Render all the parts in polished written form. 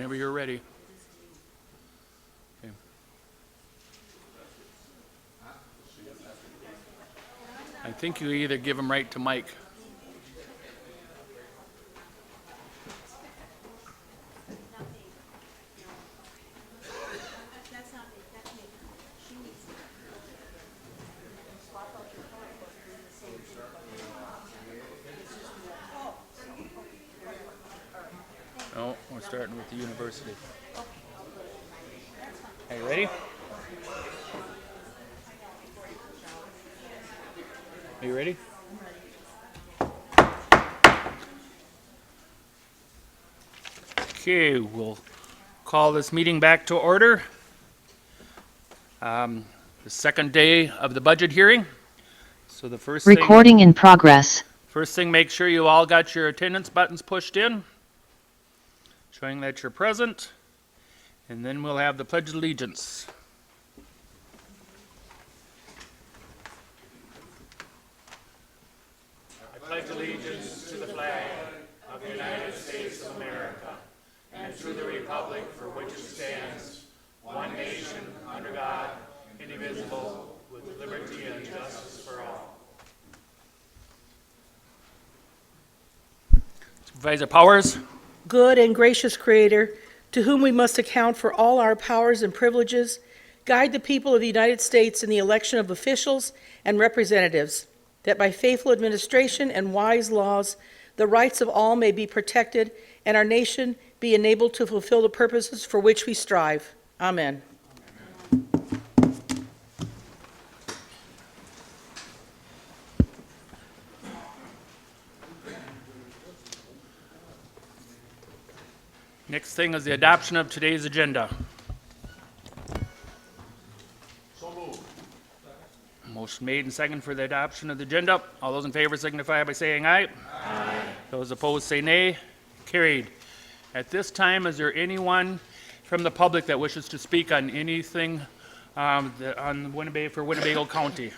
whenever you're ready. Okay. I think you either give them right to Mike. No, we're starting with the university. Are you ready? Are you ready? Okay, we'll call this meeting back to order. The second day of the budget hearing. So the first Recording in progress. First thing, make sure you all got your attendance buttons pushed in, showing that you're present, and then we'll have the Pledge of Allegiance. I pledge allegiance to the flag of the United States of America and to the republic for which it stands, one nation, under God, indivisible, with liberty and justice for all. Supervisor Powers. Good and gracious Creator, to whom we must account for all our powers and privileges, guide the people of the United States in the election of officials and representatives, that by faithful administration and wise laws, the rights of all may be protected and our nation be enabled to fulfill the purposes for which we strive. Amen. Next thing is the adoption of today's agenda. So moved. Motion made and second for the adoption of the agenda. All those in favor signify by saying aye. Aye. Those opposed say nay. Carried. At this time, is there anyone from the public that wishes to speak on anything on Winnebago County?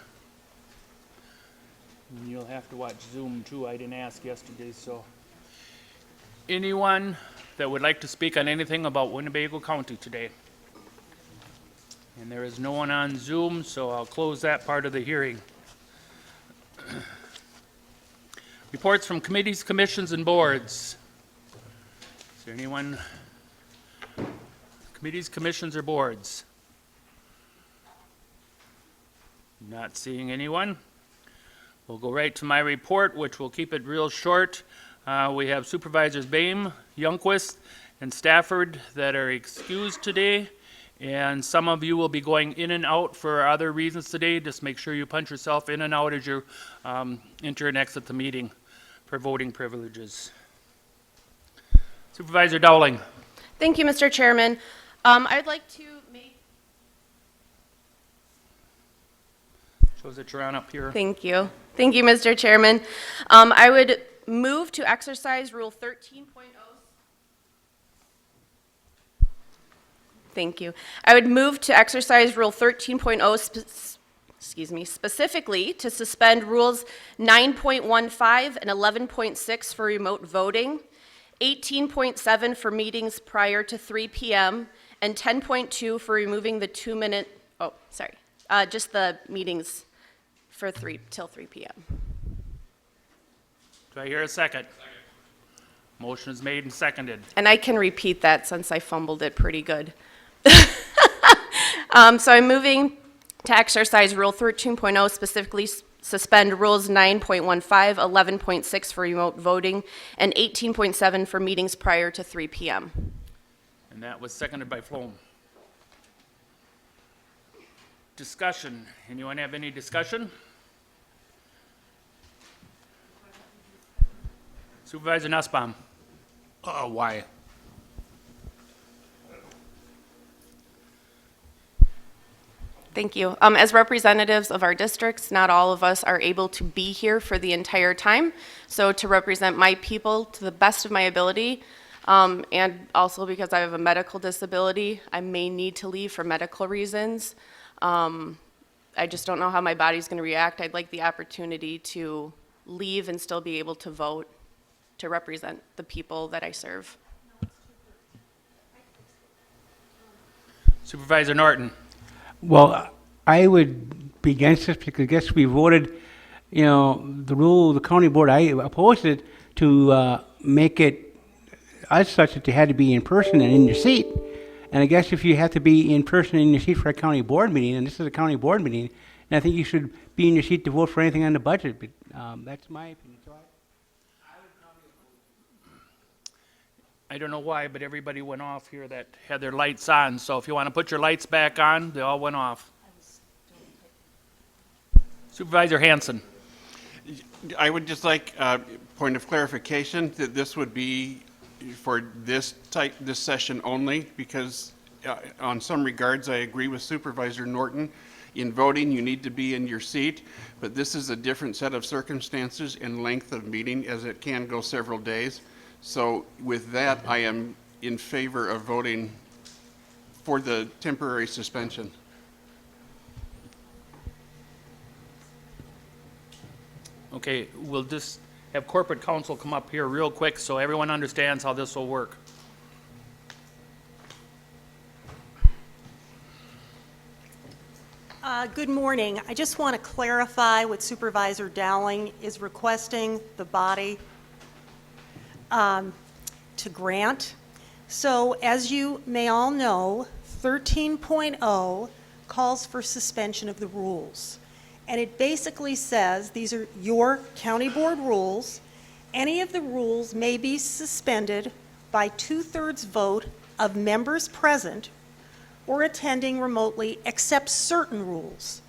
And you'll have to watch Zoom too. I didn't ask yesterday, so. Anyone that would like to speak on anything about Winnebago County today? And there is no one on Zoom, so I'll close that part of the hearing. Reports from committees, commissions, and boards. Is there anyone? Committees, commissions, or boards? Not seeing anyone. We'll go right to my report, which will keep it real short. We have Supervisors Boehm, Youngquist, and Stafford that are excused today, and some of you will be going in and out for other reasons today. Just make sure you punch yourself in and out as you enter and exit the meeting for voting privileges. Supervisor Dowling. Thank you, Mr. Chairman. I'd like to make... Shows that you're on up here. Thank you. Thank you, Mr. Chairman. I would move to exercise Rule 13.0. Thank you. I would move to exercise Rule 13.0, specifically to suspend Rules 9.15 and 11.6 for remote voting, 18.7 for meetings prior to 3 p.m., and 10.2 for removing the 2-minute, just the meetings for till 3 p.m. Do I hear a second? Second. Motion is made and seconded. And I can repeat that since I fumbled it pretty good. So I'm moving to exercise Rule 13.0, specifically suspend Rules 9.15, 11.6 for remote voting, and 18.7 for meetings prior to 3 p.m. And that was seconded by Flom. Discussion. Anyone have any discussion? Supervisor Nussbaum. Why? Thank you. As representatives of our districts, not all of us are able to be here for the entire time. So to represent my people to the best of my ability, and also because I have a medical disability, I may need to leave for medical reasons. I just don't know how my body's going to react. I'd like the opportunity to leave and still be able to vote to represent the people that I serve. Supervisor Norton. Well, I would be against this because I guess we voted, the county board, I opposed it to make it as such that you had to be in person and in your seat. And I guess if you have to be in person in your seat for a county board meeting, and this is a county board meeting, and I think you should be in your seat to vote for anything on the budget. But that's my opinion. So I don't know why, but everybody went off here that had their lights on. So if you want to put your lights back on, they all went off. Supervisor Hanson. I would just like a point of clarification that this would be for this session only, because on some regards, I agree with Supervisor Norton. In voting, you need to be in your seat, but this is a different set of circumstances and length of meeting, as it can go several days. So with that, I am in favor of voting for the temporary suspension. Okay, we'll just have corporate counsel come up here real quick so everyone understands how this will work. Good morning. I just want to clarify what Supervisor Dowling is requesting the body to grant. So as you may all know, 13.0 calls for suspension of the rules. And it basically says, these are your county board rules. Any of the rules may be suspended by 2/3 vote of members present or attending remotely, except certain rules.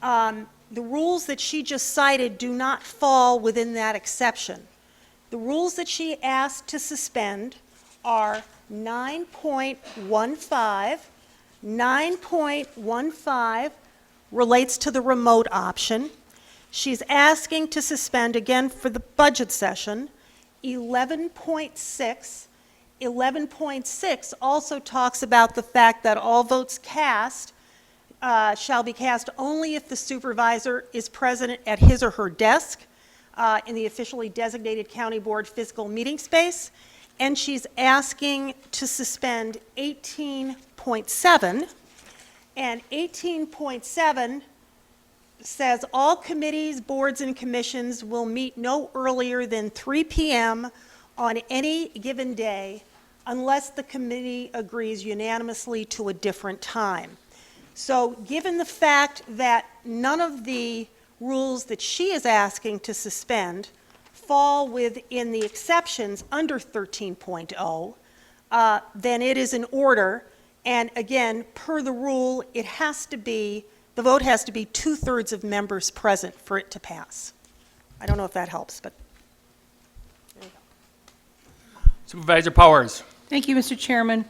The rules that she just cited do not fall within that exception. The rules that she asked to suspend are 9.15. 9.15 relates to the remote option. She's asking to suspend, again, for the budget session, 11.6. 11.6 also talks about the fact that all votes cast shall be cast only if the supervisor is present at his or her desk in the officially designated county board physical meeting space. And she's asking to suspend 18.7. And 18.7 says all committees, boards, and commissions will meet no earlier than 3 p.m. on any given day unless the committee agrees unanimously to a different time. So given the fact that none of the rules that she is asking to suspend fall within the exceptions under 13.0, then it is in order. And again, per the rule, it has to be, the vote has to be 2/3 of members present for it to pass. I don't know if that helps, but there you go. Supervisor Powers. Thank you, Mr. Chairman.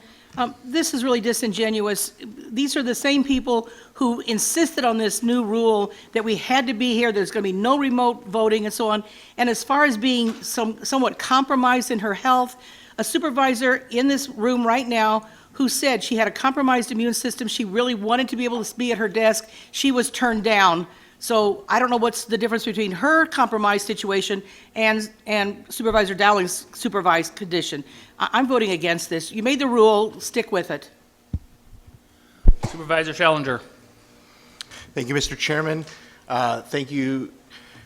This is really disingenuous. These are the same people who insisted on this new rule that we had to be here, there's going to be no remote voting and so on. And as far as being somewhat compromised in her health, a supervisor in this room right now who said she had a compromised immune system, she really wanted to be able to be at her desk, she was turned down. So I don't know what's the difference between her compromised situation and Supervisor Dowling's supervised condition. I'm voting against this. You made the rule, stick with it. Supervisor Schellinger. Thank you, Mr. Chairman. Thank you,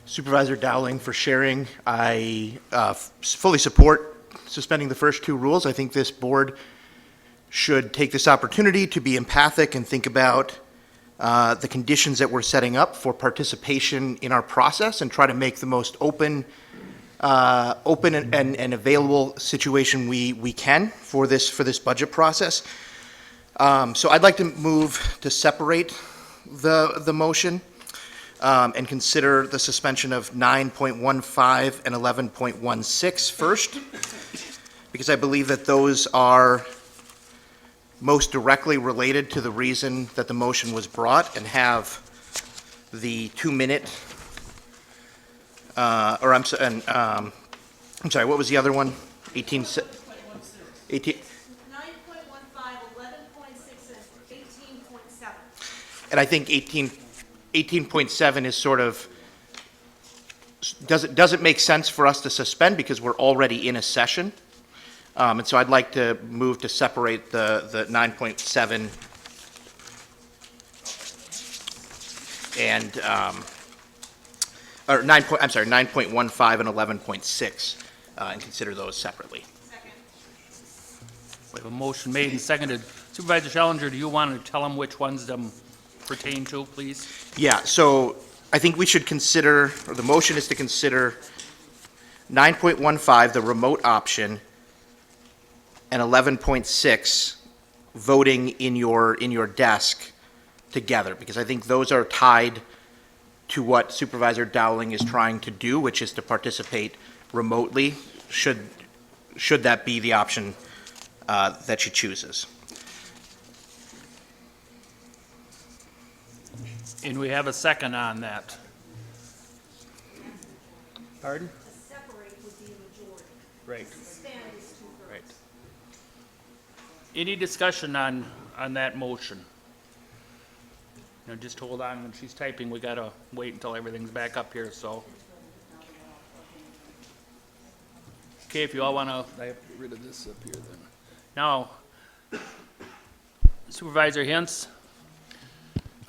Supervisor Dowling, for sharing. I fully support suspending the first two rules. I think this board should take this opportunity to be empathic and think about the conditions that we're setting up for participation in our process and try to make the most open and available situation we can for this budget process. So I'd like to move to separate the motion and consider the suspension of 9.15 and 11.16 first, because I believe that those are most directly related to the reason that the motion was brought and have the 2-minute, I'm sorry, what was the other one? 18. 9.15, 11.6, and 18.7. And I think 18.7 is sort of, doesn't make sense for us to suspend because we're already in a session. And so I'd like to move to separate the 9.7 and, or 9.15 and 11.6, and consider those separately. We have a motion made and seconded. Supervisor Schellinger, do you want to tell them which ones them pertain to, please? Yeah, so I think we should consider, or the motion is to consider 9.15, the remote option, and 11.6, voting in your desk together, because I think those are tied to what Supervisor Dowling is trying to do, which is to participate remotely, should that be the option that she chooses. And we have a second on that. Pardon? Separate would be a majority. Right. Suspend is two-thirds. Right. Any discussion on that motion? Now, just hold on, when she's typing, we gotta wait until everything's back up here, so. Okay, if you all wanna, I have to get rid of this up here then. Now, Supervisor Hintz,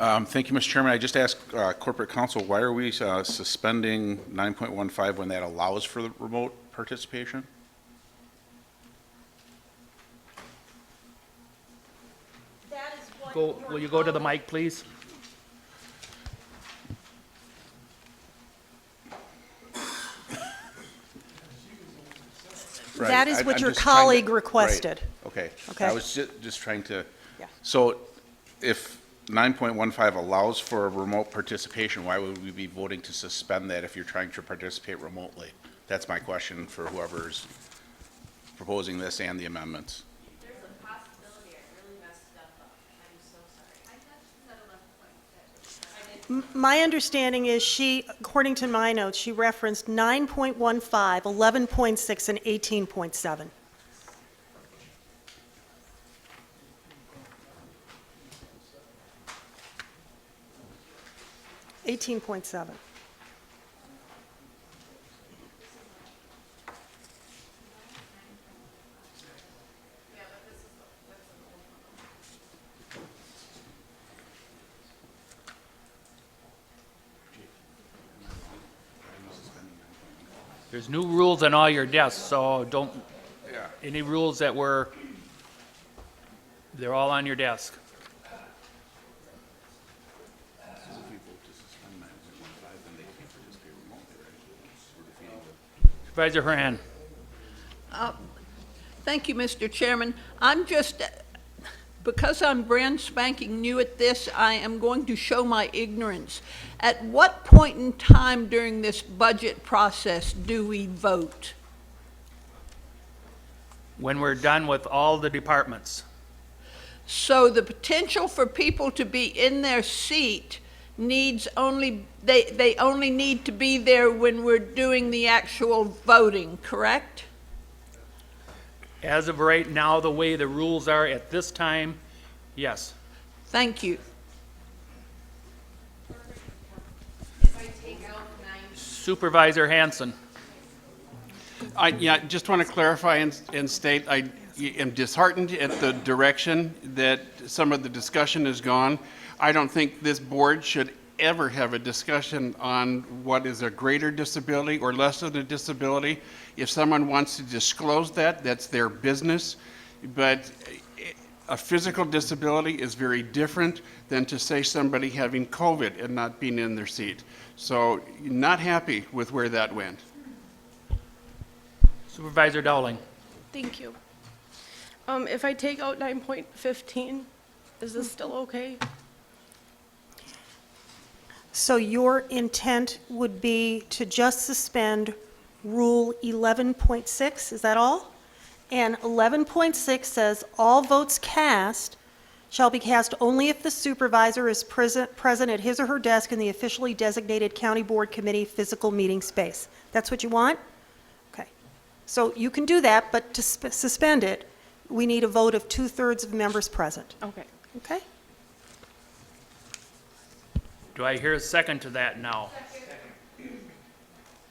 Thank you, Mr. Chairman. I just asked corporate counsel, why are we suspending 9.15 when that allows for the remote participation? That is what will you go to the mic, please? That is Right. what I'm your just trying to- colleague right. requested. Okay. Okay. I was just trying to, Yeah. so if 9.15 allows for remote participation, why would we be voting to suspend that if you're trying to participate remotely? That's my question for whoever's proposing this and the amendments. There's a possibility I really messed stuff up. I'm so sorry. My understanding is she, according to my notes, she referenced 9.15, 11.6, and 18.7. $18.7. There's new rules on all your desks, so don't, any rules that they're all on your desk. Supervisor Haran. Thank you, Mr. Chairman. I'm just, because I'm brand spanking new at this, I am going to show my ignorance. At what point in time during this budget process do we vote? When we're done with all the departments. So the potential for people to be in their seat needs only, they only need to be there when we're doing the actual voting, correct? As of right now, the way the rules are at this time, yes. Thank you. If I take out 9, Supervisor Hanson. Yeah, just want to clarify and state, I am disheartened at the direction that some of the discussion has gone. I don't think this board should ever have a discussion on what is a greater disability or less of a disability. If someone wants to disclose that, that's their business. But a physical disability is very different than to say somebody having COVID and not being in their seat. So not happy with where that went. Supervisor Dowling. Thank you. If I take out 9.15, is this still okay? So your intent would be to just suspend Rule 11.6, is that all? And 11.6 says, "All votes cast shall be cast only if the supervisor is present at his or her desk in the officially designated county board committee physical meeting space." That's what you want? Okay. So you can do that, but to suspend it, we need a vote of 2/3 of members present. Okay. Okay? Do I hear a second to that now?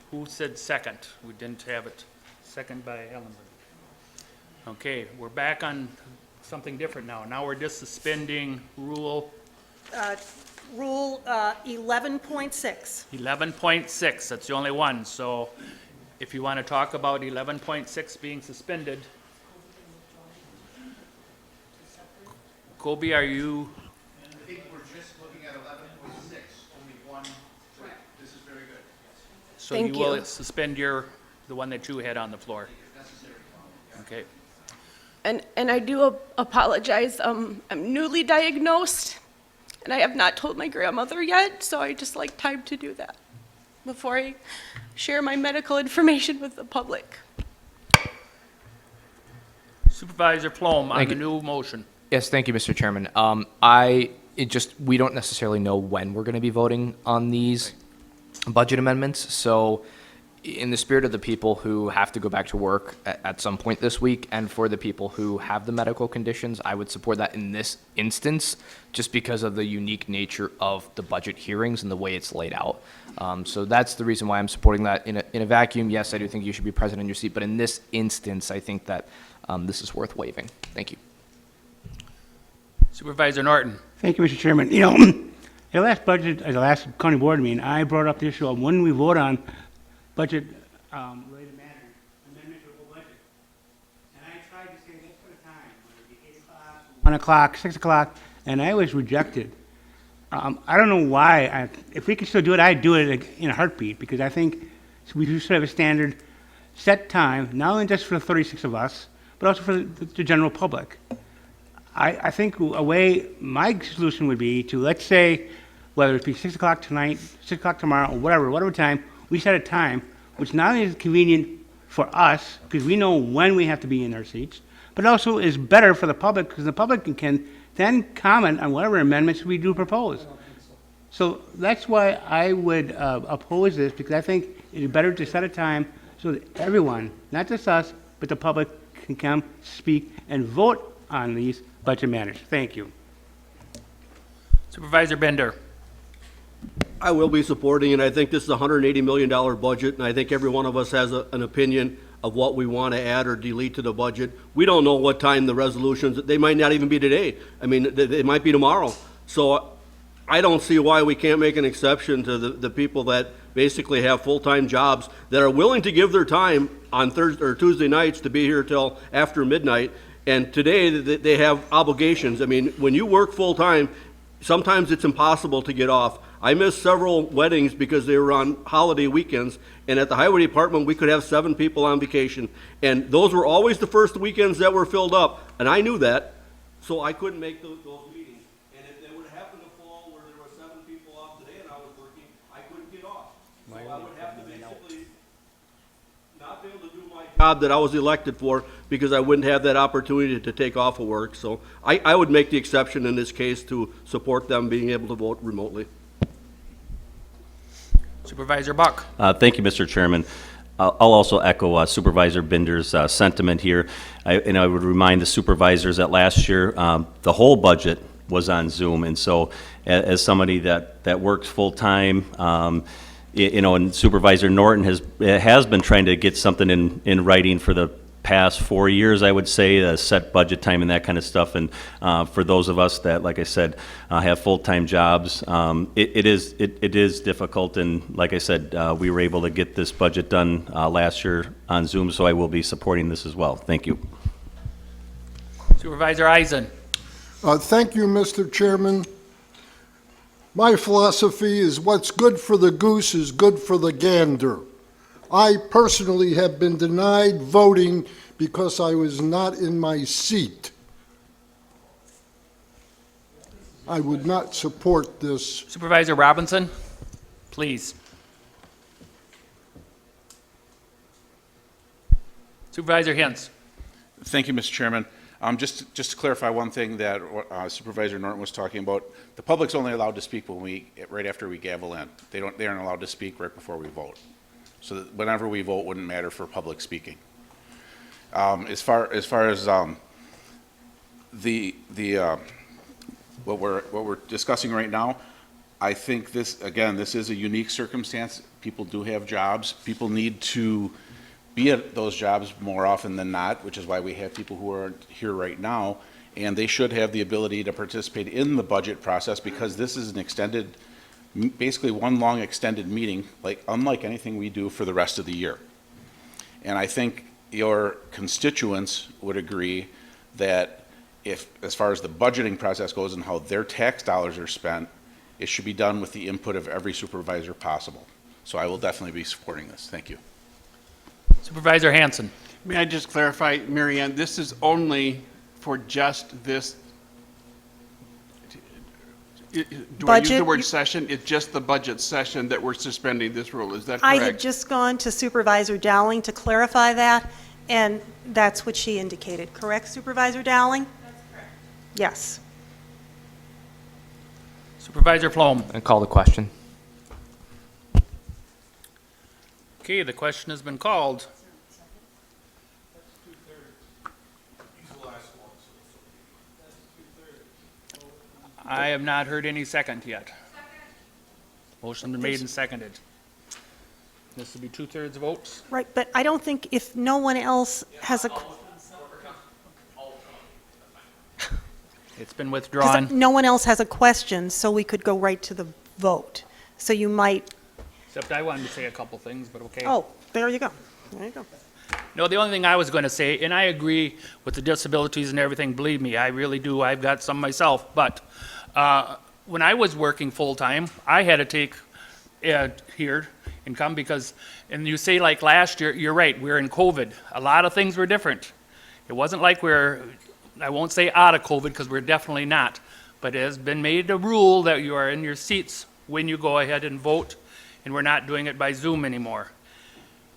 Who said second? We didn't have it. Second by Ellenberg. Okay, we're back on something different now. Now we're just suspending rule, Rule 11.6. 11.6, that's the only one. So if you want to talk about 11.6 being suspended. Kobe, are you, I think we're just looking at 11.6, only one, this is very good. so Thank you will you. suspend the one that you had on the floor? Okay. And I do apologize. I'm newly diagnosed, and I have not told my grandmother yet, so I just like time to do that before I share my medical information with the public. Supervisor Plum on Thank the you. new motion. Yes, thank you, Mr. Chairman. We don't necessarily know when we're going to be voting on these budget amendments. So in the spirit of the people who have to go back to work at some point this week, and for the people who have the medical conditions, I would support that in this instance, just because of the unique nature of the budget hearings and the way it's laid out. So that's the reason why I'm supporting that. In a vacuum, yes, I do think you should be present in your seat, but in this instance, I think that this is worth waiving. Thank you. Supervisor Norton. Thank you, Mr. Chairman. You know, the last budget, the last county board meeting, I brought up the issue of when we vote on budget related matters, amendment to the whole budget. And I tried to say, let's put a time, whether it be 8 o'clock, 1 o'clock, 6 o'clock, and I was rejected. I don't know why. If we could still do it, I'd do it in a heartbeat, because I think we should have a standard set time, not only just for the 36 of us, but also for the general public. I think my solution would be to, let's say, whether it be 6 o'clock tonight, 6 o'clock tomorrow, or whatever time, we set a time, which not only is convenient for us, because we know when we have to be in our seats, but also is better for the public, because the public can then comment on whatever amendments we do propose. So that's why I would oppose this, because I think it's better to set a time so that everyone, not just us, but the public can come, speak, and vote on these budget matters. Thank you. Supervisor Bender. I will be supporting, and I think this is a $180 million budget, and I think every one of us has an opinion of what we want to add or delete to the budget. We don't know what time the resolutions, they might not even be today. I mean, they might be tomorrow. So I don't see why we can't make an exception to the people that basically have full-time jobs that are willing to give their time on Thursday or Tuesday nights to be here till after midnight. And today, they have obligations. I mean, when you work full-time, sometimes it's impossible to get off. I missed several weddings because they were on holiday weekends, and at the highway department, we could have 7 people on vacation. And those were always the first weekends that were filled up, and I knew that, so I couldn't make those meetings. And if they would have happened to fall where there were 7 people off today and I was working, I couldn't get off. So I would have to basically not be able to do my job that I was elected for, because I wouldn't have that opportunity to take off of work. So I would make the exception in this case to support them being able to vote remotely. Supervisor Buck. Thank you, Mr. Chairman. I'll also echo Supervisor Binder's sentiment here. And I would remind the supervisors that last year, the whole budget was on Zoom. And so as somebody that works full-time, and Supervisor Norton has been trying to get something in writing for the past 4 years, I would say, set budget time and that kind of stuff. And for those of us that, like I said, have full-time jobs, it is difficult. And like I said, we were able to get this budget done last year on Zoom, so I will be supporting this as well. Thank you. Supervisor Eisen. Thank you, Mr. Chairman. My philosophy is what's good for the goose is good for the gander. I personally have been denied voting because I was not in my seat. I would not support this. Supervisor Robinson, please. Supervisor Hintz. Thank you, Mr. Chairman. Just to clarify one thing that Supervisor Norton was talking about, the public's only allowed to speak right after we gavel in. They aren't allowed to speak right before we vote. So that whenever we vote wouldn't matter for public speaking. As far as what we're discussing right now, I think this is a unique circumstance. People do have jobs. People need to be at those jobs more often than not, which is why we have people who aren't here right now. and they should have the ability to participate in the budget process because this is an extended, basically one long extended meeting, like unlike anything we do for the rest of the year. And I think your constituents would agree that if, as far as the budgeting process goes and how their tax dollars are spent, it should be done with the input of every supervisor possible. So I will definitely be supporting this. Thank you. Supervisor Hanson. May I just clarify, Mary Ann, this is only for just this, do I use the Budget, word you- session? It's just the budget session that we're suspending this rule, is that I correct? had just gone to Supervisor Dowling to clarify that, and that's what she indicated, correct, Supervisor Dowling? That's correct. Yes. Supervisor Flom. And call the question. Okay, the question has been called. I have not heard any second yet. Motion been made and seconded. This will be 2/3 votes. Right, but I don't think if no one else has a, It's been 'cause withdrawn. no one else has a question, so we could go right to the vote. So you might, Except I wanted to say a couple things, but okay. oh, there you go, there you go. No, the only thing I was going to say, and I agree with the disabilities and everything, believe me, I really do. I've got some myself. But when I was working full-time, I had to take here and come because, and you say like last year, you're right, we're in COVID. A lot of things were different. It wasn't like we're, I won't say out of COVID because we're definitely not. But it has been made a rule that you are in your seats when you go ahead and vote, and we're not doing it by Zoom anymore.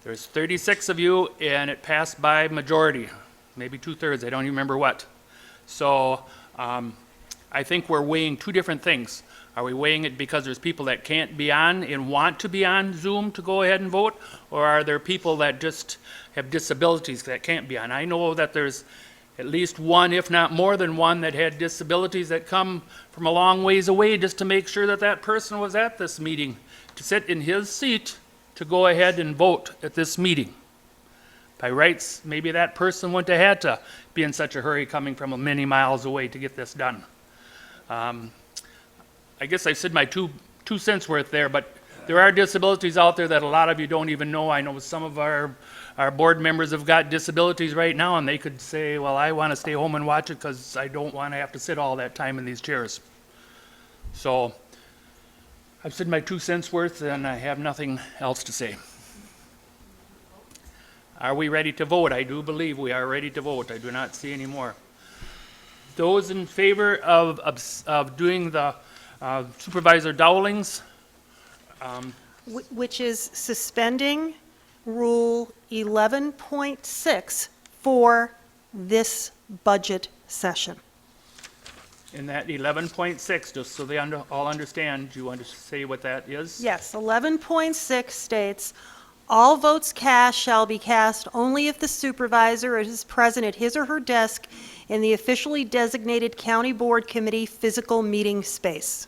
There's 36 of you, and it passed by majority, maybe 2/3, I don't even remember what. So I think we're weighing two different things. Are we weighing it because there's people that can't be on and want to be on Zoom to go ahead and vote? Or are there people that just have disabilities that can't be on? I know that there's at least one, if not more than one, that had disabilities that come from a long ways away just to make sure that that person was at this meeting, to sit in his seat to go ahead and vote at this meeting. By rights, maybe that person wouldn't have had to be in such a hurry coming from many miles away to get this done. I guess I said my two cents worth there, but there are disabilities out there that a lot of you don't even know. I know some of our board members have got disabilities right now, and they could say, well, I want to stay home and watch it because I don't want to have to sit all that time in these chairs. So I've said my 2 cents worth, and I have nothing else to say. Are we ready to vote? I do believe we are ready to vote. I do not see any more. Those in favor of doing the Supervisor Dowling's, Which is suspending Rule 11.6 for this budget session. in that 11.6, just so they all understand, do you want to say what that is? Yes, 11.6 states, "All votes cast shall be cast only if the supervisor is present at his or her desk in the officially designated county board committee physical meeting space."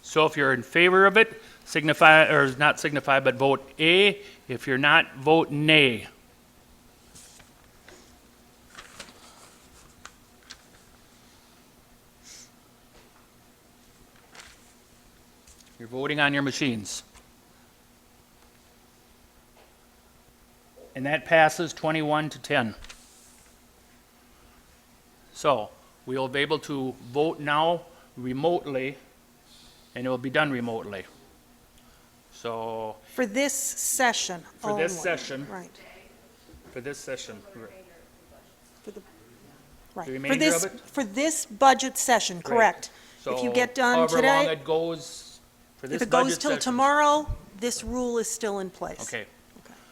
So if you're in favor of it, signify, or not signify, but vote A. If you're not, vote nay. You're voting on your machines. And that passes 21-10. So we'll be able to vote now remotely, and it will be done remotely. So For this session for this only. session, Right. for this session, For the, right. the For remainder this, of it? for this budget session, correct. If you get done however long today, it goes for this if it goes budget till session. tomorrow, this rule is still in place. Okay.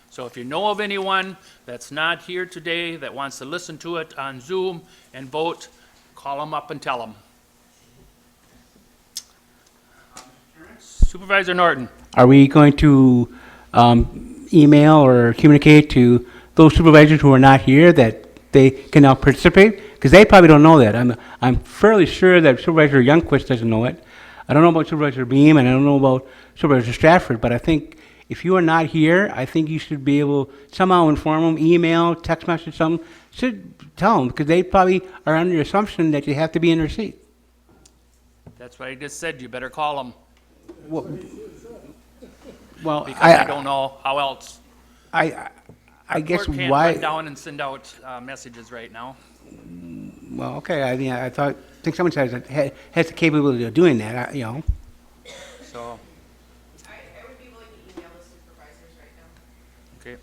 So if you know of anyone that's not here today that wants to listen to it on Zoom and vote, call them up and tell them. Supervisor Norton. Are we going to email or communicate to those supervisors who are not here that they can now participate? Because they probably don't know that. I'm fairly sure that Supervisor Youngquist doesn't know it. I don't know about Supervisor Beam, and I don't know about Supervisor Stratford, but I think if you are not here, I think you should be able somehow inform them, email, text message, something. Should tell them, because they probably are under the assumption that you have to be in their seat. That's what I just said, you better call them, Well, because I don't know how else. I guess Clerk can't why, run down and send out messages right now. well, okay, I mean, I think someone has the capability of doing that, you know. So, I would be willing to email the supervisors right now. okay.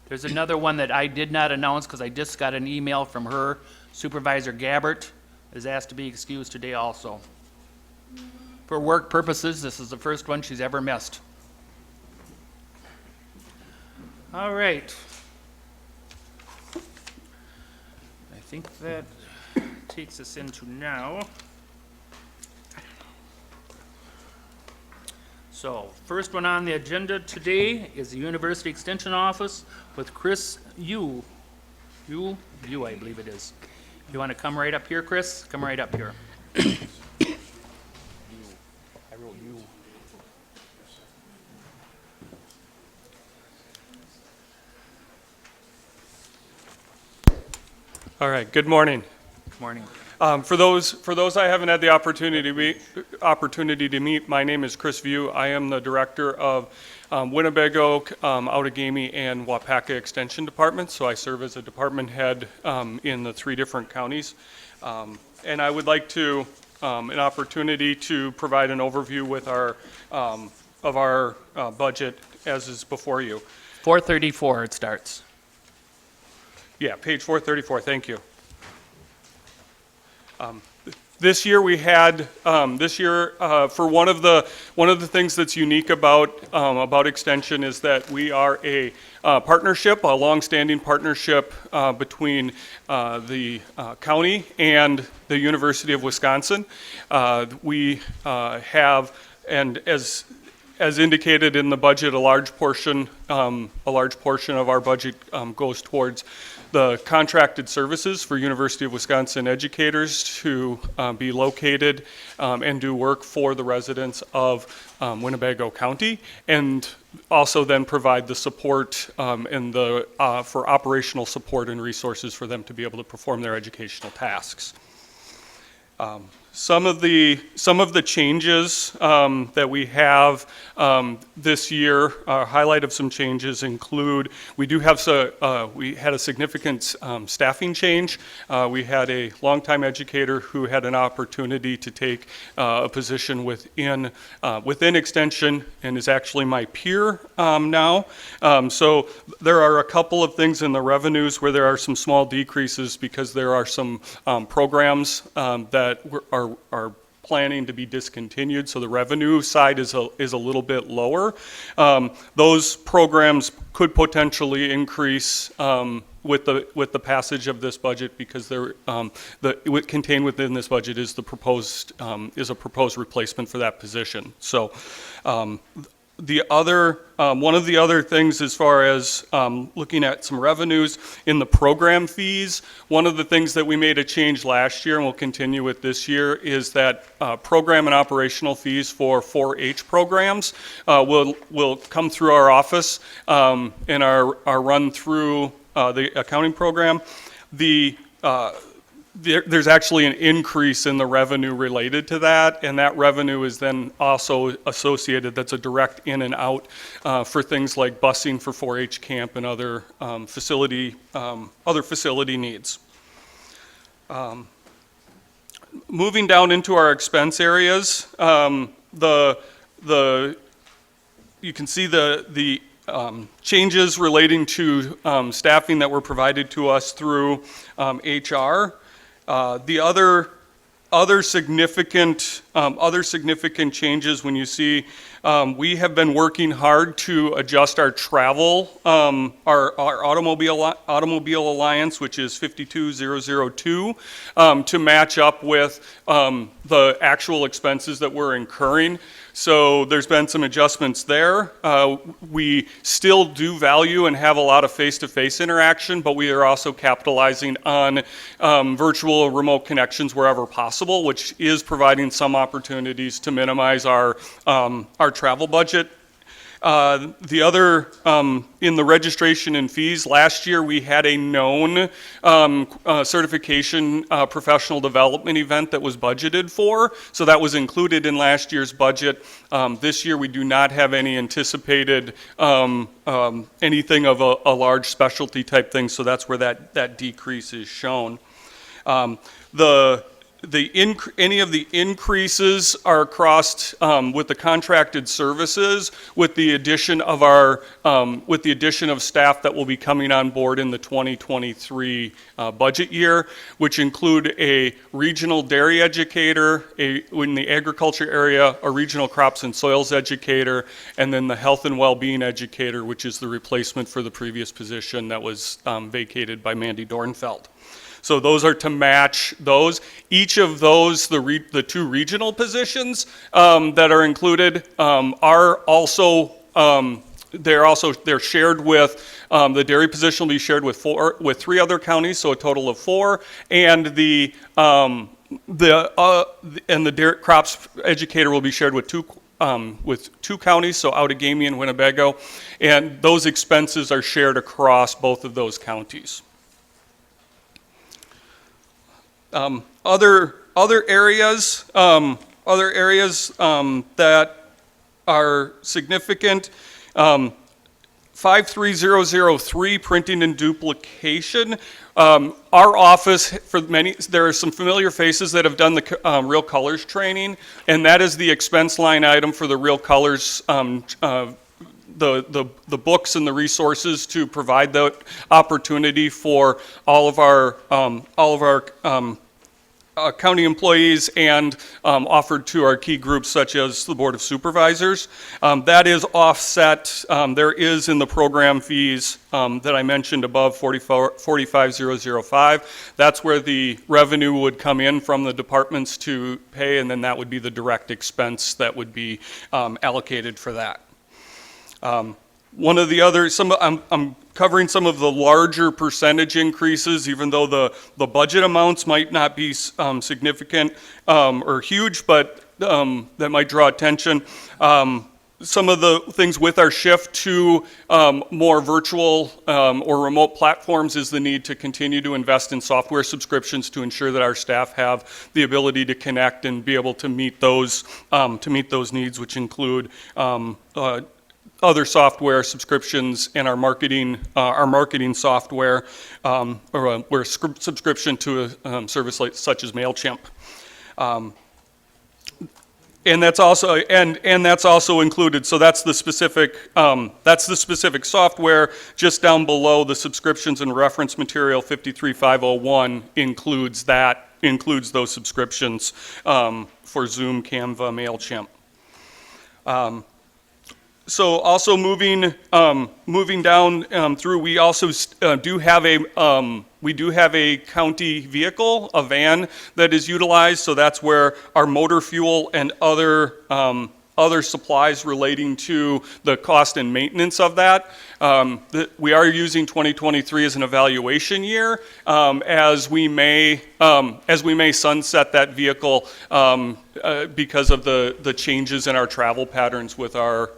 There's another one that I did not announce because I just got an email from her. Supervisor Gabbert is asked to be excused today also. For work purposes, this is the first one she's ever missed. All right. I think that takes us into now. So, first one on the agenda today is the University Extension Office with Chris Yu. Yu, I believe it is. You want to come right up here, Chris? Come right up here. I wrote you. All right, good morning. Good morning. For those I haven't had the opportunity to meet, my name is Chris View. I am the director of Winnebago, Outagamie, and Wapaka Extension Departments, so I serve as a department head in the 3 different counties. And I would like to, an opportunity to provide an overview with our budget as is before you. 434 it starts. Yeah, page 434, thank you. This year we had, for one of the things that's unique about Extension is that we are a partnership, a long-standing partnership between the county and the University of Wisconsin. We have, and as indicated in the budget, a large portion of our budget goes towards the contracted services for University of Wisconsin educators to be located and do work for the residents of Winnebago County, and also then provide the support and for operational support and resources for them to be able to perform their educational tasks. Some of the changes that we have this year, highlight of some changes include, we had a significant staffing change. We had a longtime educator who had an opportunity to take a position within Extension and is actually my peer now. So there are a couple of things in the revenues where there are some small decreases because there are some programs that are planning to be discontinued, so the revenue side is a little bit lower. Those programs could potentially increase with the passage of this budget because contained within this budget is a proposed replacement for that position. So one of the other things as far as looking at some revenues in the program fees, one of the things that we made a change last year and will continue with this year is that program and operational fees for 4-H programs will come through our office and are run through the accounting program. There's actually an increase in the revenue related to that, and that revenue is then also associated, that's a direct in and out for things like busing for 4-H camp and other facility needs. Moving down into our expense areas, you can see the changes relating to staffing that were provided to us through HR. The other significant changes when you see we have been working hard to adjust our travel, our automobile alliance, which is 52002, to match up with the actual expenses that we're incurring. So there's been some adjustments there. We still do value and have a lot of face-to-face interaction, but we are also capitalizing on virtual remote connections wherever possible, which is providing some opportunities to minimize our travel budget. The other, in the registration and fees, last year we had a known certification professional development event that was budgeted for, so that was included in last year's budget. This year we do not have any anticipated anything of a large specialty type thing, so that's where that decrease is shown. Any of the increases are across with the contracted services, with the addition of staff that will be coming on board in the 2023 budget year, which include a regional dairy educator, in the agriculture area, a regional crops and soils educator, and then the health and well-being educator, which is the replacement for the previous position that was vacated by Mandy Dornfeld. So those are to match those. Each of those, the two regional positions that are included are also they're shared with the dairy position will be shared with three other counties, so a total of 4, and the dairy crops educator will be shared with two counties, so Outagamie and Winnebago, and those expenses are shared across both of those counties. Other areas that are significant. 53003, printing and duplication. Our office, there are some familiar faces that have done the Real Colors training, and that is the expense line item for the Real Colors the books and the resources to provide the opportunity for all of our county employees and offered to our key groups such as the Board of Supervisors. That is offset. There is in the program fees that I mentioned above, 45005. That's where the revenue would come in from the departments to pay, and then that would be the direct expense that would be allocated for that. One of the other, I'm covering some of the larger percentage increases, even though the budget amounts might not be significant or huge, but that might draw attention. Some of the things with our shift to more virtual or remote platforms is the need to continue to invest in software subscriptions to ensure that our staff have the ability to connect and be able to meet those needs, which include other software subscriptions and our marketing software, or we're a subscription to a service such as MailChimp. And that's also included. So that's the specific software. Just down below, the subscriptions and reference material 53501 includes those subscriptions for Zoom, Canva, MailChimp. So also moving down through, we also do have a county vehicle, a van that is utilized. So that's where our motor fuel and other supplies relating to the cost and maintenance of that. We are using 2023 as an evaluation year, as we may sunset that vehicle because of the changes in our travel patterns with the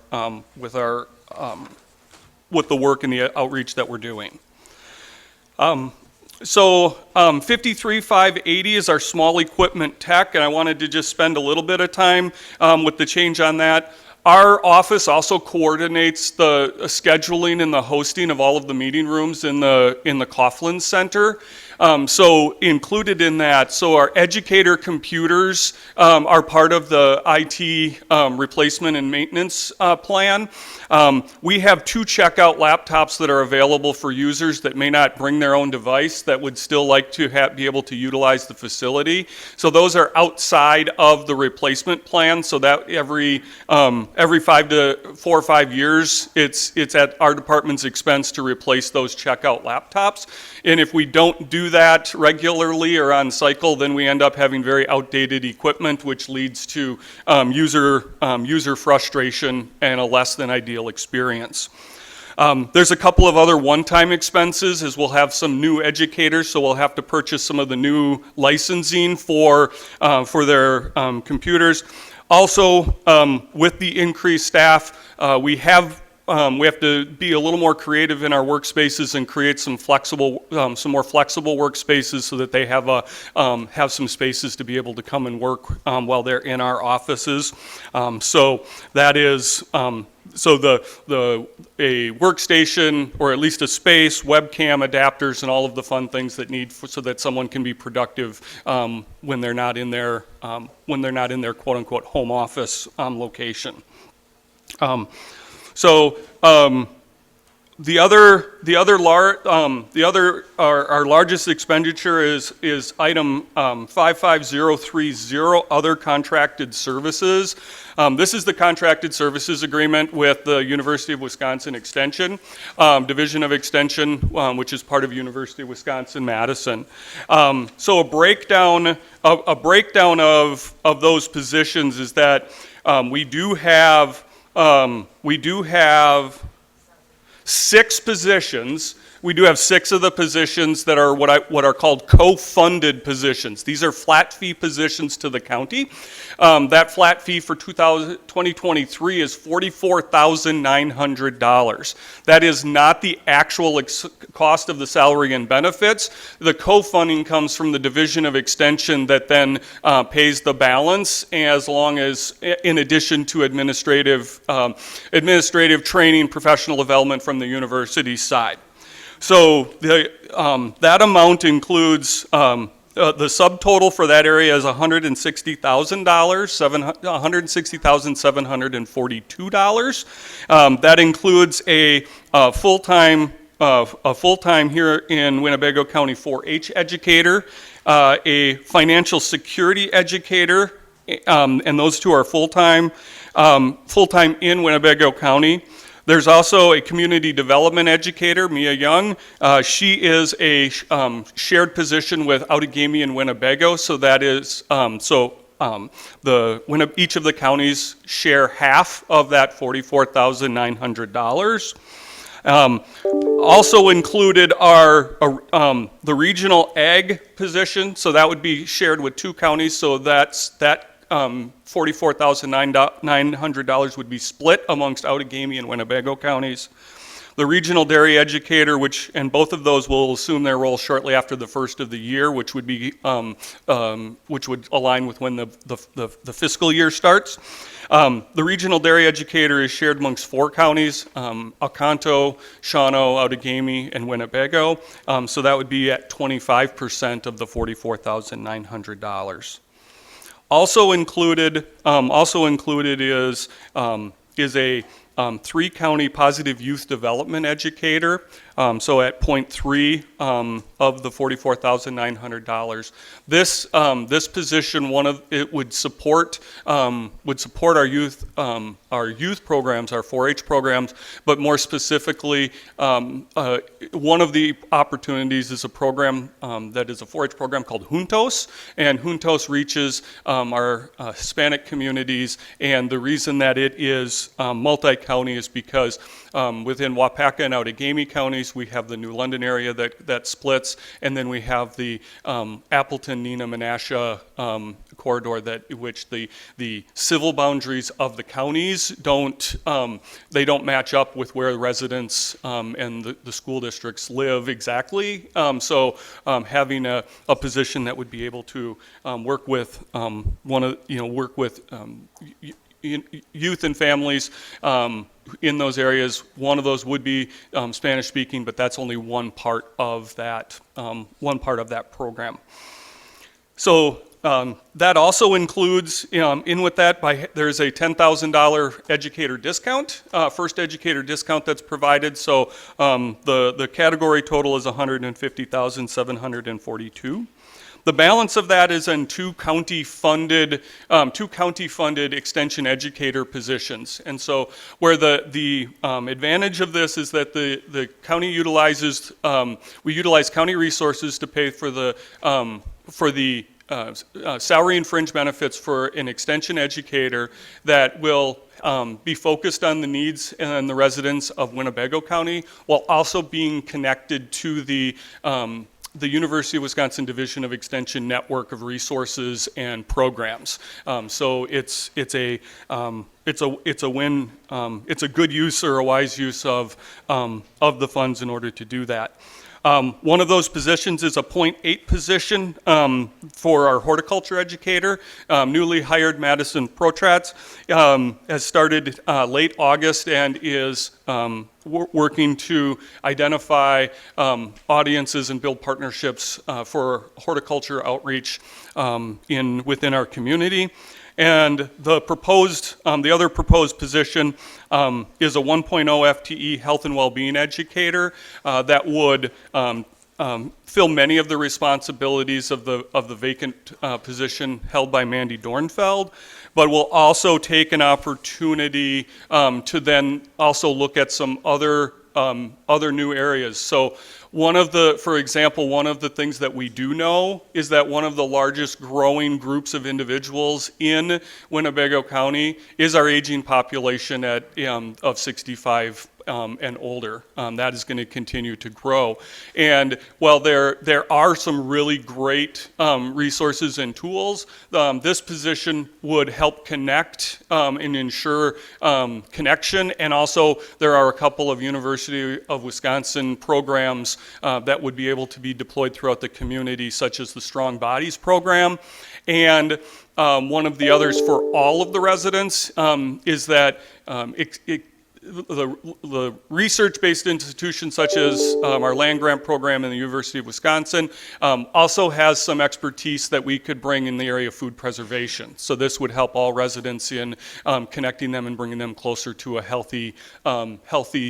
work and the outreach that we're doing. So 53580 is our small equipment tech, and I wanted to just spend a little bit of time with the change on that. Our office also coordinates the scheduling and the hosting of all of the meeting rooms in the Coughlin Center. So included in that, so our educator computers are part of the IT replacement and maintenance plan. We have 2 checkout laptops that are available for users that may not bring their own device that would still like to be able to utilize the facility. So those are outside of the replacement plan, so that every 4 or 5 years, it's at our department's expense to replace those checkout laptops. And if we don't do that regularly or on cycle, then we end up having very outdated equipment, which leads to user frustration and a less than ideal experience. There's a couple of other one-time expenses, as we'll have some new educators, so we'll have to purchase some of the new licensing for their computers. Also, with the increased staff, we have to be a little more creative in our workspaces and create some more flexible workspaces so that they have some spaces to be able to come and work while they're in our offices. So that is a workstation, or at least a space, webcam, adapters, and all of the fun things that so that someone can be productive when they're not in their quote-unquote home office location. Our largest expenditure is item 55030, other contracted services. This is the contracted services agreement with the University of Wisconsin Extension, Division of Extension, which is part of University of Wisconsin-Madison. So a breakdown of those positions is that we do have 6 positions. We do have 6 of the positions that are what are called co-funded positions. These are flat fee positions to the county. That flat fee for 2023 is $44,900. That is not the actual cost of the salary and benefits. The co-funding comes from the Division of Extension that then pays the balance, as long as, in addition to administrative training, professional development from the university side. So that amount includes, the subtotal for that area is $160,000, $160,742. That includes a full-time here in Winnebago County 4-H educator, a financial security educator, and those 2 are full-time in Winnebago County. There's also a community development educator, Mia Young. She is a shared position with Outagamie and Winnebago, so that is, each of the counties share half of that $44,900. Also included are the regional ag position, so that would be shared with 2 counties, so that $44,900 would be split amongst Outagamie and Winnebago counties. The regional dairy educator, and both of those will assume their role shortly after the first of the year, which would align with when the fiscal year starts. The regional dairy educator is shared amongst 4 counties, Oconto, Shawano, Outagamie, and Winnebago. So that would be at 25% of the $44,900. Also included is a 3-county positive youth development educator. So at 0.3 of the $44,900. This position, would support our youth programs, our 4-H programs, but more specifically, one of the opportunities is a program that is a 4-H program called Juntos, and Juntos reaches our Hispanic communities, and the reason that it is multi-county is because within Wapaka and Outagamie counties, we have the New London area that splits, and then we have the Appleton, Neenah, Menasha corridor which the civil boundaries of the counties don't match up with where the residents and the school districts live exactly. So having a position that would be able to work with youth and families in those areas. One of those would be Spanish speaking, but that's only one part of that program. So that also includes, there's a $10,000 educator discount, first educator discount that's provided. So the category total is $150,742. The balance of that is in 2 county-funded extension educator positions. And so where the advantage of this is that the county utilizes, we utilize county resources to pay for the salary and fringe benefits for an extension educator that will be focused on the needs and the residents of Winnebago County, while also being connected to the the University of Wisconsin Division of Extension network of resources and programs. So it's a win, it's a good use or a wise use of the funds in order to do that. One of those positions is a .8 position for our horticulture educator. Newly hired Madison Protratz has started late August and is working to identify audiences and build partnerships for horticulture outreach within our community. And the other proposed position is a 1.0 FTE health and well-being educator that would fill many of the responsibilities of the vacant position held by Mandy Dornfeld, but will also take an opportunity to then also look at some other new areas. So for example, one of the things that we do know is that one of the largest growing groups of individuals in Winnebago County is our aging population of 65 and older. That is going to continue to grow. And while there are some really great resources and tools, this position would help connect and ensure connection. And also there are a couple of University of Wisconsin programs that would be able to be deployed throughout the community, such as the Strong Bodies program. And one of the others for all of the residents is that the research-based institutions such as our land grant program in the University of Wisconsin also has some expertise that we could bring in the area of food preservation. So this would help all residents in connecting them and bringing them closer to a healthy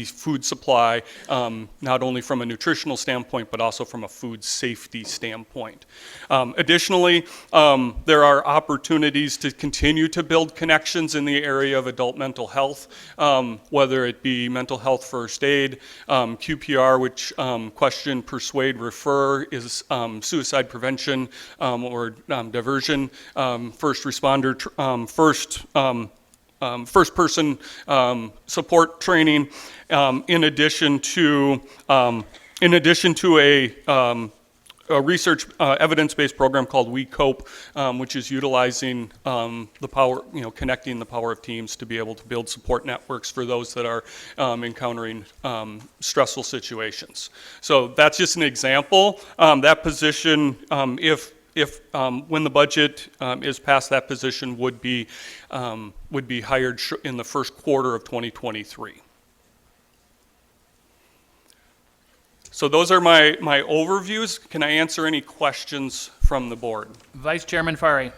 food supply, not only from a nutritional standpoint, but also from a food safety standpoint. Additionally, there are opportunities to continue to build connections in the area of adult mental health, whether it be mental health first aid, QPR, which question, persuade, refer is suicide prevention or diversion, first responder, first person support training, in addition to a research evidence-based program called We Cope, which is utilizing the power, connecting the power of teams to be able to build support networks for those that are encountering stressful situations. So that's just an example. That position, if when the budget is passed, that position would be hired in the first quarter of 2023. So those are my overviews. Can I answer any questions from the board? Vice Chairman Fari.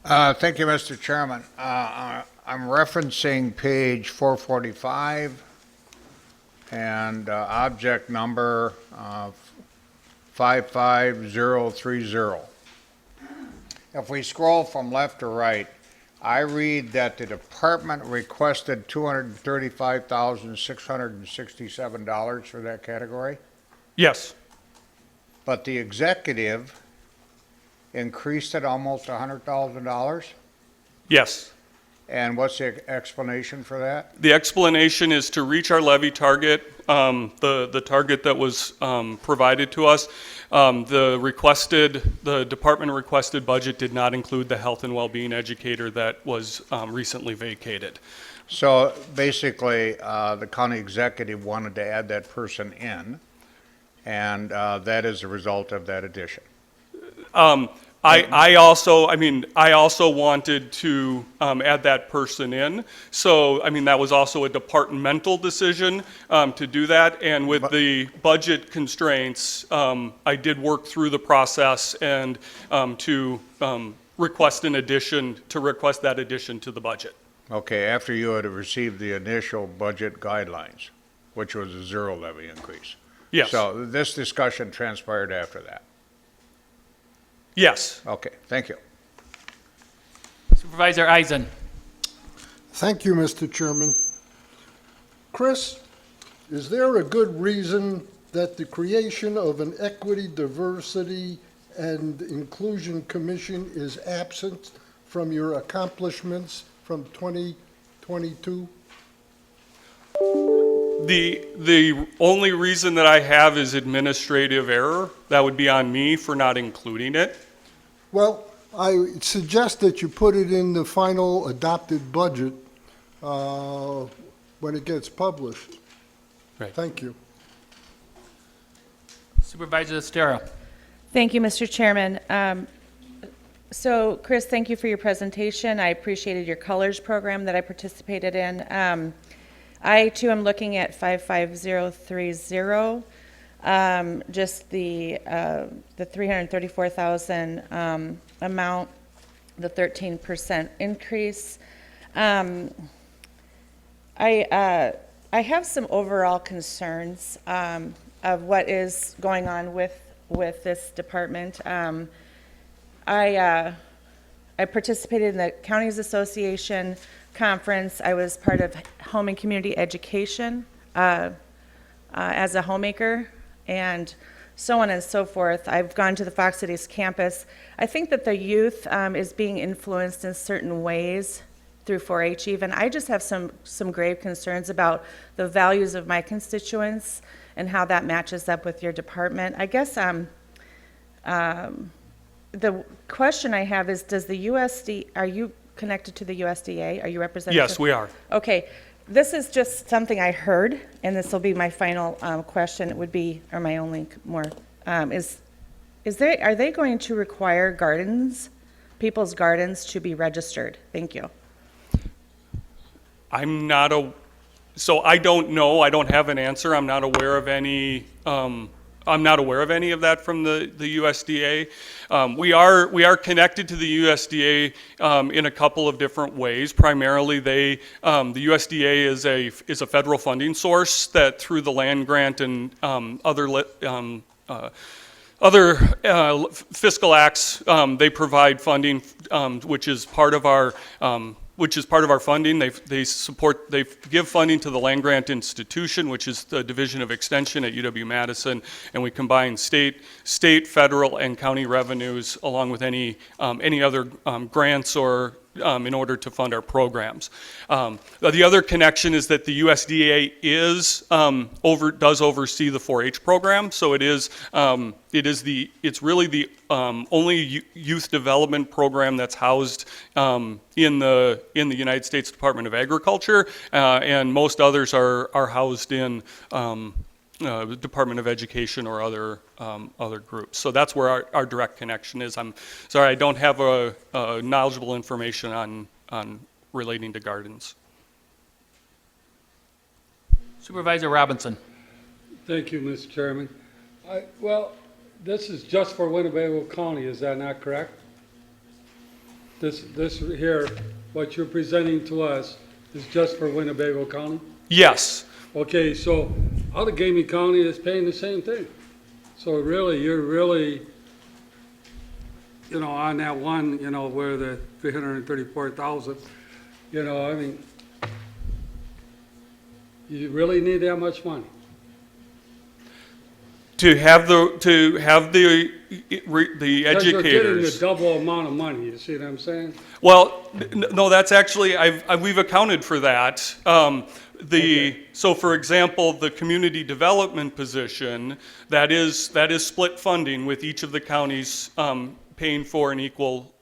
Thank you, Mr. Chairman. I'm referencing page 445 and object number 55030. If we scroll from left to right, I read that the department requested $235,667 for that category. Yes. But the executive increased it almost $100,000? Yes. And what's the explanation for that? The explanation is to reach our levy target, the target that was provided to us. The department requested budget did not include the health and well-being educator that was recently vacated. So basically, the county executive wanted to add that person in, and that is a result of that addition. I also wanted to add that person in. So, that was also a departmental decision to do that. And with the budget constraints, I did work through the process and to request that addition to the budget. Okay, after you had received the initial budget guidelines, which was a zero levy increase. Yes. So this discussion transpired after that. Yes. Okay, thank you. Supervisor Eisen. Thank you, Mr. Chairman. Chris, is there a good reason that the creation of an Equity, Diversity, and Inclusion Commission is absent from your accomplishments from 2022? The only reason that I have is administrative error. That would be on me for not including it. Well, I suggest that you put it in the final adopted budget when it gets published. Right. Thank you. Supervisor Estero. Thank you, Mr. Chairman. So, Chris, thank you for your presentation. I appreciated your colors program that I participated in. I, too, am looking at 55030, just the 334,000 amount, the 13% increase. I have some overall concerns of what is going on with this department. I participated in the Counties Association conference. I was part of home and community education as a homemaker, and so on and so forth. I've gone to the Fox Cities campus. I think that the youth is being influenced in certain ways through 4-H even. I just have some grave concerns about the values of my constituents and how that matches up with your department. I guess the question I have is, does the USD, are you connected to the USDA? Are you represented? Yes, we are. Okay, this is just something I heard, and this will be my final question. It would be, or my only more, are they going to require gardens, people's gardens, to be registered? Thank you. So I don't know. I don't have an answer. I'm not aware of any. I'm not aware of any of that from the USDA. We are connected to the USDA in a couple of different ways. Primarily, the USDA is a federal funding source that through the land grant and other fiscal acts, they provide funding, which is part of our funding. They give funding to the Land Grant Institution, which is the Division of Extension at UW-Madison, and we combine state, federal, and county revenues along with any other grants or in order to fund our programs. The other connection is that the USDA does oversee the 4-H program, so it's really the only youth development program that's housed in the United States Department of Agriculture, and most others are housed in the Department of Education or other groups. So that's where our direct connection is. I'm sorry, I don't have a knowledgeable information on relating to gardens. Supervisor Robinson. Thank you, Mr. Chairman. Well, this is just for Winnebago County, is that not correct? This here, what you're presenting to us is just for Winnebago County? Yes. Okay, so Allegheny County is paying the same thing. So really, you're really, on that one, where the 334,000, I mean, you really need that much money? To have the Because you're getting the educators. double amount of money, you see what I'm saying? Well, no, that's actually, we've accounted for that. So for example, the community development position, that is split funding with each of the counties paying for an equal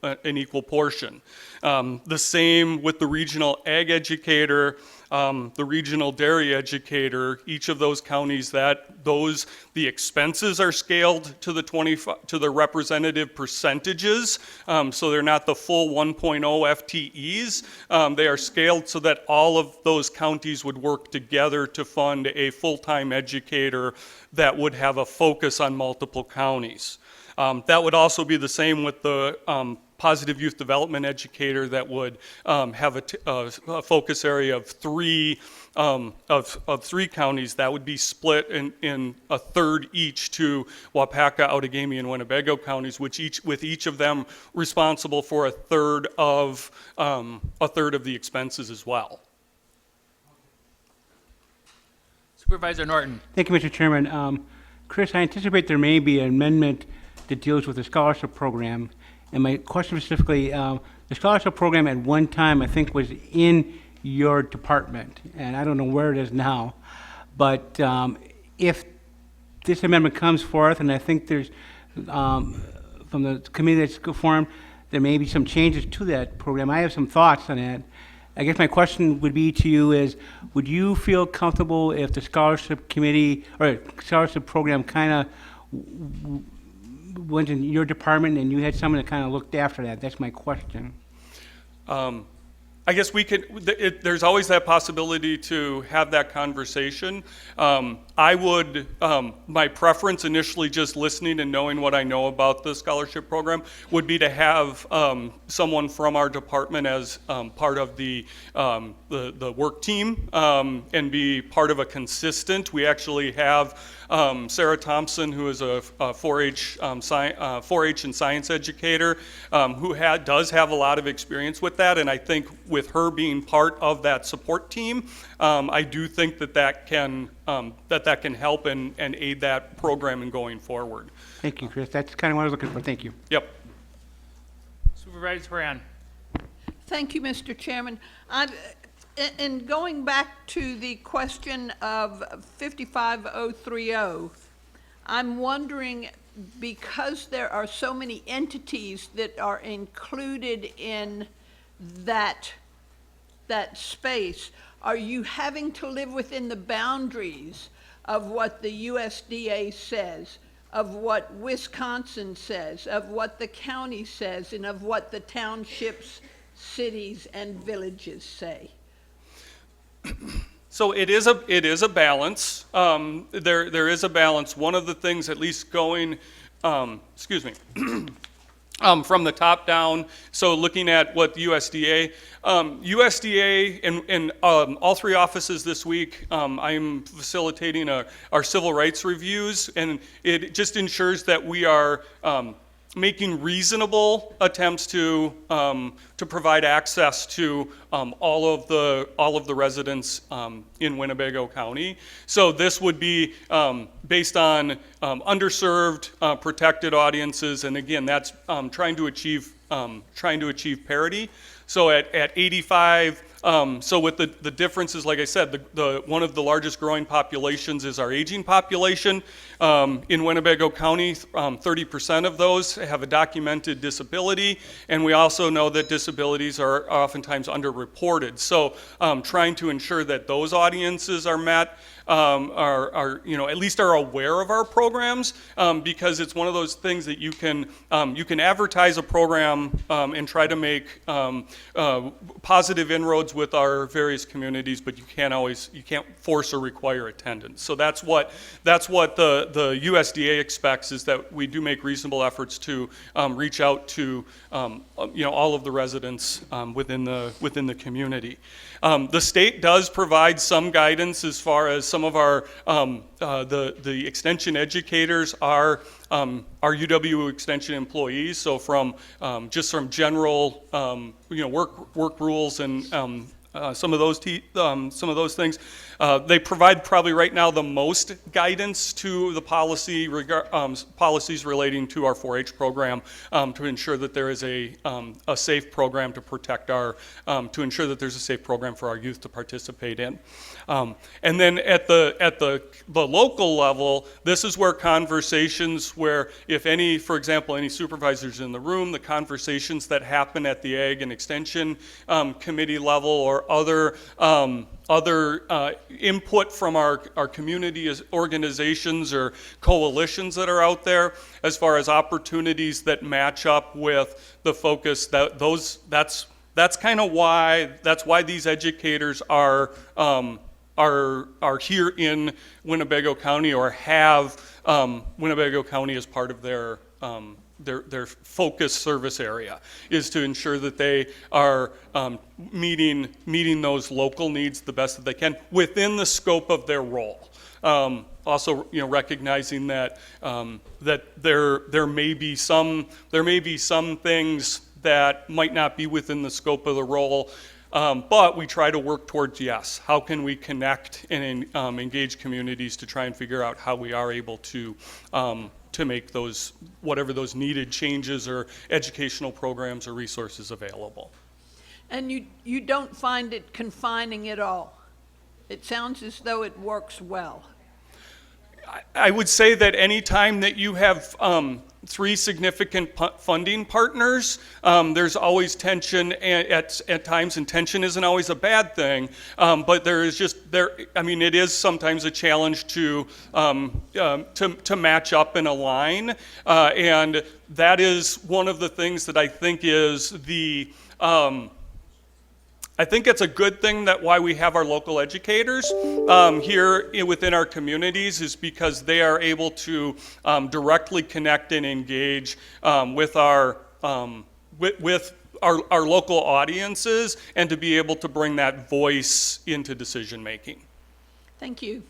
portion. The same with the regional ag educator, the regional dairy educator. Each of those counties, the expenses are scaled to the representative percentages, so they're not the full 1.0 FTEs. They are scaled so that all of those counties would work together to fund a full-time educator that would have a focus on multiple counties. That would also be the same with the positive youth development educator that would have a focus area of three counties. That would be split in a third each to Wapaka, Outagamie, and Winnebago counties, with each of them responsible for a third of the expenses as well. Supervisor Norton. Thank you, Mr. Chairman. Chris, I anticipate there may be an amendment that deals with the scholarship program. And my question specifically, the scholarship program at one time, I think, was in your department, and I don't know where it is now. But if this amendment comes forth, and I think there's, from the committee that's formed, there may be some changes to that program. I have some thoughts on that. I guess my question would be to you is, would you feel comfortable if the scholarship committee, or scholarship program kind of went in your department and you had someone that kind of looked after that? That's my question. I guess we could, there's always that possibility to have that conversation. I would, my preference initially, just listening and knowing what I know about the scholarship program, would be to have someone from our department as part of the work team and be part of a consistent. We actually have Sarah Thompson, who is a 4-H and science educator, who does have a lot of experience with that, and I think with her being part of that support team, I do think that can help and aid that program in going forward. Thank you, Chris. That's kind of what I was looking for. Thank you. Yep. Supervisor Brand. Thank you, Mr. Chairman. In going back to the question of 55030, I'm wondering, because there are so many entities that are included in that space, are you having to live within the boundaries of what the USDA says, of what Wisconsin says, of what the county says, and of what the townships, cities, and villages say? So it is a balance. There is a balance. One of the things, at least going, excuse me, from the top down, so looking at what the USDA and all three offices this week, I'm facilitating our civil rights reviews, and it just ensures that we are making reasonable attempts to provide access to all of the residents in Winnebago County. So this would be based on underserved, protected audiences, and again, that's trying to achieve parity. So at 85. So with the differences, like I said, one of the largest growing populations is our aging population. In Winnebago County, 30% of those have a documented disability, and we also know that disabilities are oftentimes underreported. So trying to ensure that those audiences are met, at least are aware of our programs, because it's one of those things that you can advertise a program and try to make positive inroads with our various communities, but you can't force or require attendance. So that's what the USDA expects, is that we do make reasonable efforts to reach out to all of the residents within the community. The state does provide some guidance as far as some of our the extension educators are UW Extension employees. So from general work rules and some of those things. They provide probably right now the most guidance to the policies relating to our 4-H program to ensure that there is a safe program to protect to ensure that there's a safe program for our youth to participate in. And then at the local level, this is where conversations where, if any, for example, any supervisors in the room, the conversations that happen at the Ag and Extension Committee level, or other input from our community organizations or coalitions that are out there, as far as opportunities that match up with the focus, that's kind of why these educators are here in Winnebago County, or have Winnebago County as part of their focus service area, is to ensure that they are meeting those local needs the best that they can within the scope of their role. Also, recognizing that there may be some things that might not be within the scope of the role. But we try to work towards, yes, how can we connect and engage communities to try and figure out how we are able to make those, whatever those needed changes or educational programs or resources available. And you don't find it confining at all? It sounds as though it works well. I would say that any time that you have three significant funding partners, there's always tension at times, and tension isn't always a bad thing. But there is it is sometimes a challenge to match up and align, and that is one of the things that I think is the. I think it's a good thing that why we have our local educators here within our communities is because they are able to directly connect and engage with our local audiences and to be able to bring that voice into decision making. Thank you.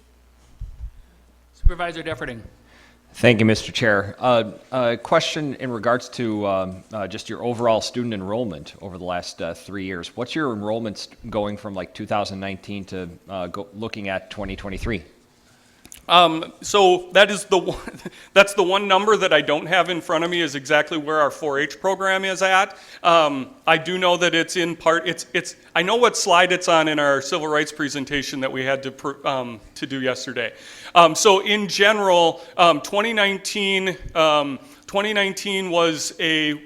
Supervisor Defferting. Thank you, Mr. Chair. A question in regards to just your overall student enrollment over the last 3 years. What's your enrollments going from like 2019 to looking at 2023? So that is that's the one number that I don't have in front of me is exactly where our 4-H program is at. I do know that it's in part, I know what slide it's on in our civil rights presentation that we had to do yesterday. So in general, 2019 was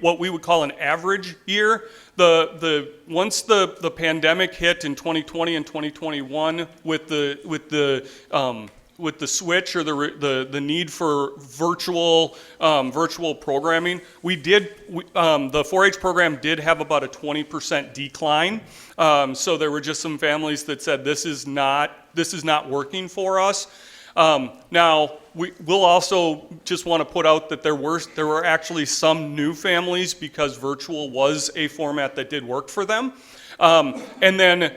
what we would call an average year. Once the pandemic hit in 2020 and 2021 with the switch or the need for virtual programming, the 4-H program did have about a 20% decline. So there were just some families that said this is not working for us. Now we'll also just want to put out that there were actually some new families because virtual was a format that did work for them. And then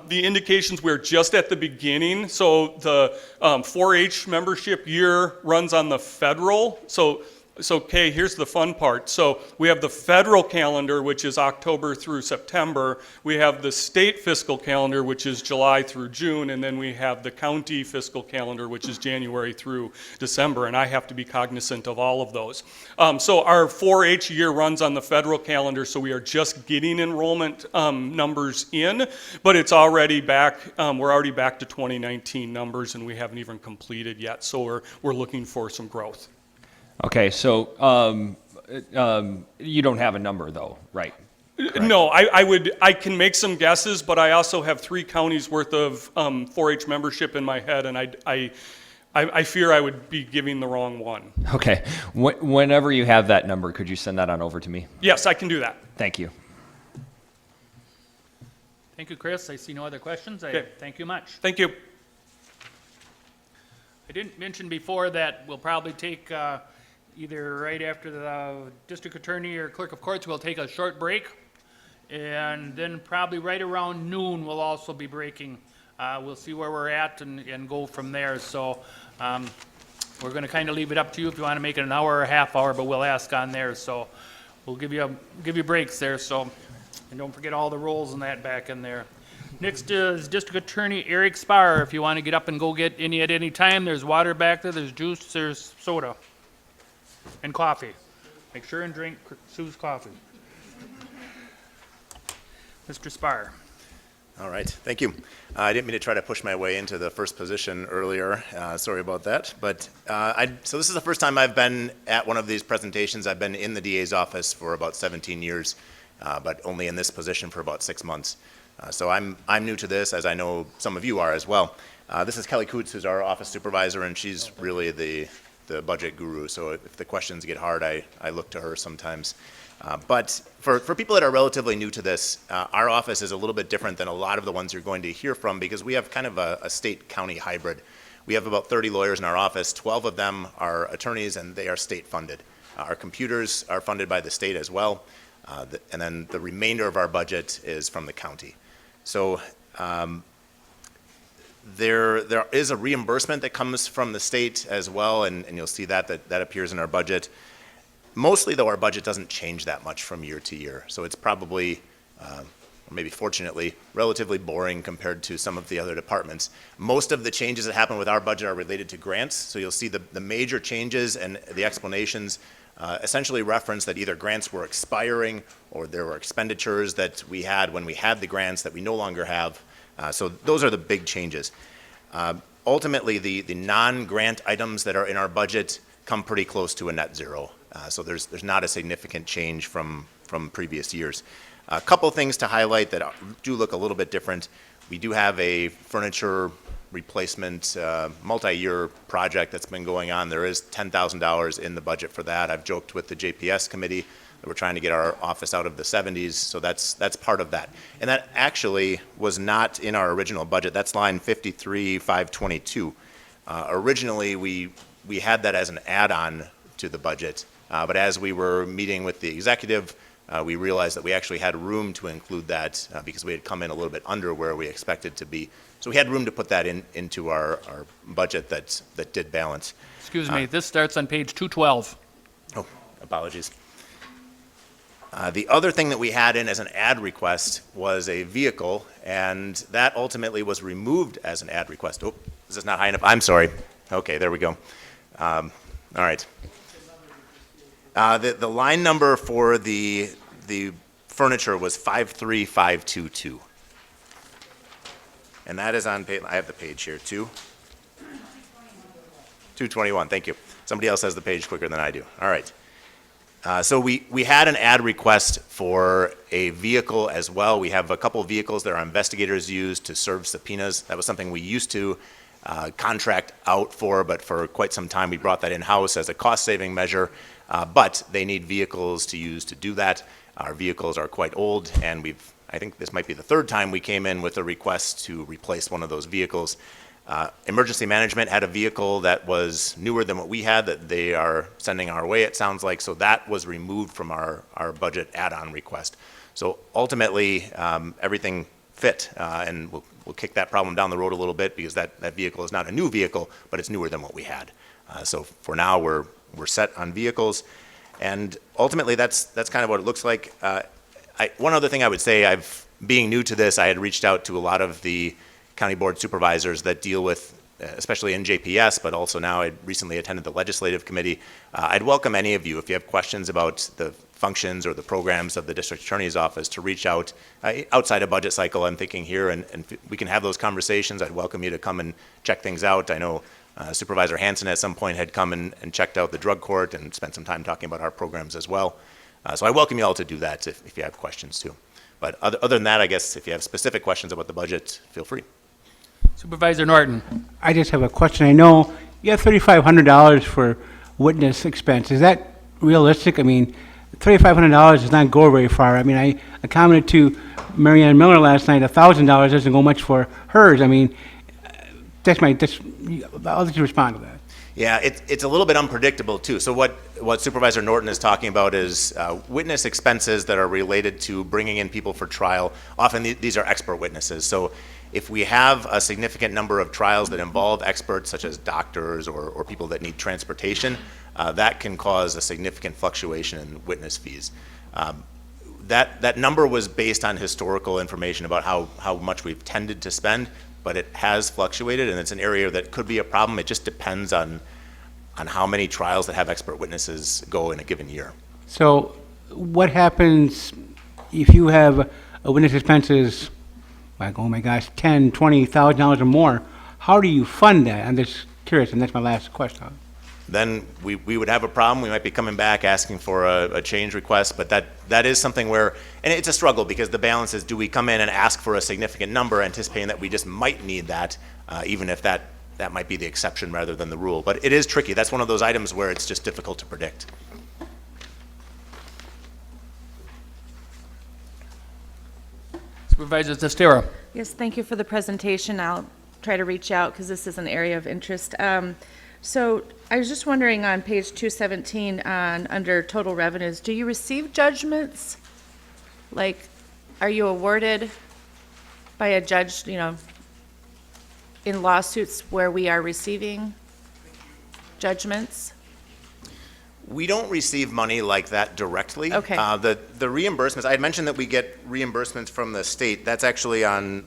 the indications, we're just at the beginning. So the 4-H membership year runs on the federal. So okay, here's the fun part. So we have the federal calendar, which is October through September. We have the state fiscal calendar, which is July through June. And then we have the county fiscal calendar, which is January through December. And I have to be cognizant of all of those. So our 4-H year runs on the federal calendar. So we are just getting enrollment numbers in, but it's already back. We're already back to 2019 numbers, and we haven't even completed yet. So we're looking for some growth. Okay, so you don't have a number though, right? Correct. No, I can make some guesses, but I also have 3 counties worth of 4-H membership in my head, and I fear I would be giving the wrong one. Okay, whenever you have that number, could you send that on over to me? Yes, I can do that. Thank you. Thank you, Chris. I see no other questions. Okay. Thank you much. Thank you. I didn't mention before that we'll probably take either right after the district attorney or clerk of courts, we'll take a short break. And then probably right around noon, we'll also be breaking. We'll see where we're at and go from there. So we're going to kind of leave it up to you if you want to make it an hour or a half hour, but we'll ask on there. So we'll give you breaks there. So, and don't forget all the rolls and that back in there. Next is District Attorney Eric Spar. If you want to get up and go get any at any time, there's water back there, there's juice, there's soda, and coffee. Make sure and drink Sue's coffee. Mr. Spar. All right, thank you. I didn't mean to try to push my way into the first position earlier. Sorry about that. But so this is the first time I've been at one of these presentations. I've been in the DA's office for about 17 years, but only in this position for about 6 months. So I'm new to this, as I know some of you are as well. This is Kelly Coots, who's our office supervisor, and she's really the budget guru. So if the questions get hard, I look to her sometimes. But for people that are relatively new to this, our office is a little bit different than a lot of the ones you're going to hear from because we have kind of a state-county hybrid. We have about 30 lawyers in our office. 12 of them are attorneys, and they are state-funded. Our computers are funded by the state as well, and then the remainder of our budget is from the county. So there is a reimbursement that comes from the state as well, and you'll see that appears in our budget. Mostly, though, our budget doesn't change that much from year to year. So it's probably, or maybe fortunately, relatively boring compared to some of the other departments. Most of the changes that happen with our budget are related to grants. So you'll see the major changes and the explanations essentially reference that either grants were expiring or there were expenditures that we had when we had the grants that we no longer have. So those are the big changes. Ultimately, the non-grant items that are in our budget come pretty close to a net zero. So there's not a significant change from previous years. A couple things to highlight that do look a little bit different. We do have a furniture replacement multi-year project that's been going on. There is $10,000 in the budget for that. I've joked with the JPS committee that we're trying to get our office out of the 70s, so that's part of that. And that actually was not in our original budget. That's line 53,522. Originally, we had that as an add-on to the budget, but as we were meeting with the executive, we realized that we actually had room to include that because we had come in a little bit under where we expected to be. So we had room to put that into our budget that did balance. Excuse me, this starts on page 212. Oh, apologies. The other thing that we had in as an ad request was a vehicle, and that ultimately was removed as an ad request. Oh, is this not high enough? I'm sorry. Okay, there we go. All right. The line number for the furniture was 53522. And that is on page, I have the page here too. 221, thank you. Somebody else has the page quicker than I do. All right. So we had an ad request for a vehicle as well. We have a couple of vehicles that our investigators use to serve subpoenas. That was something we used to contract out for, but for quite some time we brought that in-house as a cost-saving measure. But they need vehicles to use to do that. Our vehicles are quite old, and I think this might be the third time we came in with a request to replace one of those vehicles. Emergency Management had a vehicle that was newer than what we had that they are sending our way, it sounds like, so that was removed from our budget add-on request. So ultimately, everything fit, and we'll kick that problem down the road a little bit because that vehicle is not a new vehicle, but it's newer than what we had. So for now, we're set on vehicles, and ultimately, that's kind of what it looks like. One other thing I would say, being new to this, I had reached out to a lot of the county board supervisors that deal with, especially in JPS, but also now I recently attended the legislative committee. I'd welcome any of you, if you have questions about the functions or the programs of the district attorney's office, to reach out outside a budget cycle. I'm thinking here, and we can have those conversations. I'd welcome you to come and check things out. I know Supervisor Hanson at some point had come and checked out the drug court and spent some time talking about our programs as well. So I welcome you all to do that if you have questions too. But other than that, I guess if you have specific questions about the budget, feel free. Supervisor Norton. I just have a question. I know you have $3,500 for witness expense. Is that realistic? I mean, $3,500 does not go very far. I mean, I commented to Marianne Miller last night, $1,000 doesn't go much for hers. I mean, I'll let you respond to that. Yeah, it's a little bit unpredictable too. So what Supervisor Norton is talking about is witness expenses that are related to bringing in people for trial. Often these are expert witnesses. So if we have a significant number of trials that involve experts such as doctors or people that need transportation, that can cause a significant fluctuation in witness fees. That number was based on historical information about how much we've tended to spend, but it has fluctuated, and it's an area that could be a problem. It just depends on how many trials that have expert witnesses go in a given year. So what happens if you have a witness expenses, like, oh my gosh, $10,000, $20,000 or more? How do you fund that? I'm just curious, and that's my last question. Then we would have a problem. We might be coming back asking for a change request, but that is something where, and it's a struggle because the balance is, do we come in and ask for a significant number anticipating that we just might need that, even if that might be the exception rather than the rule. But it is tricky. That's one of those items where it's just difficult to predict. Supervisor Testera. Yes, thank you for the presentation. I'll try to reach out because this is an area of interest. So I was just wondering on page 217 under total revenues, do you receive judgments? Like, are you awarded by a judge, in lawsuits where we are receiving judgments? We don't receive money like that directly. Okay. The reimbursements, I had mentioned that we get reimbursements from the state. That's actually on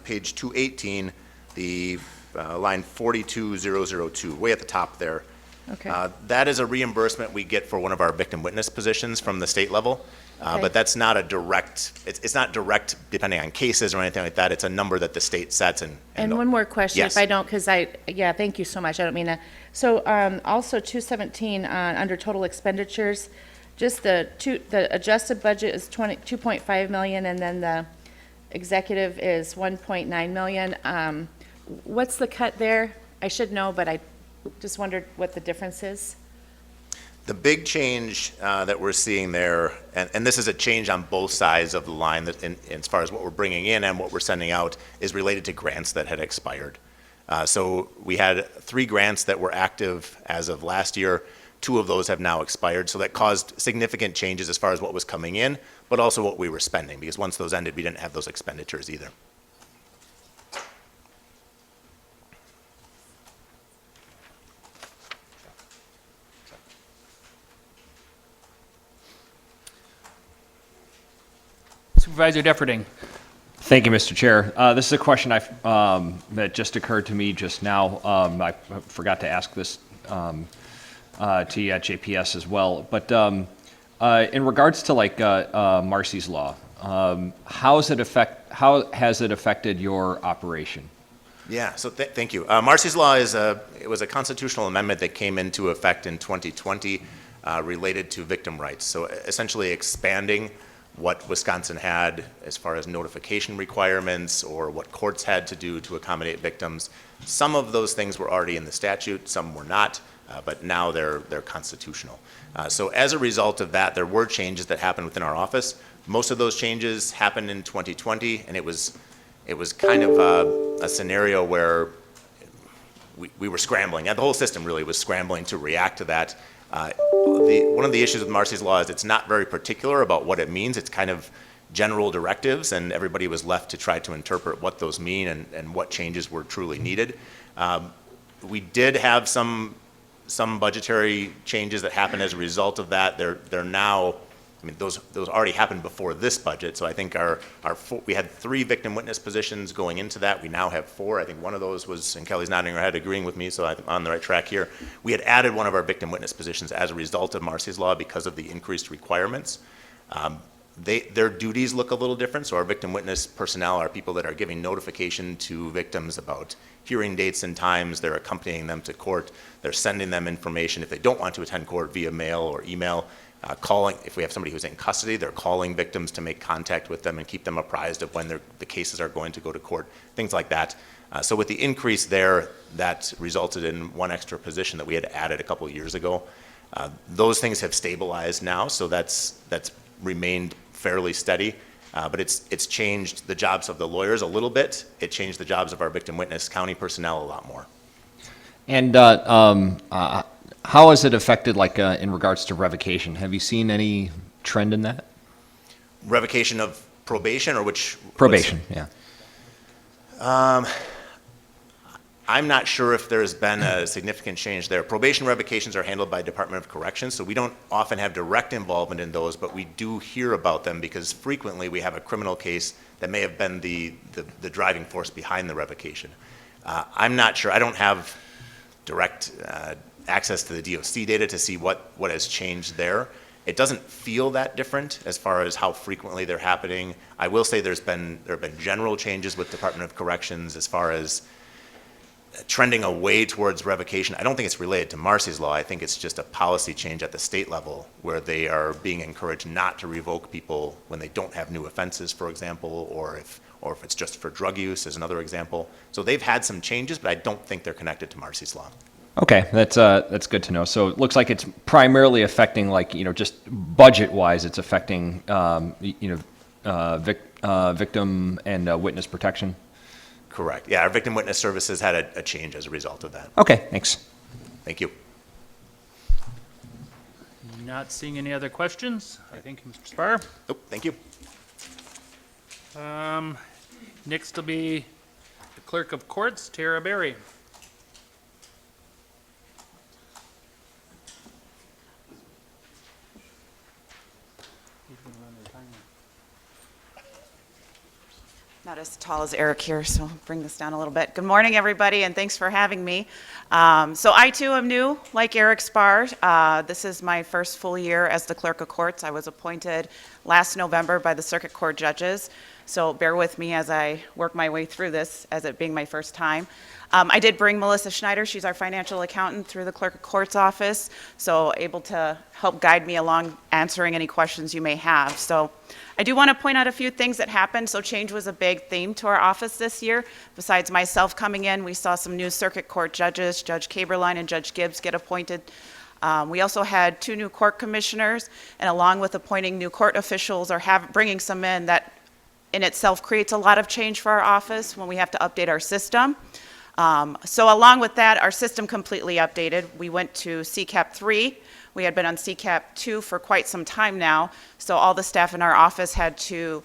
page 218, the line 42002, way at the top there. Okay. That is a reimbursement we get for one of our victim witness positions from the state level. Okay. But that's not a direct, it's not direct depending on cases or anything like that. It's a number that the state sets And one more question, Yes. if I don't, because yeah, thank you so much, I don't mean to. So, also 217, under total expenditures, just the adjusted budget is 2.5 million, and then the executive is 1.9 million. What's the cut there? I should know, but I just wondered what the difference is. The big change that we're seeing there, and this is a change on both sides of the line that as far as what we're bringing in and what we're sending out, is related to grants that had expired. So we had 3 grants that were active as of last year. 2 of those have now expired, so that caused significant changes as far as what was coming in, but also what we were spending, because once those ended, we didn't have those expenditures either. Supervisor Defferting. Thank you, Mr. Chair. This is a question that just occurred to me just now. I forgot to ask this to you at JPS as well. But in regards to like Marcy's Law, how has it affected your operation? Yeah, so thank you. Marcy's Law it was a constitutional amendment that came into effect in 2020 related to victim rights. So essentially expanding what Wisconsin had as far as notification requirements or what courts had to do to accommodate victims. Some of those things were already in the statute, some were not, but now they're constitutional. So as a result of that, there were changes that happened within our office. Most of those changes happened in 2020, and it was kind of a scenario where we were scrambling. The whole system really was scrambling to react to that. One of the issues with Marcy's Law is it's not very particular about what it means. It's kind of general directives, and everybody was left to try to interpret what those mean and what changes were truly needed. We did have some budgetary changes that happened as a result of that. They're now, I mean, those already happened before this budget. So I think we had 3 victim witness positions going into that. We now have 4. I think one of those was, and Kelly's nodding her head agreeing with me, so I'm on the right track here. We had added one of our victim witness positions as a result of Marcy's Law because of the increased requirements. Their duties look a little different. So our victim witness personnel are people that are giving notification to victims about hearing dates and times. They're accompanying them to court. They're sending them information if they don't want to attend court via mail or email. Calling, if we have somebody who's in custody, they're calling victims to make contact with them and keep them apprised of when the cases are going to go to court, things like that. So with the increase there, that resulted in one extra position that we had added a couple of years ago. Those things have stabilized now, so that's remained fairly steady. But it's changed the jobs of the lawyers a little bit. It changed the jobs of our victim witness county personnel a lot more. And how has it affected, like, in regards to revocation? Have you seen any trend in that? Revocation of probation, or which? Probation, yeah. I'm not sure if there's been a significant change there. Probation revocations are handled by Department of Corrections, so we don't often have direct involvement in those, but we do hear about them because frequently we have a criminal case that may have been the driving force behind the revocation. I'm not sure. I don't have direct access to the DOC data to see what has changed there. It doesn't feel that different as far as how frequently they're happening. I will say there have been general changes with Department of Corrections as far as trending away towards revocation. I don't think it's related to Marcy's Law. I think it's just a policy change at the state level where they are being encouraged not to revoke people when they don't have new offenses, for example, or if it's just for drug use, as another example. So they've had some changes, but I don't think they're connected to Marcy's Law. Okay, that's good to know. So it looks like it's primarily affecting, like, just budget-wise, it's affecting, victim and witness protection. Correct. Yeah, our victim witness services had a change as a result of that. Okay, thanks. Thank you. Not seeing any other questions. Thank you, Mr. Spar. Oh, thank you. Next will be the Clerk of Courts, Tara Berry. Not as tall as Eric here, so I'll bring this down a little bit. Good morning, everybody, and thanks for having me. So I too am new, like Eric Spar. This is my first full year as the clerk of courts. I was appointed last November by the circuit court judges, so bear with me as I work my way through this, as it being my first time. I did bring Melissa Schneider. She's our financial accountant through the clerk of court's office, so able to help guide me along answering any questions you may have. So I do want to point out a few things that happened. So change was a big theme to our office this year. Besides myself coming in, we saw some new circuit court judges, Judge Caberline and Judge Gibbs, get appointed. We also had 2 new court commissioners, and along with appointing new court officials or bringing some in, that in itself creates a lot of change for our office when we have to update our system. So along with that, our system completely updated. We went to CCAP 3. We had been on CCAP 2 for quite some time now, so all the staff in our office had to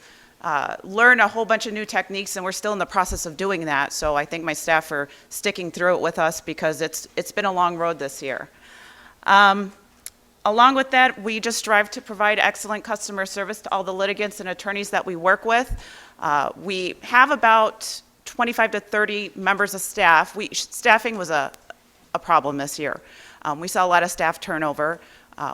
learn a whole bunch of new techniques, and we're still in the process of doing that. So I think my staff are sticking through it with us because it's been a long road this year. Along with that, we just strive to provide excellent customer service to all the litigants and attorneys that we work with. We have about 25 to 30 members of staff. Staffing was a problem this year. We saw a lot of staff turnover.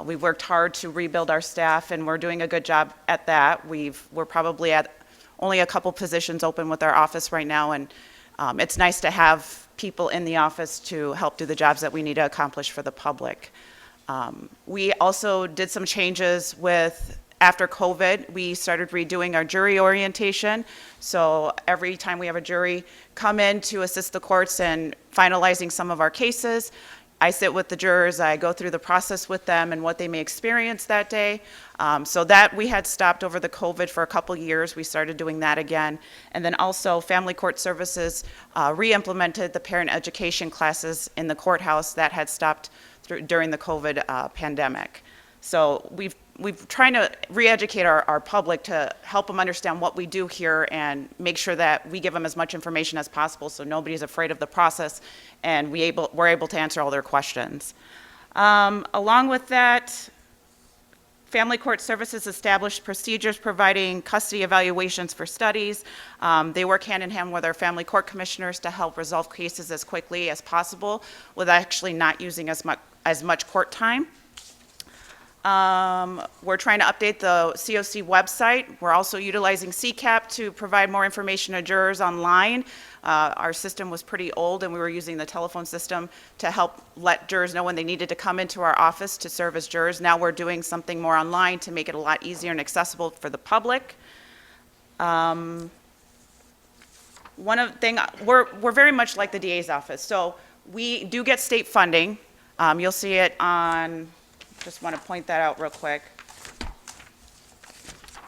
We worked hard to rebuild our staff, and we're doing a good job at that. We're probably at only a couple positions open with our office right now, and it's nice to have people in the office to help do the jobs that we need to accomplish for the public. We also did some changes after COVID, we started redoing our jury orientation. So every time we have a jury come in to assist the courts in finalizing some of our cases, I sit with the jurors, I go through the process with them and what they may experience that day. So that we had stopped over the COVID for a couple years. We started doing that again. And then also Family Court Services re-implemented the parent education classes in the courthouse that had stopped during the COVID pandemic. So we've trying to re-educate our public to help them understand what we do here and make sure that we give them as much information as possible so nobody's afraid of the process and we're able to answer all their questions. Along with that, Family Court Services established procedures providing custody evaluations for studies. They work hand in hand with our family court commissioners to help resolve cases as quickly as possible with actually not using as much court time. We're trying to update the COC website. We're also utilizing CCAP to provide more information to jurors online. Our system was pretty old, and we were using the telephone system to help let jurors know when they needed to come into our office to serve as jurors. Now we're doing something more online to make it a lot easier and accessible for the public. One of the things, we're very much like the DA's office. So we do get state funding. You'll see it on, just want to point that out real quick.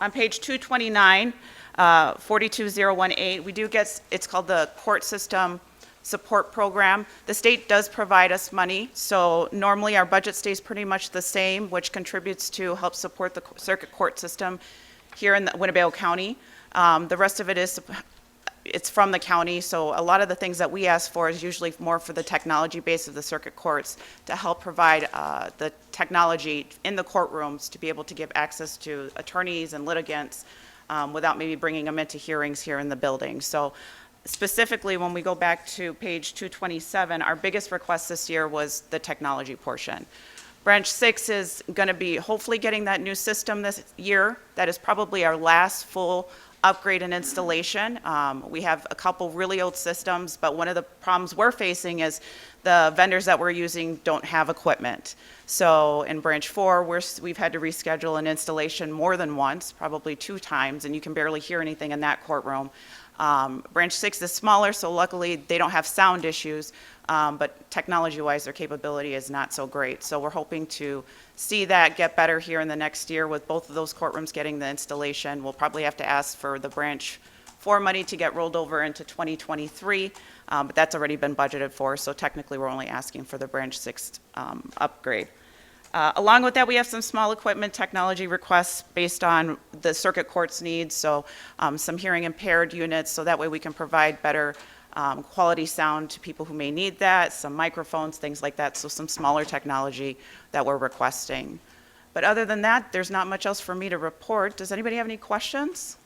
On page 229, 42018, we do get, it's called the Court System Support Program. The state does provide us money, so normally our budget stays pretty much the same, which contributes to help support the circuit court system here in the Winnebago County. The rest of it is, it's from the county, so a lot of the things that we ask for is usually more for the technology base of the circuit courts to help provide the technology in the courtrooms to be able to give access to attorneys and litigants without maybe bringing them into hearings here in the building. So specifically, when we go back to page 227, our biggest request this year was the technology portion. Branch 6 is going to be hopefully getting that new system this year. That is probably our last full upgrade and installation. We have a couple really old systems, but one of the problems we're facing is the vendors that we're using don't have equipment. So in Branch 4, we've had to reschedule an installation more than once, probably 2 times, and you can barely hear anything in that courtroom. Branch 6 is smaller, so luckily they don't have sound issues, but technology-wise, their capability is not so great. So we're hoping to see that get better here in the next year with both of those courtrooms getting the installation. We'll probably have to ask for the Branch 4 money to get rolled over into 2023, but that's already been budgeted for, so technically we're only asking for the Branch 6 upgrade. Along with that, we have some small equipment technology requests based on the circuit court's needs, so some hearing impaired units, so that way we can provide better quality sound to people who may need that, some microphones, things like that, so some smaller technology that we're requesting. But other than that, there's not much else for me to report. Does anybody have any questions?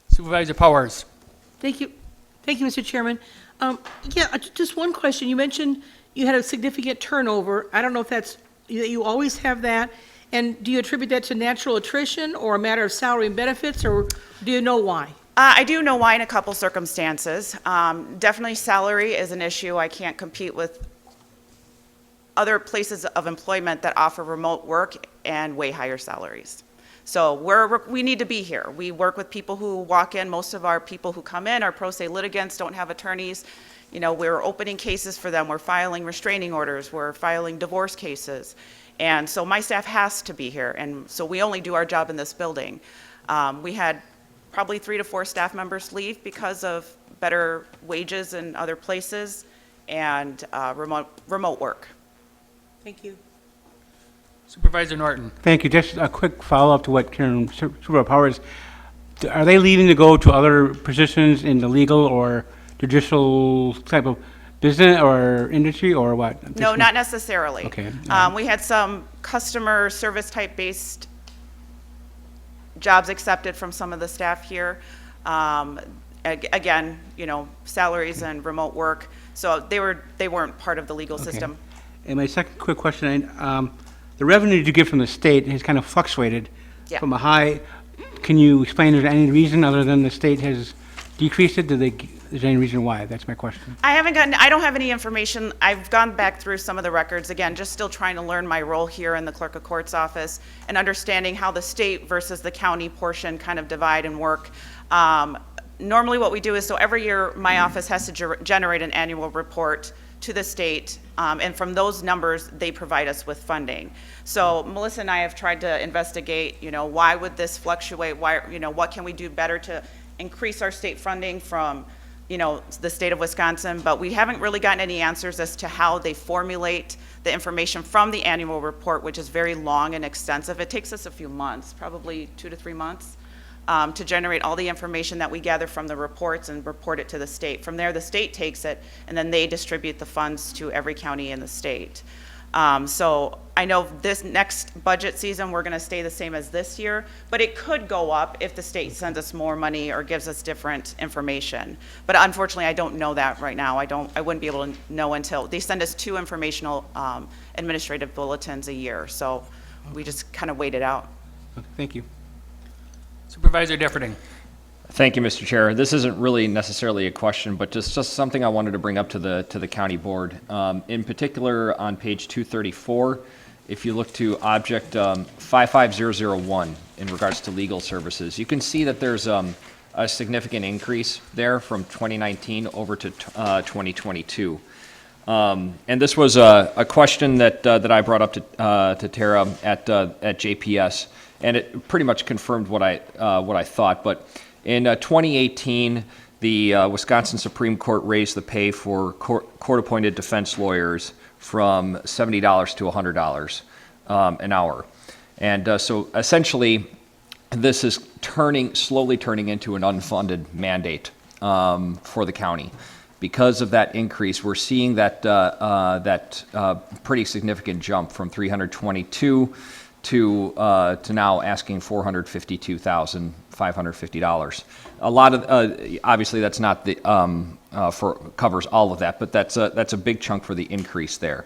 Supervisor Powers. Thank you. Thank you, Mr. Chairman. Just one question. You mentioned you had a significant turnover. I don't know if that you always have that. And do you attribute that to natural attrition or a matter of salary and benefits, or do you know why? I do know why in a couple circumstances. Definitely salary is an issue. I can't compete with other places of employment that offer remote work and way higher salaries. So we need to be here. We work with people who walk in. Most of our people who come in are pro se litigants, don't have attorneys. You know, we're opening cases for them. We're filing restraining orders. We're filing divorce cases. And so my staff has to be here. And so we only do our job in this building. We had probably 3 to 4 staff members leave because of better wages in other places and remote work. Thank you. Supervisor Norton. Thank you. Just a quick follow-up to what Karen Supervisor Powers. Are they leaving to go to other positions in the legal or judicial type of business or industry or what? No, not necessarily. Okay. We had some customer service type based jobs accepted from some of the staff here. Again, you know, salaries and remote work. So they weren't part of the legal system. And my second quick question, the revenue you get from the state has kind of fluctuated Yeah. from a high. Can you explain is there any reason other than the state has decreased it? Is there any reason why? That's my question. I don't have any information. I've gone back through some of the records, again, just still trying to learn my role here in the clerk of court's office and understanding how the state versus the county portion kind of divide and work. Normally what we do is, so every year my office has to generate an annual report to the state, and from those numbers, they provide us with funding. So Melissa and I have tried to investigate, you know, why would this fluctuate? Why, you know, what can we do better to increase our state funding from, you know, the state of Wisconsin, but we haven't really gotten any answers as to how they formulate the information from the annual report, which is very long and extensive. It takes us a few months, probably 2 to 3 months, to generate all the information that we gather from the reports and report it to the state. From there, the state takes it, and then they distribute the funds to every county in the state. So I know this next budget season, we're gonna stay the same as this year, but it could go up if the state sends us more money or gives us different information. But unfortunately, I don't know that right now. I wouldn't be able to know until, they send us 2 informational administrative bulletins a year. So we just kind of wait it out. Okay, thank you. Supervisor Differding. Thank you, Mr. Chair. This isn't really necessarily a question, but just something I wanted to bring up to the county board. In particular, on page 234, if you look to object 55001 in regards to legal services, you can see that there's a significant increase there from 2019 over to 2022. And this was a question that I brought up to Tara at JPS, and it pretty much confirmed what I thought. But in 2018, the Wisconsin Supreme Court raised the pay for court-appointed defense lawyers from $70 to $100 an hour. And so essentially, this is slowly turning into an unfunded mandate for the county. Because of that increase, we're seeing that pretty significant jump from 322 to now asking $452,550. A lot of obviously that's not the covers all of that, but that's a big chunk for the increase there.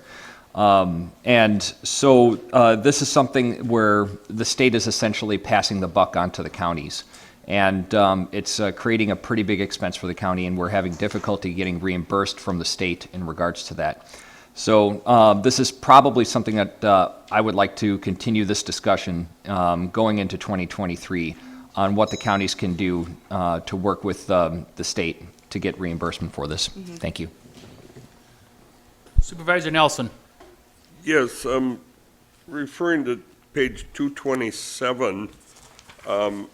And so this is something where the state is essentially passing the buck onto the counties. And it's creating a pretty big expense for the county, and we're having difficulty getting reimbursed from the state in regards to that. So this is probably something that I would like to continue this discussion going into 2023 on what the counties can do to work with the state to get reimbursement for this. Mm-hmm. Thank you. Supervisor Nelson. Yes, referring to page 227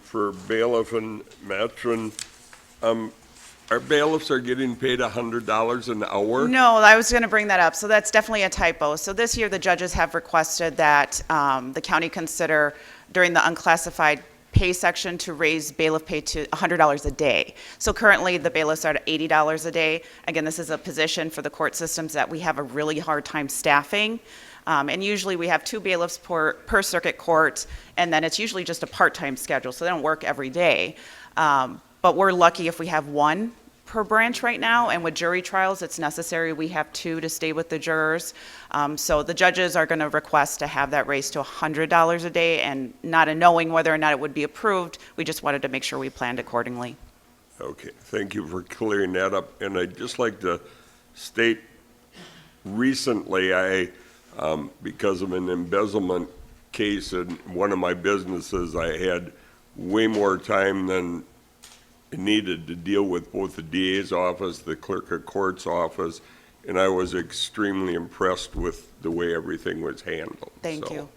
for bailiff and matron, our bailiffs are getting paid $100 an hour? No, I was going to bring that up. So that's definitely a typo. So this year, the judges have requested that the county consider during the unclassified pay section to raise bailiff pay to $100 a day. So currently, the bailiffs are at $80 a day. Again, this is a position for the court systems that we have a really hard time staffing. And usually we have 2 bailiffs per circuit court, and then it's usually just a part-time schedule, so they don't work every day. But we're lucky if we have one per branch right now, and with jury trials, it's necessary we have 2 to stay with the jurors. So the judges are going to request to have that raised to $100 a day, and not knowing whether or not it would be approved, we just wanted to make sure we planned accordingly. Okay, thank you for clearing that up. And I'd just like to state, recently, because of an embezzlement case in one of my businesses, I had way more time than needed to deal with both the DA's office, the clerk of court's office, and I was extremely impressed with the way everything was handled. Thank you.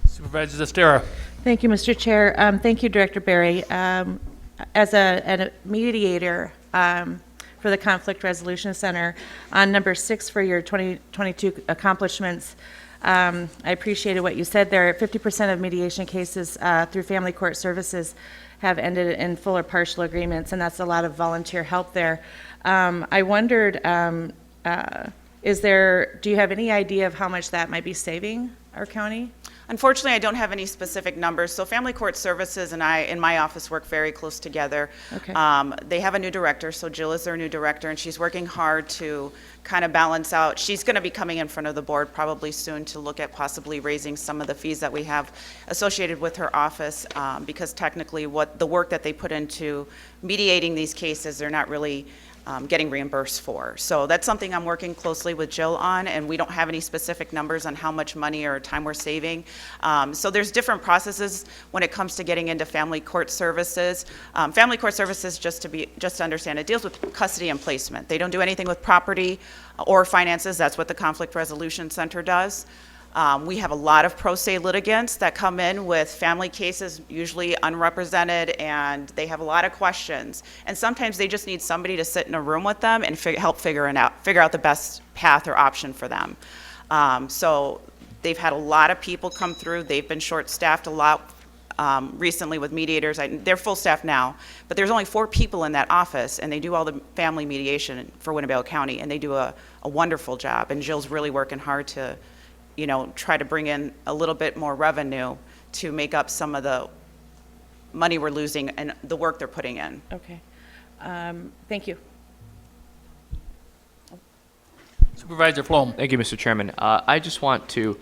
Supervisor Estera. Thank you, Mr. Chair. Thank you, Director Barry. As a mediator for the Conflict Resolution Center, on number 6 for your 2022 accomplishments, I appreciated what you said there. 50% of mediation cases through family court services have ended in full or partial agreements, and that's a lot of volunteer help there. I wondered, do you have any idea of how much that might be saving our county? Unfortunately, I don't have any specific numbers. So Family Court Services and I, in my office, work very close together. Okay. They have a new director, so Jill is their new director, and she's working hard to kind of balance out. She's going to be coming in front of the board probably soon to look at possibly raising some of the fees that we have associated with her office, because technically what the work that they put into mediating these cases, they're not really getting reimbursed for. So that's something I'm working closely with Jill on, and we don't have any specific numbers on how much money or time we're saving. So there's different processes when it comes to getting into family court services. Family court services, just to understand, it deals with custody and placement. They don't do anything with property or finances. That's what the Conflict Resolution Center does. We have a lot of pro se litigants that come in with family cases, usually unrepresented, and they have a lot of questions. And sometimes they just need somebody to sit in a room with them and help figure out the best path or option for them. So they've had a lot of people come through. They've been short-staffed a lot recently with mediators. They're full staff now, but there's only 4 people in that office, and they do all the family mediation for Winnebago County, and they do a wonderful job. And Jill's really working hard to try to bring in a little bit more revenue to make up some of the money we're losing and the work they're putting in. Okay. Thank you. Supervisor Flom. Thank you, Mr. Chairman. I just want to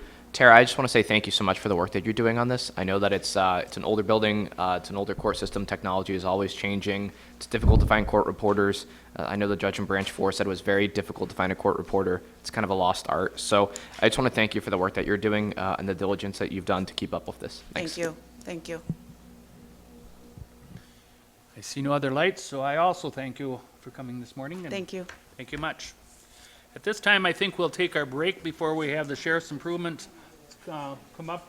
say thank you so much for the work that you're doing on this. I know that it's an older building, it's an older court system. Technology is always changing. It's difficult to find court reporters. I know the judge in Branch 4 said it was very difficult to find a court reporter. It's kind of a lost art. So I just want to thank you for the work that you're doing and the diligence that you've done to keep up with this. Thanks. Thank you. Thank you. I see no other lights, so I also thank you for coming this morning. And Thank you. Thank you much. At this time, I think we'll take our break before we have the sheriff's improvement come up.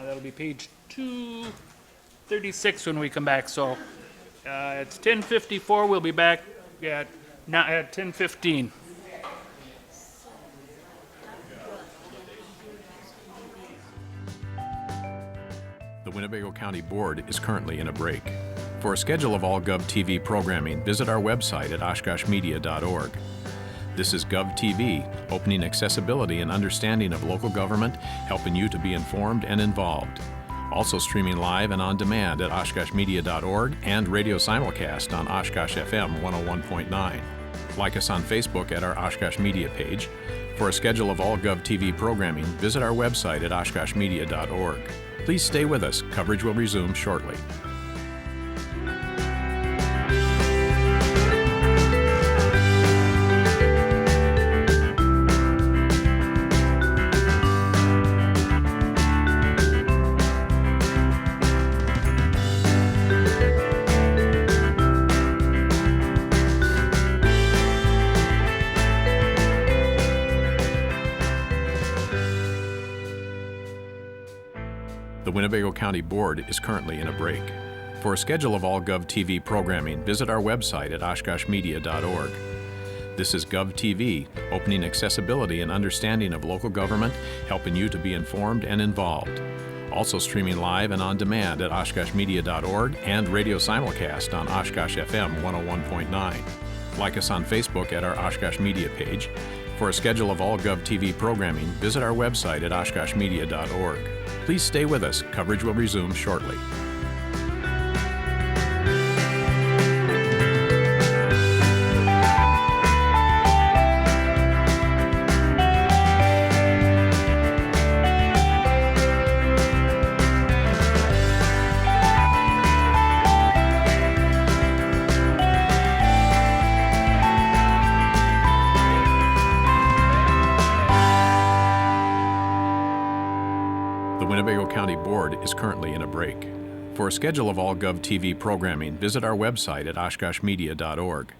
That'll be page 236 when we come back. So it's 10:54. We'll be back at 10:15. The Winnebago County Board is currently in a break. For a schedule of all GovTV programming, visit our website at oshkoshmedia.org. This is GovTV, opening accessibility and understanding of local government, helping you to be informed and involved. Also streaming live and on demand at oshkoshmedia.org and radio simulcast on Oshkosh FM 101.9. Like us on Facebook at our Oshkosh Media page. For a schedule of all GovTV programming, visit our website at oshkoshmedia.org. Please stay with us. Coverage will resume shortly. The Winnebago County Board is currently in a break. For a schedule of all GovTV programming, visit our website at oshkoshmedia.org. This is GovTV, opening accessibility and understanding of local government, helping you to be informed and involved. Also streaming live and on demand at oshkoshmedia.org and radio simulcast on Oshkosh FM 101.9. Like us on Facebook at our Oshkosh Media page. For a schedule of all GovTV programming, visit our website at oshkoshmedia.org. Please stay with us. Coverage will resume shortly. is currently in a break. For a schedule of all GovTV programming, visit our website at oshkoshmedia.org.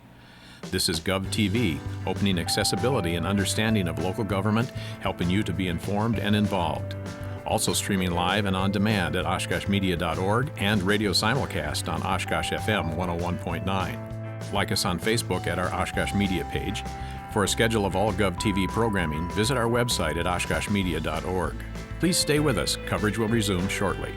This is GovTV, opening accessibility and understanding of local government, helping you to be informed and involved. Also streaming live and on demand at oshkoshmedia.org and radio simulcast on Oshkosh FM 101.9. Like us on Facebook at our Oshkosh Media page. For a schedule of all GovTV programming, visit our website at oshkoshmedia.org. Please stay with us. Coverage will resume shortly.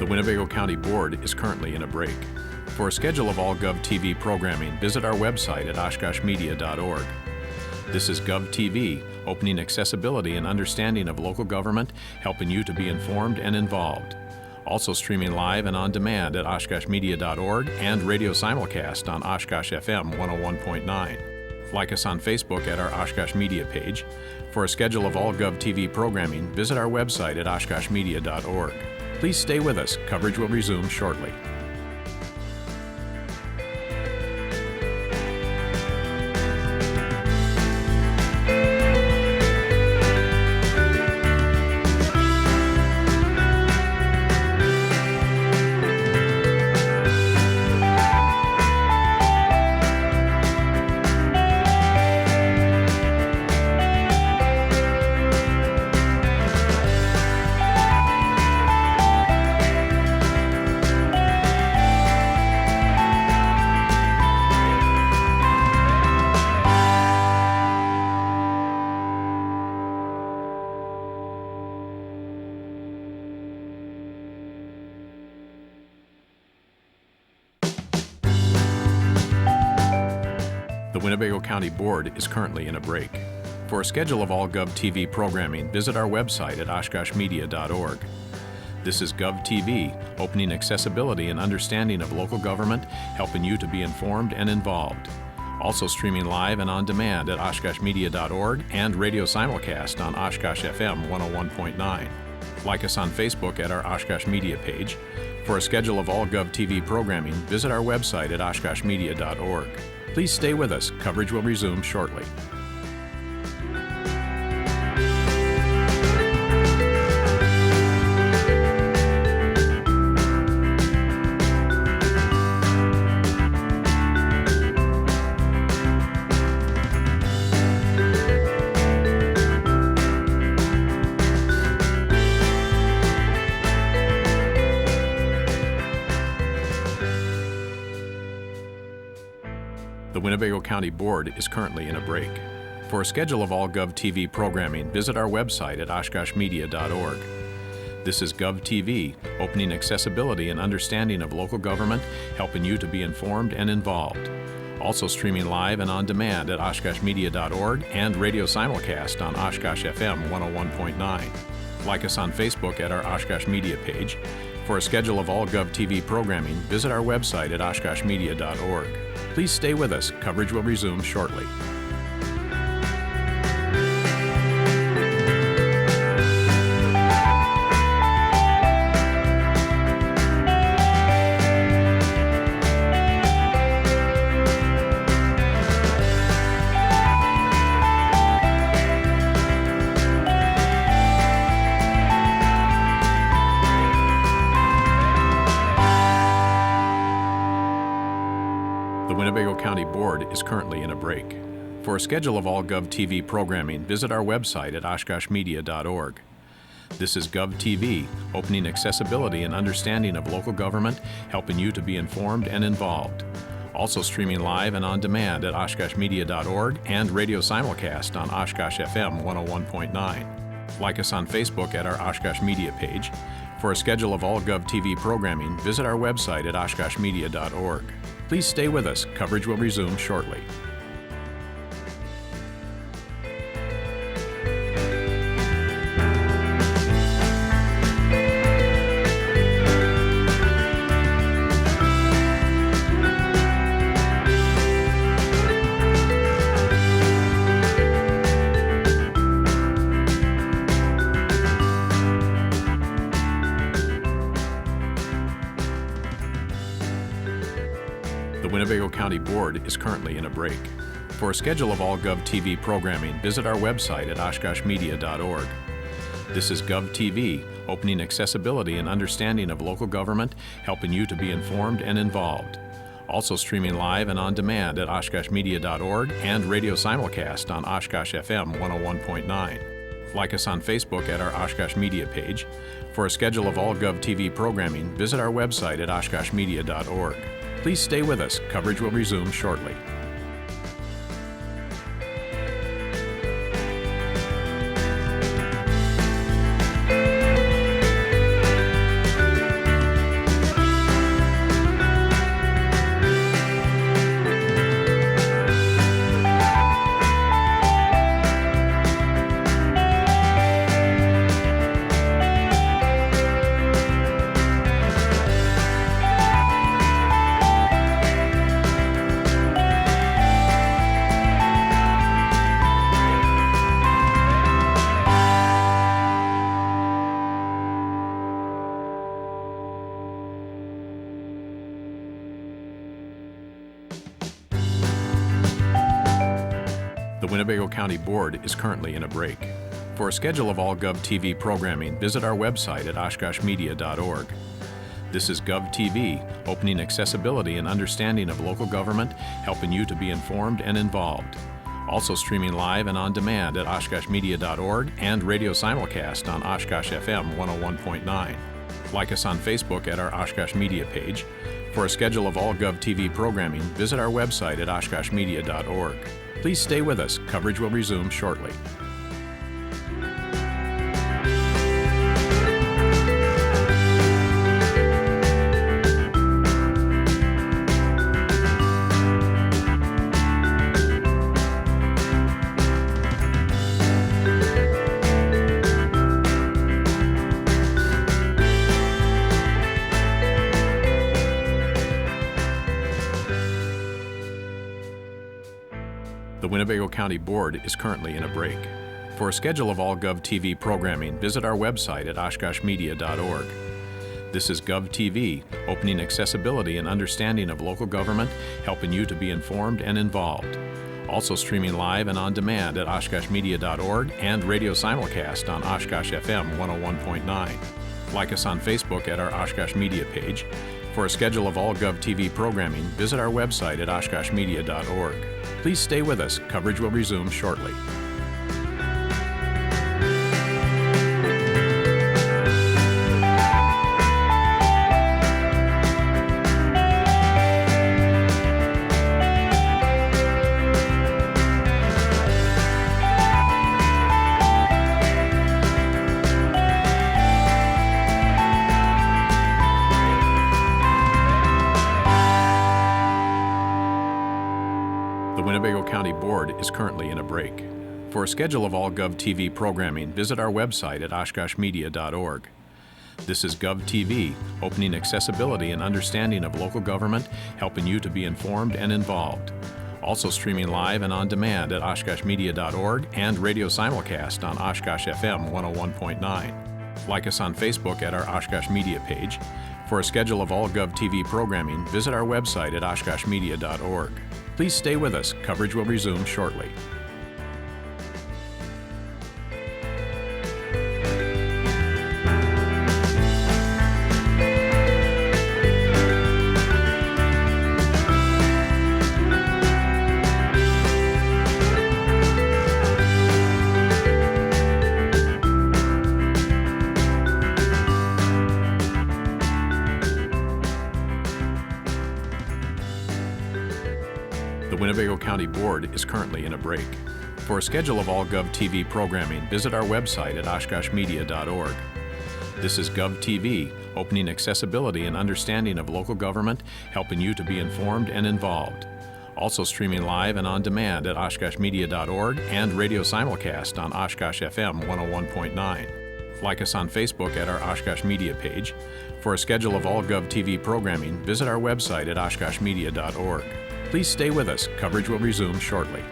The Winnebago County Board is currently in a break. For a schedule of all GovTV programming, visit our website at oshkoshmedia.org. This is GovTV, opening accessibility and understanding of local government, helping you to be informed and involved. Also streaming live and on demand at oshkoshmedia.org and radio simulcast on Oshkosh FM 101.9. Like us on Facebook at our Oshkosh Media page. For a schedule of all GovTV programming, visit our website at oshkoshmedia.org. Please stay with us. Coverage will resume shortly. The Winnebago County Board is currently in a break. For a schedule of all GovTV programming, visit our website at oshkoshmedia.org. This is GovTV, opening accessibility and understanding of local government, helping you to be informed and involved. Also streaming live and on demand at oshkoshmedia.org and radio simulcast on Oshkosh FM 101.9. Like us on Facebook at our Oshkosh Media page. For a schedule of all GovTV programming, visit our website at oshkoshmedia.org. Please stay with us. Coverage will resume shortly. The Winnebago County Board is currently in a break. For a schedule of all GovTV programming, visit our website at oshkoshmedia.org. This is GovTV, opening accessibility and understanding of local government, helping you to be informed and involved. Also streaming live and on demand at oshkoshmedia.org and radio simulcast on Oshkosh FM 101.9. Like us on Facebook at our Oshkosh Media page. For a schedule of all GovTV programming, visit our website at oshkoshmedia.org. Please stay with us. Coverage will resume shortly. The Winnebago County Board is currently in a break. For a schedule of all GovTV programming, visit our website at oshkoshmedia.org. This is GovTV, opening accessibility and understanding of local government, helping you to be informed and involved. Also streaming live and on demand at oshkoshmedia.org and radio simulcast on Oshkosh FM 101.9. Like us on Facebook at our Oshkosh Media page. For a schedule of all GovTV programming, visit our website at oshkoshmedia.org. Please stay with us. Coverage will resume shortly. Winnebago County Board is currently in a break. For a schedule of all GovTV programming, visit our website at oshkoshmedia.org. This is GovTV, opening accessibility and understanding of local government, helping you to be informed and involved. Also streaming live and on demand at oshkoshmedia.org and radio simulcast on Oshkosh FM 101.9. Like us on Facebook at our Oshkosh Media page. For a schedule of all GovTV programming, visit our website at oshkoshmedia.org. Please stay with us. Coverage will resume shortly. The Winnebago County Board is currently in a break. For a schedule of all GovTV programming, visit our website at oshkoshmedia.org. This is GovTV, opening accessibility and understanding of local government, helping you to be informed and involved. Also streaming live and on demand at oshkoshmedia.org and radio simulcast on Oshkosh FM 101.9. Like us on Facebook at our Oshkosh Media page. For a schedule of all GovTV programming, visit our website at oshkoshmedia.org. Please stay with us. Coverage will resume shortly. The Winnebago County Board is currently in a break. For a schedule of all GovTV programming, visit our website at oshkoshmedia.org. This is GovTV, opening accessibility and understanding of local government, helping you to be informed and involved. Also streaming live and on demand at oshkoshmedia.org and radio simulcast on Oshkosh FM 101.9. Like us on Facebook at our Oshkosh Media page. For a schedule of all GovTV programming, visit our website at oshkoshmedia.org. Please stay with us. Coverage will resume shortly. The Winnebago County Board is currently in a break. For a schedule of all GovTV programming, visit our website at oshkoshmedia.org. This is GovTV, opening accessibility and understanding of local government, helping you to be informed and involved. Also streaming live and on demand at oshkoshmedia.org and radio simulcast on Oshkosh FM 101.9. Like us on Facebook at our Oshkosh Media page. For a schedule of all GovTV programming, visit our website at oshkoshmedia.org. Please stay with us. Coverage will resume shortly. The Winnebago County Board is currently in a break. For a schedule of all GovTV programming, visit our website at oshkoshmedia.org. This is GovTV, opening accessibility and understanding of local government, helping you to be informed and involved. Also streaming live and on demand at oshkoshmedia.org and radio simulcast on Oshkosh FM 101.9. Like us on Facebook at our Oshkosh Media page. For a schedule of all GovTV programming, visit our website at oshkoshmedia.org. Please stay with us. Coverage will resume shortly.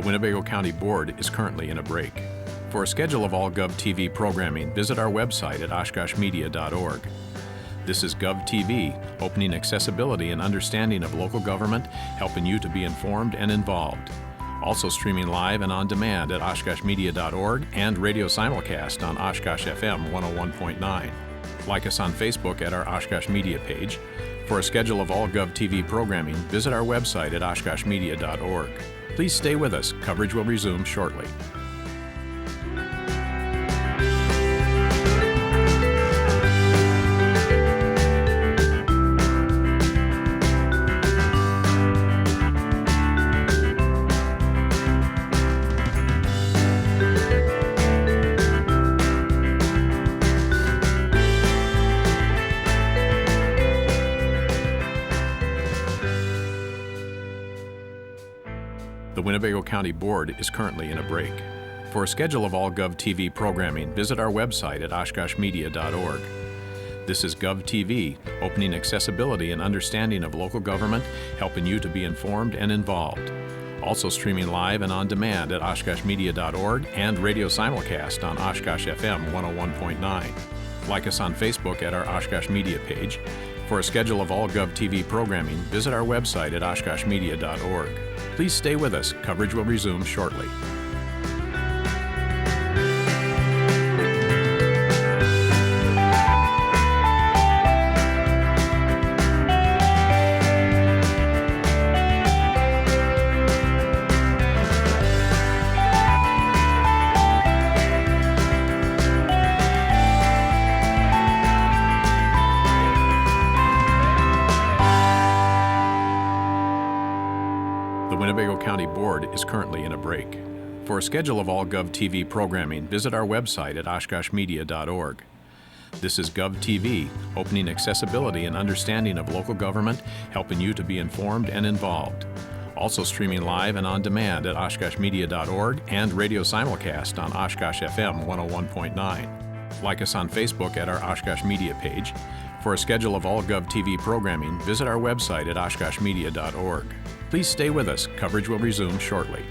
The Winnebago County Board is currently in a break. For a schedule of all GovTV programming, visit our website at oshkoshmedia.org. This is GovTV, opening accessibility and understanding of local government, helping you to be informed and involved. Also streaming live and on demand at oshkoshmedia.org and radio simulcast on Oshkosh FM 101.9. Like us on Facebook at our Oshkosh Media page. For a schedule of all GovTV programming, visit our website at oshkoshmedia.org. Please stay with us. Coverage will resume shortly. The Winnebago County Board is currently in a break. For a schedule of all GovTV programming, visit our website at oshkoshmedia.org. This is GovTV, opening accessibility and understanding of local government, helping you to be informed and involved. Also streaming live and on demand at oshkoshmedia.org and radio simulcast on Oshkosh FM 101.9. Like us on Facebook at our Oshkosh Media page. For a schedule of all GovTV programming, visit our website at oshkoshmedia.org. Please stay with us. Coverage will resume shortly. The Winnebago County Board is currently in a break. For a schedule of all GovTV programming, visit our website at oshkoshmedia.org. This is GovTV, opening accessibility and understanding of local government, helping you to be informed and involved. Also streaming live and on demand at oshkoshmedia.org and radio simulcast on Oshkosh FM 101.9. Like us on Facebook at our Oshkosh Media page. For a schedule of all GovTV programming, visit our website at oshkoshmedia.org. Please stay with us. Coverage will resume shortly.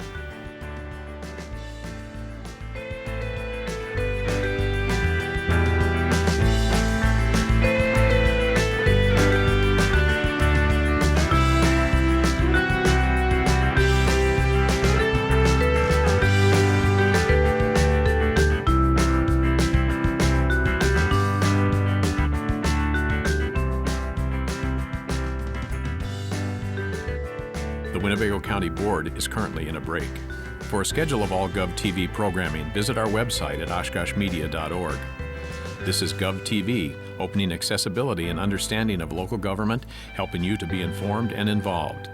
The Winnebago County Board is currently in a break. For a schedule of all GovTV programming, visit our website at oshkoshmedia.org. This is GovTV, opening accessibility and understanding of local government, helping you to be informed and involved.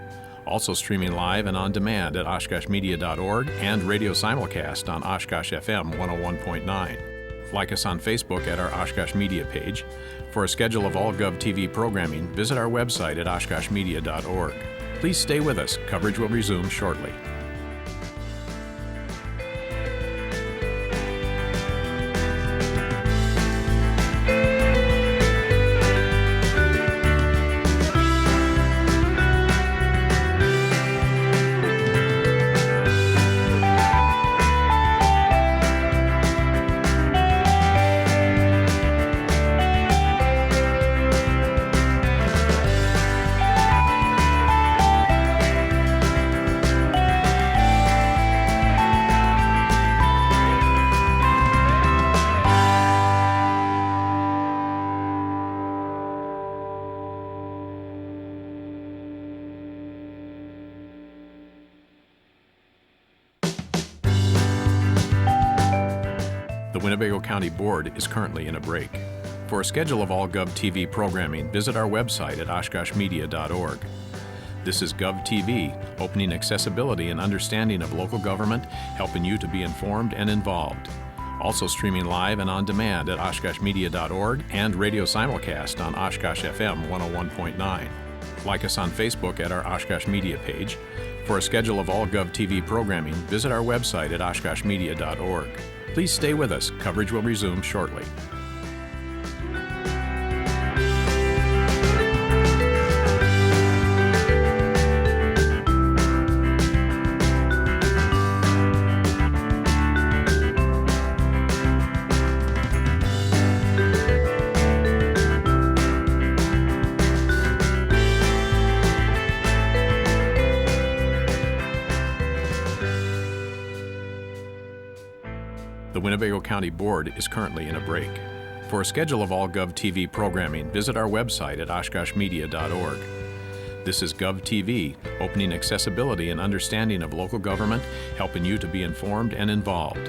Also streaming live and on demand at oshkoshmedia.org and radio simulcast on Oshkosh FM 101.9. Like us on Facebook at our Oshkosh Media page. For a schedule of all GovTV programming, visit our website at oshkoshmedia.org. Please stay with us. Coverage will resume shortly. The Winnebago County Board is currently in a break. For a schedule of all GovTV programming, visit our website at oshkoshmedia.org. This is GovTV, opening accessibility and understanding of local government, helping you to be informed and involved. Also streaming live and on demand at oshkoshmedia.org and radio simulcast on Oshkosh FM 101.9. Like us on Facebook at our Oshkosh Media page. For a schedule of all GovTV programming, visit our website at oshkoshmedia.org. Please stay with us. Coverage will resume shortly. The Winnebago County Board is currently in a break. For a schedule of all GovTV programming, visit our website at oshkoshmedia.org. This is GovTV, opening accessibility and understanding of local government, helping you to be informed and involved.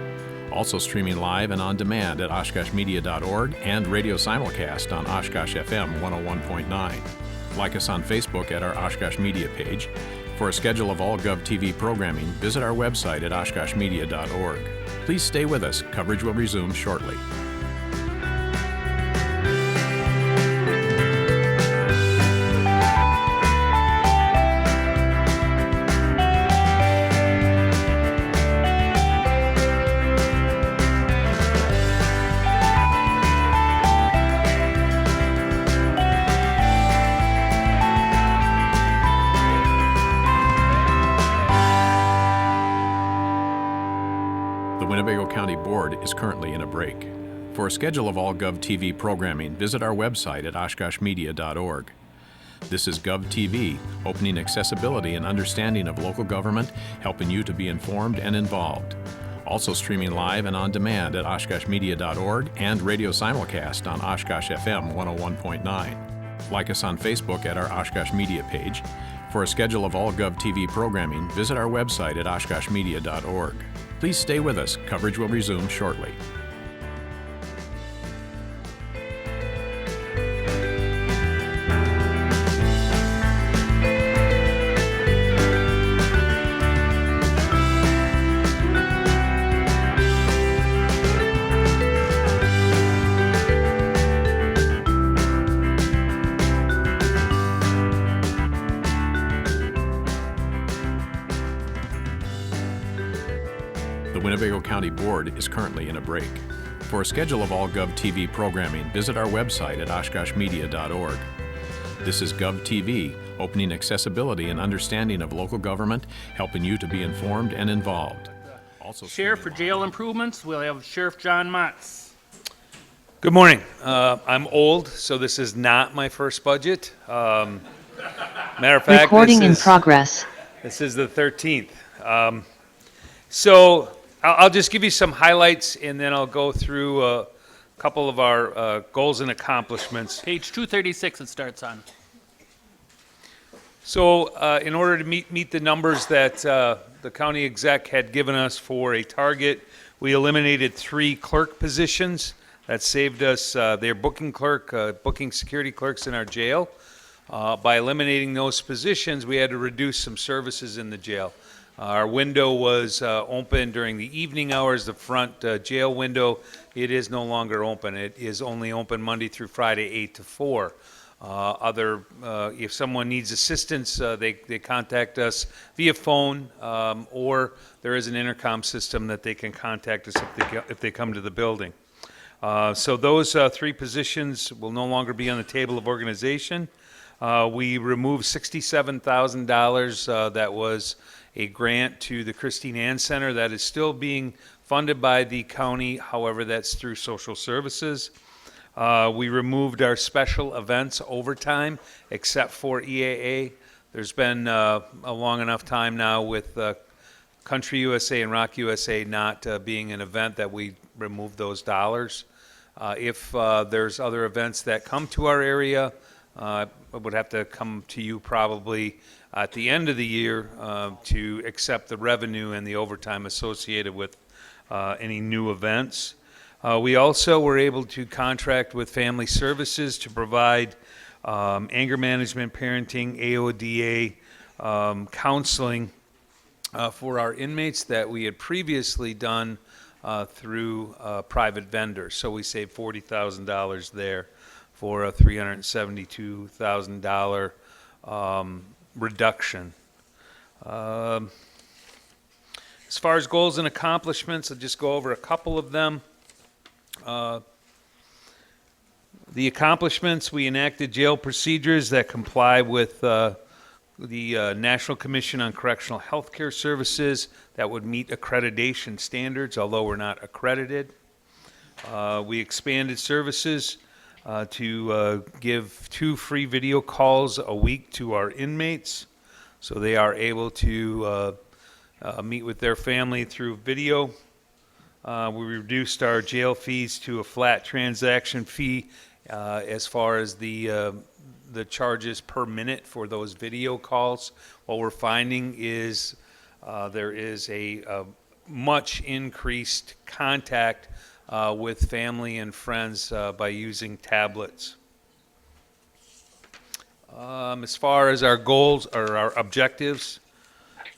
Also streaming live and on demand at oshkoshmedia.org and radio simulcast on Oshkosh FM 101.9. Like us on Facebook at our Oshkosh Media page. For a schedule of all GovTV programming, visit our website at oshkoshmedia.org. Please stay with us. Coverage will resume shortly. The Winnebago County Board is currently in a break. For a schedule of all GovTV programming, visit our website at oshkoshmedia.org. This is GovTV, opening accessibility and understanding of local government, helping you to be informed and involved. Also streaming live and on demand at oshkoshmedia.org and radio simulcast on Oshkosh FM 101.9. Like us on Facebook at our Oshkosh Media page. For a schedule of all GovTV programming, visit our website at oshkoshmedia.org. Please stay with us. Coverage will resume shortly. The Winnebago County Board is currently in a break. For a schedule of all GovTV programming, visit our website at oshkoshmedia.org. This is GovTV, opening accessibility and understanding of local government, helping you to be informed and involved. Also, Sheriff for Jail Improvements, we'll have Sheriff John Motz. Good morning. I'm old, so this is not my first budget. Matter of fact, Recording in progress. This is the 13th. So I'll just give you some highlights, and then I'll go through a couple of our goals and accomplishments. Page 236 it starts on. So in order to meet the numbers that the county exec had given us for a target, we eliminated 3 clerk positions. That saved us their booking clerk, booking security clerks in our jail. By eliminating those positions, we had to reduce some services in the jail. Our window was open during the evening hours, the front jail window. It is no longer open. It is only open Monday through Friday, 8 to 4. If someone needs assistance, they contact us via phone, or there is an intercom system that they can contact us if they come to the building. So those 3 positions will no longer be on the table of organization. We removed $67,000 that was a grant to the Christine Ann Center that is still being funded by the county. However, that's through social services. We removed our special events overtime, except for EAA. There's been a long enough time now with Country USA and Rock USA not being an event that we removed those dollars. If there's other events that come to our area, it would have to come to you probably at the end of the year to accept the revenue and the overtime associated with any new events. We also were able to contract with Family Services to provide anger management, parenting, AODA, counseling for our inmates that we had previously done through private vendors. So we saved $40,000 there for a $372,000 reduction. As far as goals and accomplishments, I'll just go over a couple of them. The accomplishments, we enacted jail procedures that comply with the National Commission on Correctional Health Care Services that would meet accreditation standards, although we're not accredited. We expanded services to give 2 free video calls a week to our inmates, so they are able to meet with their family through video. We reduced our jail fees to a flat transaction fee as far as the charges per minute for those video calls. What we're finding is there is a much increased contact with family and friends by using tablets. As far as our goals or our objectives,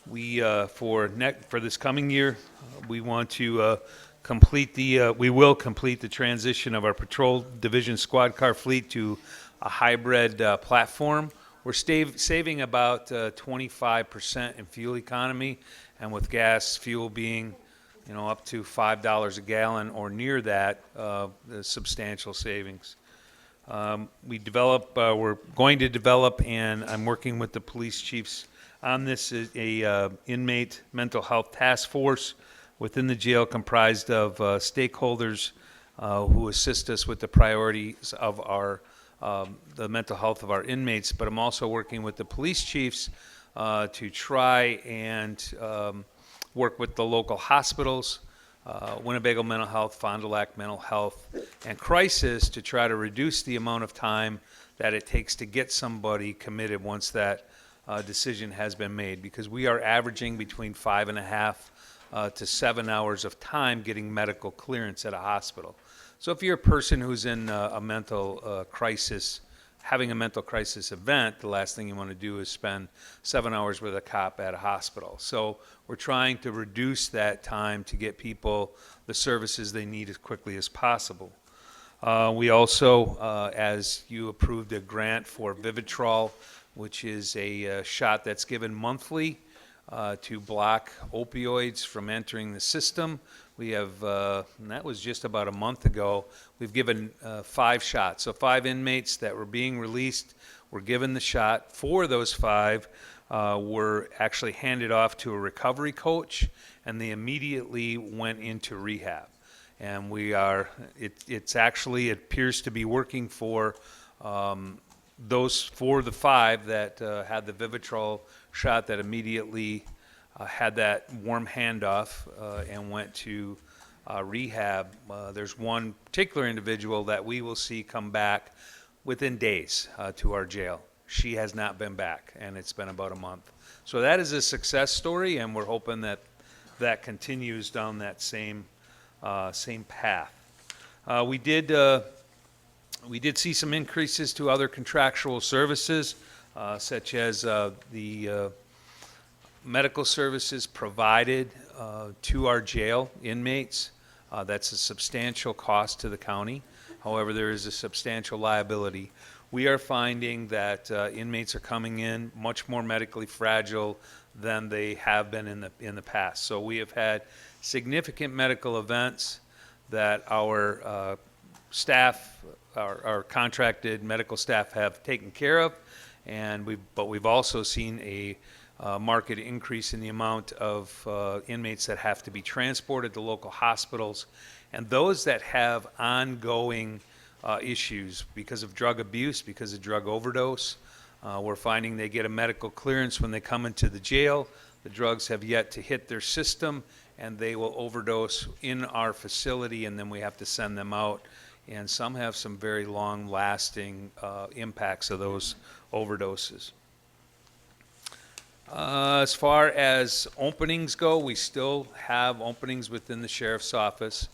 we for this coming year, we want to we will complete the transition of our patrol division squad car fleet to a hybrid platform. We're saving about 25% in fuel economy, and with gas fuel being, up to $5 a gallon or near that, substantial savings. We're going to develop, and I'm working with the police chiefs on this, is a inmate mental health task force within the jail comprised of stakeholders who assist us with the priorities of the mental health of our inmates. But I'm also working with the police chiefs to try and work with the local hospitals, Winnebago Mental Health, Fond du Lac Mental Health, and Crisis to try to reduce the amount of time that it takes to get somebody committed once that decision has been made, because we are averaging between 5.5 to 7 hours of time getting medical clearance at a hospital. So if you're a person who's in a mental crisis, having a mental crisis event, the last thing you want to do is spend 7 hours with a cop at a hospital. So we're trying to reduce that time to get people the services they need as quickly as possible. We also, as you approved, a grant for Vivitrol, which is a shot that's given monthly to block opioids from entering the system. We have, and that was just about a month ago, we've given 5 shots. So 5 inmates that were being released were given the shot. 4 of those 5 were actually handed off to a recovery coach, and they immediately went into rehab. And it appears to be working for those 4 of the 5 that had the Vivitrol shot that immediately had that warm handoff and went to rehab. There's one particular individual that we will see come back within days to our jail. She has not been back, and it's been about a month. So that is a success story, and we're hoping that that continues down that same path. We did see some increases to other contractual services, such as the medical services provided to our jail inmates. That's a substantial cost to the county. However, there is a substantial liability. We are finding that inmates are coming in much more medically fragile than they have been in the past. So we have had significant medical events that our staff, our contracted medical staff, have taken care of, but we've also seen a marked increase in the amount of inmates that have to be transported to local hospitals, and those that have ongoing issues because of drug abuse, because of drug overdose. We're finding they get a medical clearance when they come into the jail. The drugs have yet to hit their system, and they will overdose in our facility, and then we have to send them out. And some have some very long-lasting impacts of those overdoses. As far as openings go, we still have openings within the sheriff's office.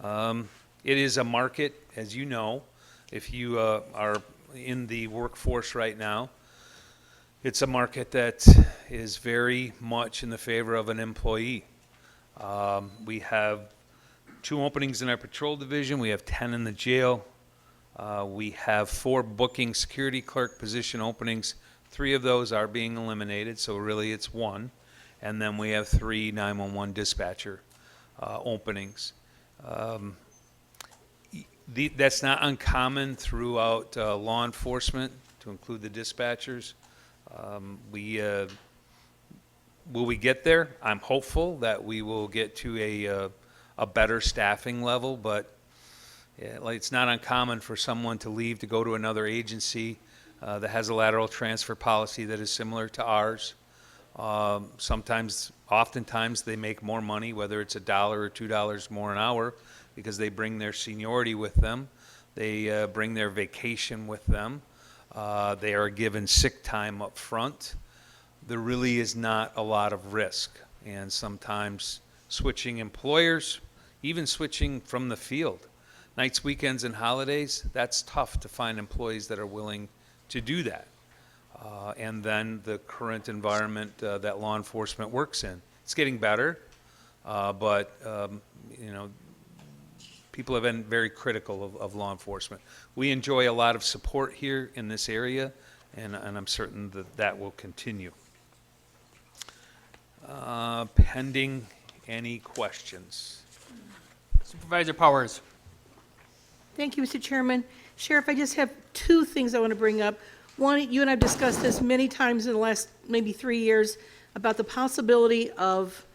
It is a market, as you know, if you are in the workforce right now. It's a market that is very much in the favor of an employee. We have 2 openings in our patrol division. We have 10 in the jail. We have 4 booking security clerk position openings. 3 of those are being eliminated, so really it's 1. And then we have 3 911 dispatcher openings. That's not uncommon throughout law enforcement, to include the dispatchers. Will we get there? I'm hopeful that we will get to a better staffing level, but it's not uncommon for someone to leave to go to another agency that has a lateral transfer policy that is similar to ours. Oftentimes, they make more money, whether it's $1 or $2 more an hour, because they bring their seniority with them. They bring their vacation with them. They are given sick time up front. There really is not a lot of risk. And sometimes switching employers, even switching from the field, nights, weekends, and holidays, that's tough to find employees that are willing to do that. And then the current environment that law enforcement works in. It's getting better, but people have been very critical of law enforcement. We enjoy a lot of support here in this area, and I'm certain that that will continue. Pending any questions? Supervisor Powers. Thank you, Mr. Chairman. Sheriff, I just have two things I want to bring up. One, you and I have discussed this many times in the last maybe 3 years about the possibility of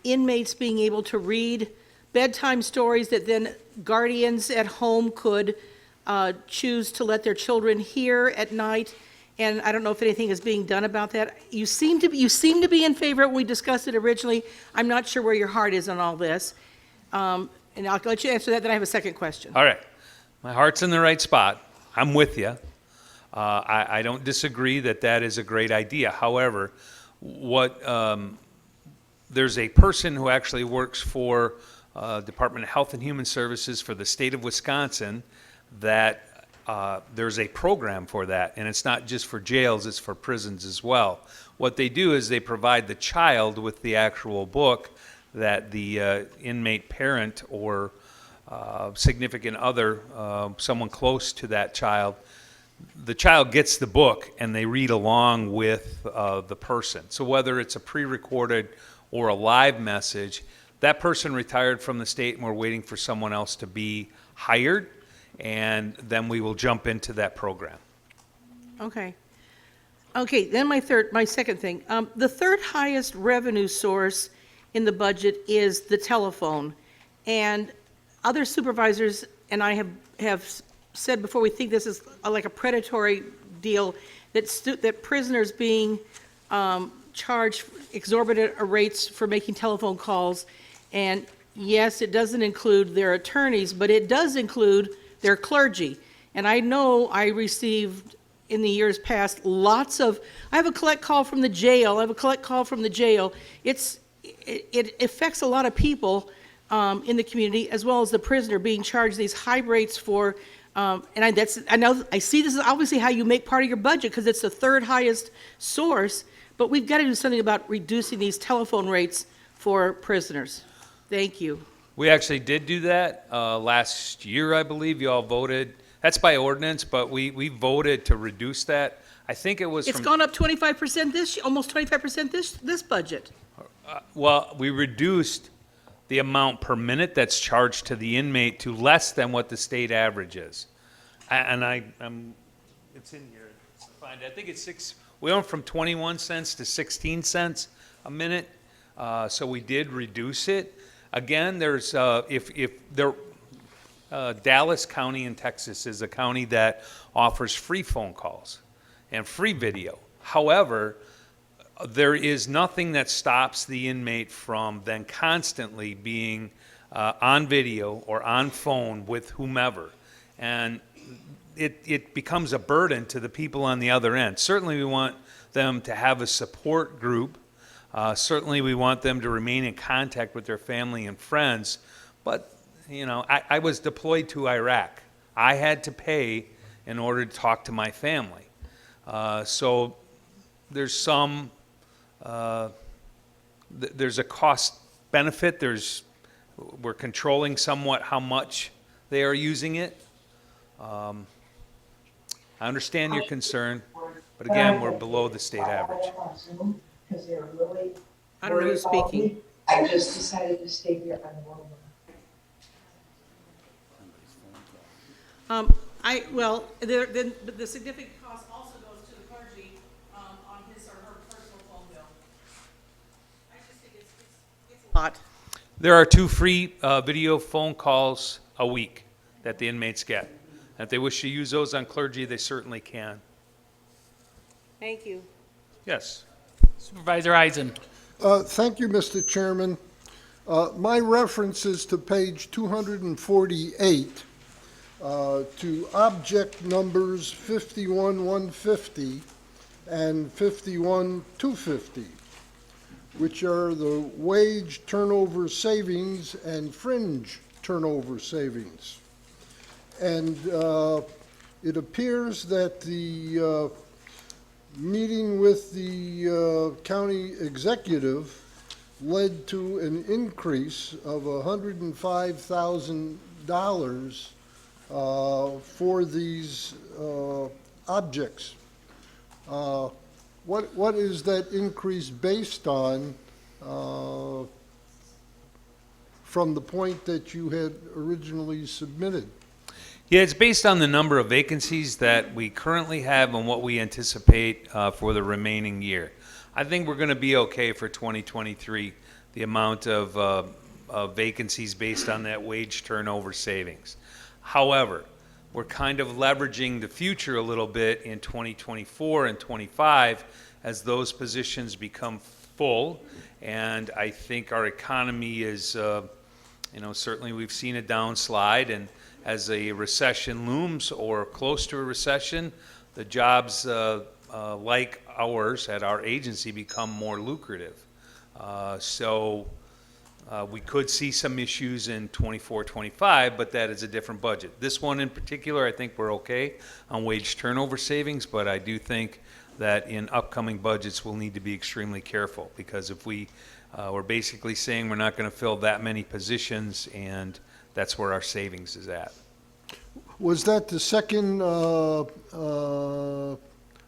inmates being able to read bedtime stories that then guardians at home could choose to let their children hear at night. And I don't know if anything is being done about that. You seem to be in favor. We discussed it originally. I'm not sure where your heart is on all this. And I'll let you answer that. Then I have a second question. All right. My heart's in the right spot. I'm with you. I don't disagree that that is a great idea. However, there's a person who actually works for Department of Health and Human Services for the state of Wisconsin that there's a program for that, and it's not just for jails, it's for prisons as well. What they do is they provide the child with the actual book that the inmate parent or significant other, someone close to that child, the child gets the book and they read along with the person. So whether it's a pre-recorded or a live message, that person retired from the state and we're waiting for someone else to be hired, and then we will jump into that program. Okay. Okay, then my second thing. The third highest revenue source in the budget is the telephone. And other supervisors and I have said before, we think this is like a predatory deal, that prisoners being charged exorbitant rates for making telephone calls. And yes, it doesn't include their attorneys, but it does include their clergy. And I know I received in the years past I have a collect call from the jail, It affects a lot of people in the community, as well as the prisoner being charged these high rates for, I see this is obviously how you make part of your budget, because it's the third highest source, but we've got to do something about reducing these telephone rates for prisoners. Thank you. We actually did do that last year, I believe. You all voted. That's by ordinance, but we voted to reduce that. I think it was It's gone up 25% almost 25% this budget. Well, we reduced the amount per minute that's charged to the inmate to less than what the state average is. It's in here. I think it's we went from 21 cents to 16 cents a minute, so we did reduce it. Again, there's Dallas County in Texas is a county that offers free phone calls and free video. However, there is nothing that stops the inmate from then constantly being on video or on phone with whomever. And it becomes a burden to the people on the other end. Certainly we want them to have a support group. Certainly we want them to remain in contact with their family and friends. But, I was deployed to Iraq. I had to pay in order to talk to my family. So there's there's a cost benefit. We're controlling somewhat how much they are using it. I understand your concern, but again, we're below the state average. I don't know who's speaking. I just decided to stay here on the moment. The significant cost also goes to the clergy on his or her personal phone bill. I just think it's a lot. There are 2 free video phone calls a week that the inmates get. If they wish to use those on clergy, they certainly can. Thank you. Yes. Supervisor Eisen. Thank you, Mr. Chairman. My reference is to page 248, to object numbers 51-150 and 51-250, which are the wage turnover savings and fringe turnover savings. And it appears that the meeting with the county executive led to an increase of $105,000 for these objects. What is that increase based on from the point that you had originally submitted? Yeah, it's based on the number of vacancies that we currently have and what we anticipate for the remaining year. I think we're going to be okay for 2023, the amount of vacancies based on that wage turnover savings. However, we're kind of leveraging the future a little bit in 2024 and 25 as those positions become full. And I think our economy is, certainly we've seen a downslide, and as a recession looms or close to a recession, the jobs like ours at our agency become more lucrative. So we could see some issues in 24, 25, but that is a different budget. This one in particular, I think we're okay on wage turnover savings, but I do think that in upcoming budgets we'll need to be extremely careful, because if we're basically saying we're not going to fill that many positions, and that's where our savings is at. Was that the second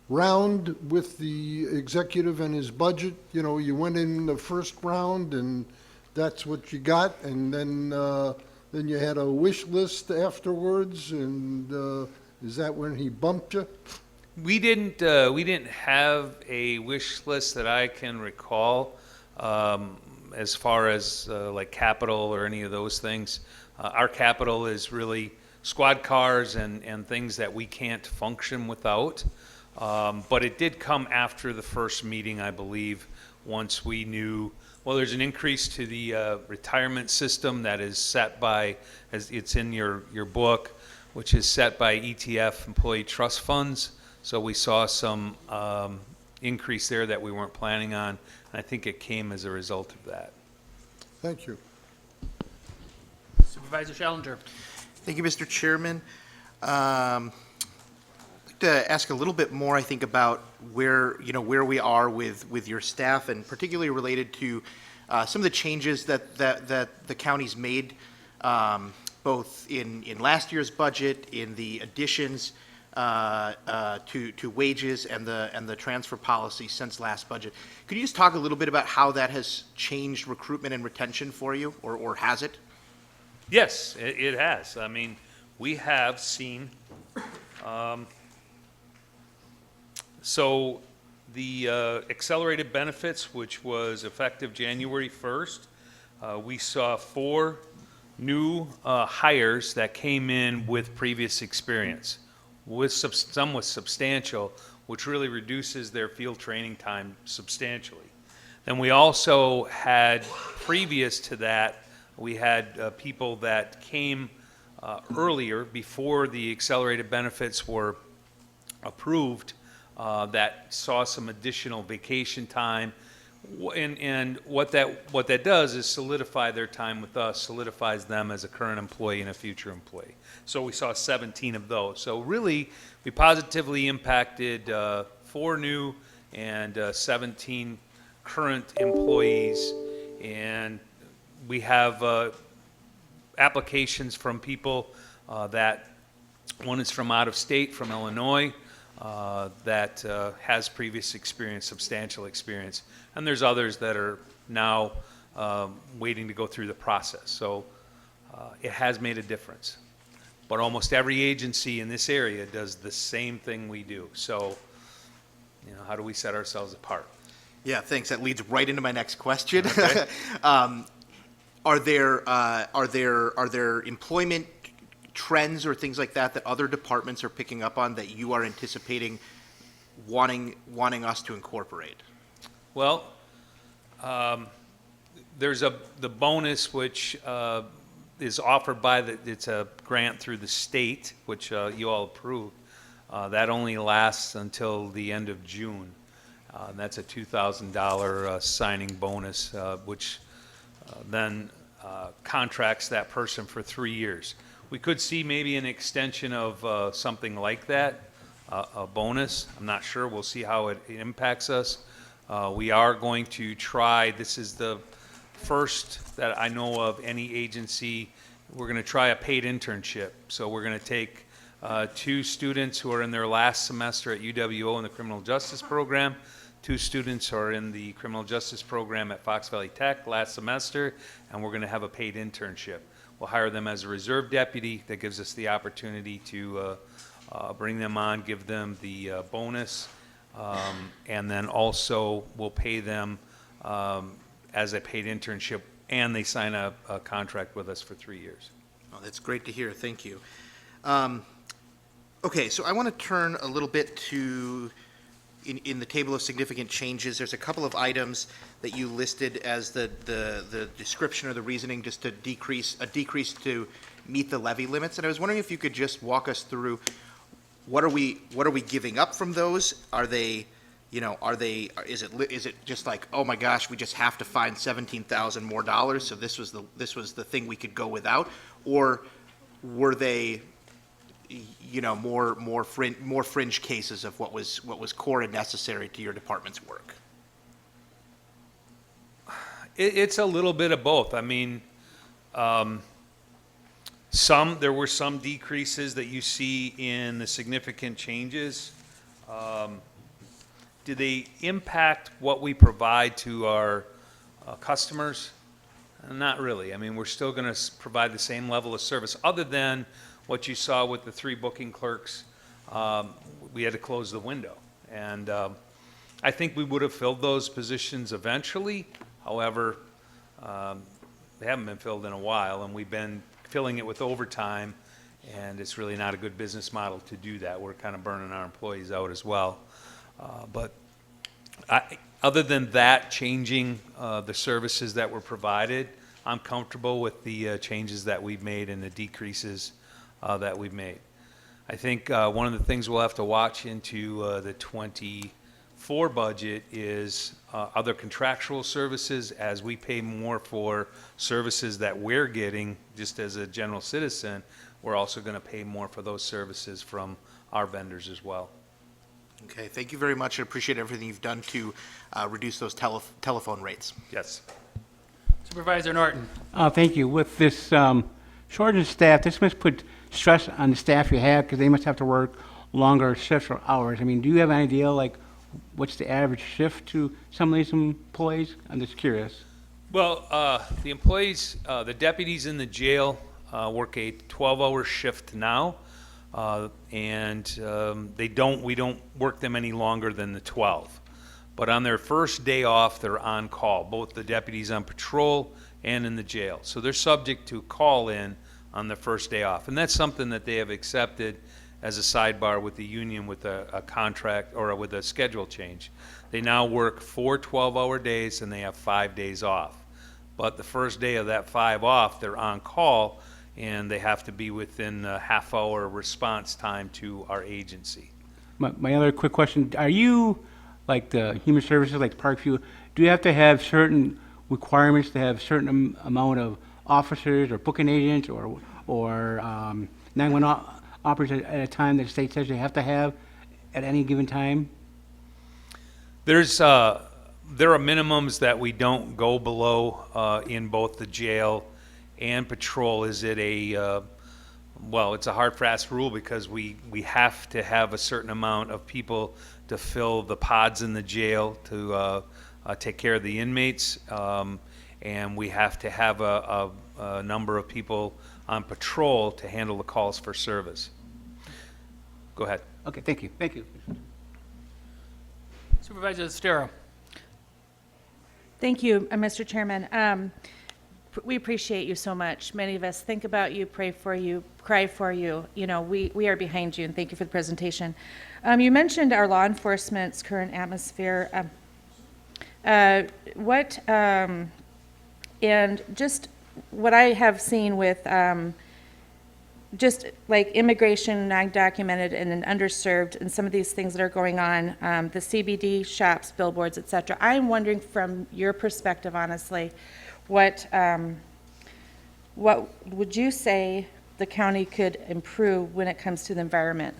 round with the executive and his budget? You know, you went in the first round and that's what you got, and then you had a wish list afterwards, and is that when he bumped you? We didn't have a wish list that I can recall, as far as like capital or any of those things. Our capital is really squad cars and things that we can't function without. But it did come after the first meeting, I believe, once we knew, well, there's an increase to the retirement system that is set by, as it's in your book, which is set by ETF, employee trust funds. So we saw some increase there that we weren't planning on, and I think it came as a result of that. Thank you. Supervisor Schellinger. Thank you, Mr. Chairman. I'd like to ask a little bit more, I think, about where we are with your staff, and particularly related to some of the changes that the county's made, both in last year's budget, in the additions to wages and the transfer policy since last budget. Could you just talk a little bit about how that has changed recruitment and retention for you, or has it? Yes, it has. I mean, we have seen, so the accelerated benefits, which was effective January 1st, we saw 4 new hires that came in with previous experience, some with substantial, which really reduces their field training time substantially. Then we also had, previous to that, we had people that came earlier, before the accelerated benefits were approved, that saw some additional vacation time. And what that does is solidify their time with us, solidifies them as a current employee and a future employee. So we saw 17 of those. So really, we positively impacted 4 new and 17 current employees, and we have applications from people that, one is from out of state, from Illinois, that has previous experience, substantial experience. And there's others that are now waiting to go through the process. So it has made a difference. But almost every agency in this area does the same thing we do. So, how do we set ourselves apart? Yeah, thanks. That leads right into my next question. Okay. Are there employment trends or things like that other departments are picking up on that you are anticipating wanting us to incorporate? Well, there's the bonus which is offered by it's a grant through the state, which you all approved. That only lasts until the end of June. And that's a $2,000 signing bonus, which then contracts that person for 3 years. We could see maybe an extension of something like that, a bonus. I'm not sure. We'll see how it impacts us. We are going to try, this is the first that I know of any agency, we're going to try a paid internship. So we're going to take 2 students who are in their last semester at UWO in the criminal justice program, 2 students who are in the criminal justice program at Fox Valley Tech last semester, and we're going to have a paid internship. We'll hire them as a reserve deputy. That gives us the opportunity to bring them on, give them the bonus, and then also we'll pay them as a paid internship, and they sign a contract with us for 3 years. Oh, that's great to hear. Thank you. Okay, so I want to turn a little bit to, in the table of significant changes, there's a couple of items that you listed as the description or the reasoning just to decrease to meet the levy limits. And I was wondering if you could just walk us through what are we giving up from those? Are they, is it just like, oh my gosh, we just have to find $17,000 more dollars, so this was the thing we could go without? Or were they, more fringe cases of what was core and necessary to your department's work? It's a little bit of both. I mean, there were some decreases that you see in the significant changes. Do they impact what we provide to our customers? Not really. I mean, we're still going to provide the same level of service, other than what you saw with the 3 booking clerks. We had to close the window. And I think we would have filled those positions eventually. However, they haven't been filled in a while, and we've been filling it with overtime, and it's really not a good business model to do that. We're kind of burning our employees out as well. But other than that, changing the services that were provided, I'm comfortable with the changes that we've made and the decreases that we've made. I think one of the things we'll have to watch into the 24 budget is other contractual services. As we pay more for services that we're getting just as a general citizen, we're also going to pay more for those services from our vendors as well. Okay, thank you very much. I appreciate everything you've done to reduce those telephone rates. Yes. Supervisor Norton. Thank you. With this shortage of staff, this must put stress on the staff you have, because they must have to work longer shifts or hours. I mean, do you have an idea, like, what's the average shift to some of these employees? I'm just curious. Well, the employees, the deputies in the jail work a 12-hour shift now, and we don't work them any longer than the 12. But on their first day off, they're on call, both the deputies on patrol and in the jail. So they're subject to call in on the first day off. And that's something that they have accepted as a sidebar with the union with a contract or with a schedule change. They now work 4 12-hour days and they have 5 days off. But the first day of that 5 off, they're on call and they have to be within a half-hour response time to our agency. My other quick question, are you, like the human services, like Parkview, do you have to have certain requirements to have certain amount of officers or booking agents or 911 operators at a time that the state says you have to have at any given time? There are minimums that we don't go below in both the jail and patrol. Is it well, it's a hard, fast rule because we have to have a certain amount of people to fill the pods in the jail to take care of the inmates, and we have to have a number of people on patrol to handle the calls for service. Go ahead. Okay, thank you. Thank you. Supervisor Estero. Thank you, Mr. Chairman. We appreciate you so much. Many of us think about you, pray for you, cry for you. You know, we are behind you, and thank you for the presentation. You mentioned our law enforcement's current atmosphere. What, and just what I have seen with just like immigration, non-documented, and then underserved, and some of these things that are going on, the CBD shops, billboards, et cetera. I'm wondering from your perspective, honestly, what would you say the county could improve when it comes to the environment?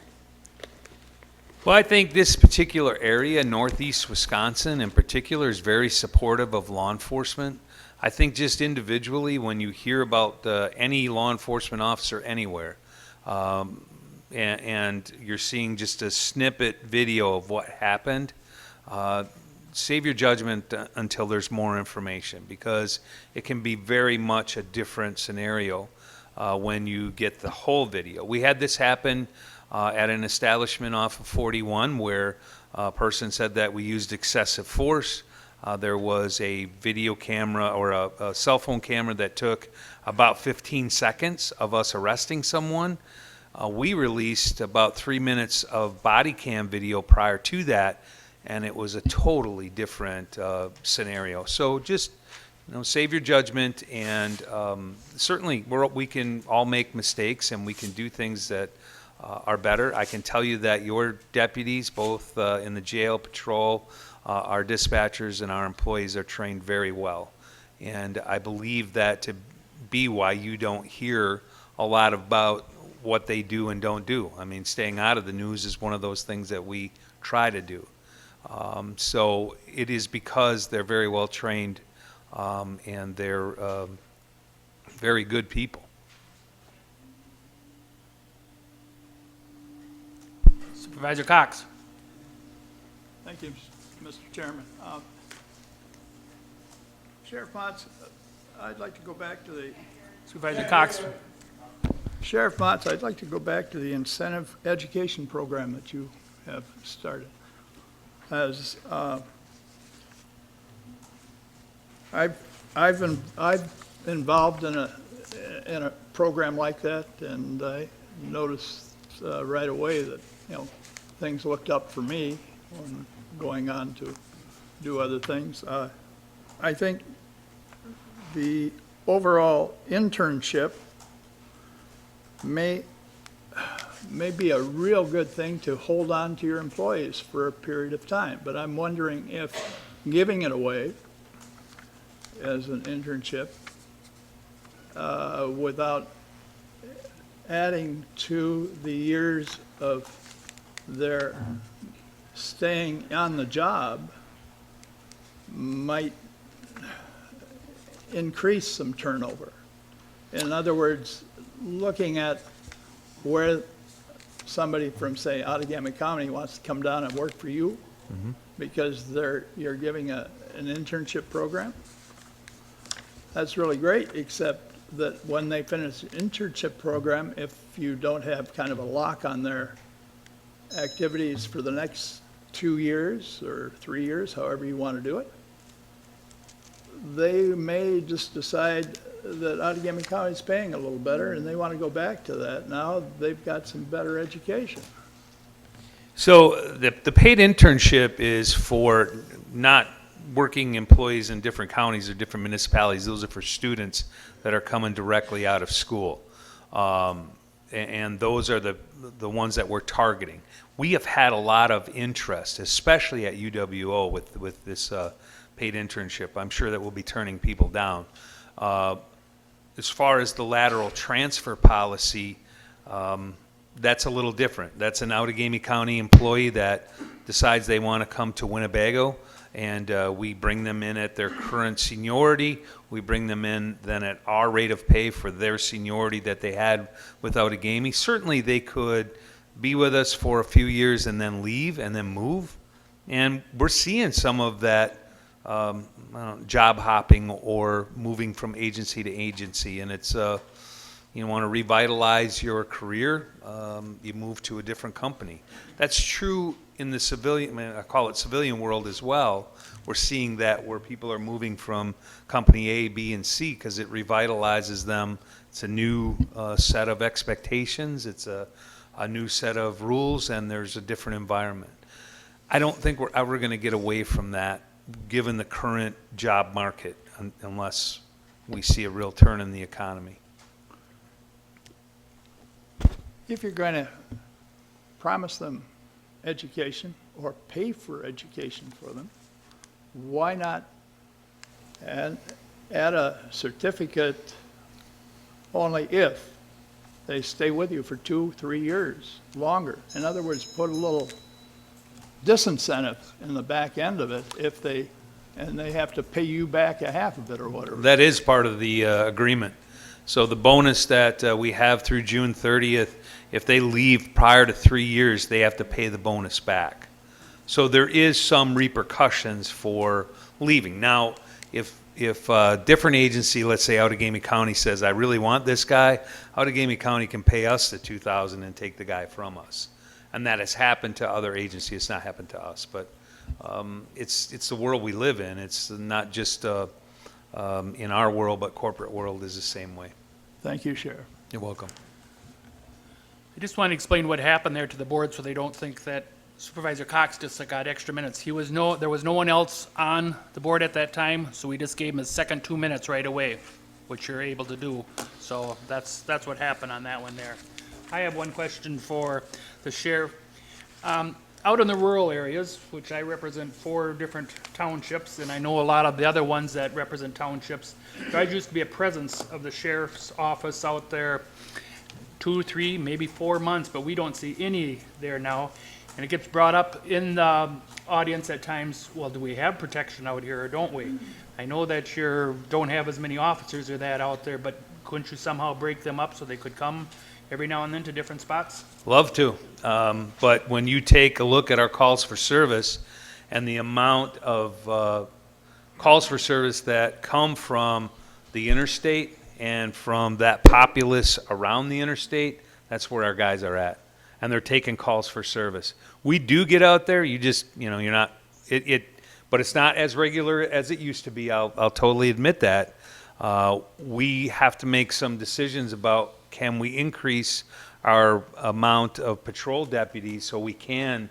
Well, I think this particular area, northeast Wisconsin in particular, is very supportive of law enforcement. I think just individually, when you hear about any law enforcement officer anywhere, and you're seeing just a snippet video of what happened, save your judgment until there's more information, because it can be very much a different scenario when you get the whole video. We had this happen at an establishment off of 41 where a person said that we used excessive force. There was a video camera or a cell phone camera that took about 15 seconds of us arresting someone. We released about 3 minutes of body cam video prior to that, and it was a totally different scenario. So just save your judgment, and certainly we can all make mistakes and we can do things that are better. I can tell you that your deputies, both in the jail patrol, our dispatchers, and our employees are trained very well. And I believe that to be why you don't hear a lot about what they do and don't do. I mean, staying out of the news is one of those things that we try to do. So it is because they're very well trained and they're very good people. Supervisor Cox. Thank you, Mr. Chairman. Sheriff Motz, I'd like to go back to the... Supervisor Cox. Sheriff Motz, I'd like to go back to the incentive education program that you have started. As I've been involved in a program like that, and I noticed right away that things looked up for me when going on to do other things. I think the overall internship may be a real good thing to hold on to your employees for a period of time, but I'm wondering if giving it away as an internship without adding to the years of their staying on the job might increase some turnover. In other words, looking at where somebody from, say, Outagamie County wants to come down and work for you because you're giving an internship program, that's really great, except that when they finish the internship program, if you don't have kind of a lock on their activities for the next 2 years or 3 years, however you want to do it, they may just decide that Outagamie County is paying a little better and they want to go back to that. Now they've got some better education. So the paid internship is for not working employees in different counties or different municipalities. Those are for students that are coming directly out of school. And those are the ones that we're targeting. We have had a lot of interest, especially at UWO with this paid internship. I'm sure that we'll be turning people down. As far as the lateral transfer policy, that's a little different. That's an Outagamie County employee that decides they want to come to Winnebago, and we bring them in at their current seniority. We bring them in then at our rate of pay for their seniority that they had with Outagamie. Certainly they could be with us for a few years and then leave and then move. And we're seeing some of that job hopping or moving from agency to agency. And it's, you want to revitalize your career, you move to a different company. That's true in the civilian, I call it civilian world as well. We're seeing that where people are moving from company A, B, and C because it revitalizes them. It's a new set of expectations. It's a new set of rules, and there's a different environment. I don't think we're ever going to get away from that given the current job market, unless we see a real turn in the economy. If you're going to promise them education or pay for education for them, why not add a certificate only if they stay with you for 2-3 years longer? In other words, put a little disincentive in the back end of it if they have to pay you back a half of it or whatever. That is part of the agreement. So the bonus that we have through June 30th, if they leave prior to 3 years, they have to pay the bonus back. So there is some repercussions for leaving. Now, if a different agency, let's say Outagamie County, says, I really want this guy, Outagamie County can pay us the $2,000 and take the guy from us. And that has happened to other agencies. It's not happened to us. But it's the world we live in. It's not just in our world, but corporate world is the same way. Thank you, Sheriff. You're welcome. I just want to explain what happened there to the board so they don't think that Supervisor Cox just got extra minutes. There was no one else on the board at that time, so we just gave him his second 2 minutes right away, which you're able to do. So that's what happened on that one there. I have one question for the sheriff. Out in the rural areas, which I represent 4 different townships, and I know a lot of the other ones that represent townships, there used to be a presence of the sheriff's office out there 2, 3, maybe 4 months, but we don't see any there now. And it gets brought up in the audience at times, well, do we have protection out here or don't we? I know that you don't have as many officers or that out there, but couldn't you somehow break them up so they could come every now and then to different spots? Love to. But when you take a look at our calls for service and the amount of calls for service that come from the interstate and from that populace around the interstate, that's where our guys are at. And they're taking calls for service. We do get out there. You just, you're not, but it's not as regular as it used to be. I'll totally admit that. We have to make some decisions about, can we increase our amount of patrol deputies so we can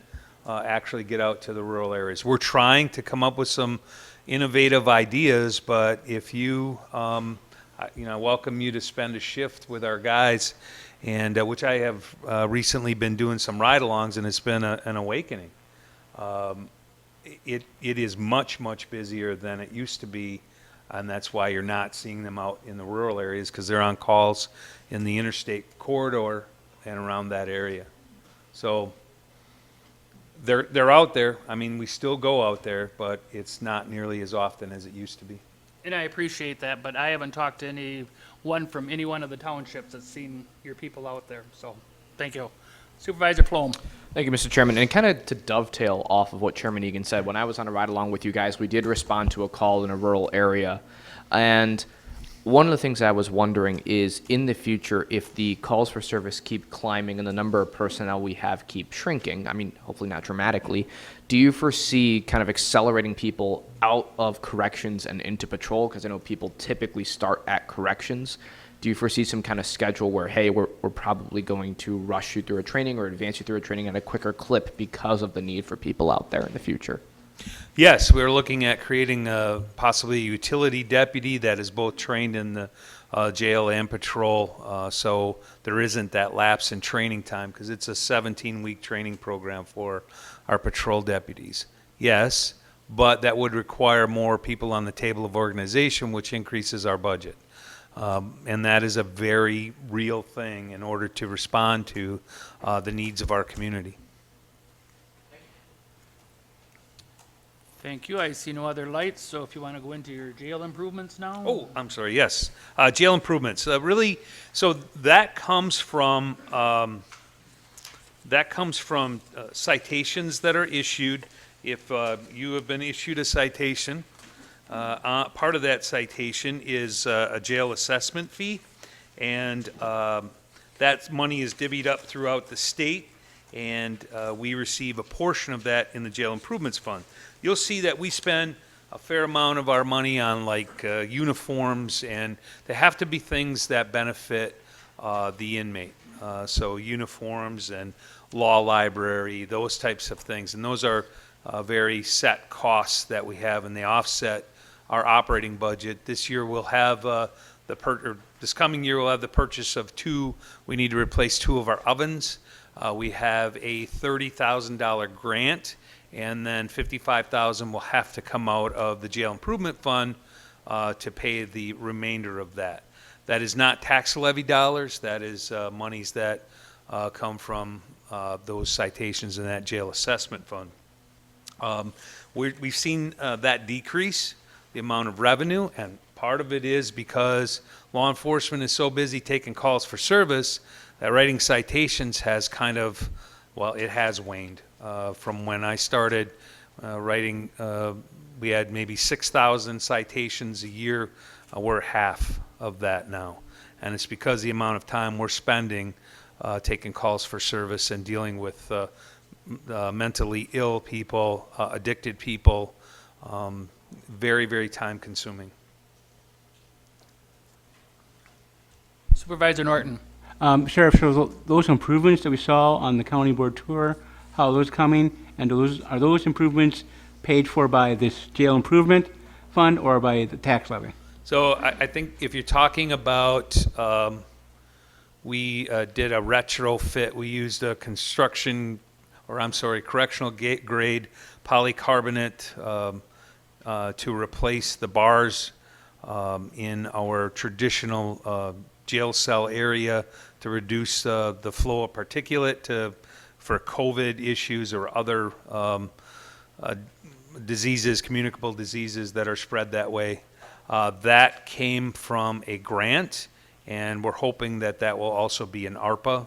actually get out to the rural areas. We're trying to come up with some innovative ideas, but if you, I welcome you to spend a shift with our guys, and which I have recently been doing some ride-alongs, and it's been an awakening. It is much, much busier than it used to be, and that's why you're not seeing them out in the rural areas, because they're on calls in the interstate corridor and around that area. So they're out there. I mean, we still go out there, but it's not nearly as often as it used to be. And I appreciate that, but I haven't talked to anyone from any one of the townships that's seen your people out there. So, thank you. Supervisor Plom. Thank you, Mr. Chairman. And kind of to dovetail off of what Chairman Egan said, when I was on a ride along with you guys, we did respond to a call in a rural area. And one of the things I was wondering is, in the future, if the calls for service keep climbing and the number of personnel we have keep shrinking, I mean, hopefully not dramatically, do you foresee kind of accelerating people out of corrections and into patrol? Because I know people typically start at corrections. Do you foresee some kind of schedule where, hey, we're probably going to rush you through a training or advance you through a training at a quicker clip because of the need for people out there in the future? Yes, we're looking at creating possibly a utility deputy that is both trained in the jail and patrol, so there isn't that lapse in training time, because it's a 17-week training program for our patrol deputies. Yes, but that would require more people on the table of organization, which increases our budget. And that is a very real thing in order to respond to the needs of our community. Thank you. I see no other lights, so if you want to go into your jail improvements now. Oh, I'm sorry, yes. Jail improvements. Really, so that comes from citations that are issued. If you have been issued a citation, part of that citation is a jail assessment fee, and that money is divvied up throughout the state, and we receive a portion of that in the jail improvements fund. You'll see that we spend a fair amount of our money on like uniforms, and they have to be things that benefit the inmate. So uniforms and law library, those types of things, and those are very set costs that we have, and they offset our operating budget. This year we'll have this coming year we'll have the purchase of we need to replace 2 of our ovens. We have a $30,000 grant, and then $55,000 will have to come out of the jail improvement fund to pay the remainder of that. That is not tax levy dollars. That is monies that come from those citations in that jail assessment fund. We've seen that decrease, the amount of revenue, and part of it is because law enforcement is so busy taking calls for service that writing citations has it has waned. From when I started writing, we had maybe 6,000 citations a year. We're half of that now. And it's because the amount of time we're spending taking calls for service and dealing with mentally ill people, addicted people, very, very time consuming. Supervisor Norton. Sheriff, so those improvements that we saw on the county board tour, how are those coming? And are those improvements paid for by this jail improvement fund or by the tax levy? So I think if you're talking about, we did a retrofit. We used a correctional grade polycarbonate to replace the bars in our traditional jail cell area to reduce the flow of particulate for COVID issues or other diseases, communicable diseases that are spread that way. That came from a grant, and we're hoping that will also be an ARPA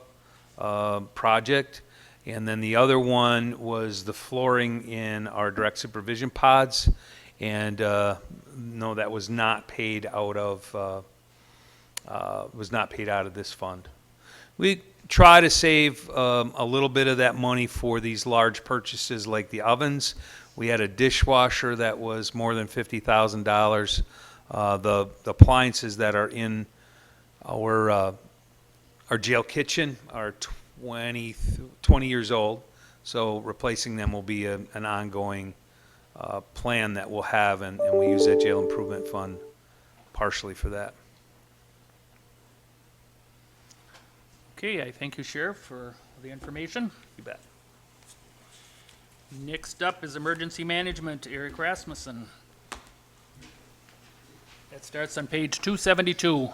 project. And then the other one was the flooring in our direct supervision pods, and no, that was not paid out of this fund. We try to save a little bit of that money for these large purchases like the ovens. We had a dishwasher that was more than $50,000. The appliances that are in our jail kitchen are 20 years old, so replacing them will be an ongoing plan that we'll have, and we use that jail improvement fund partially for that. Okay, I thank you, Sheriff, for the information. You bet. Next up is Emergency Management, Eric Rasmussen. That starts on page 272.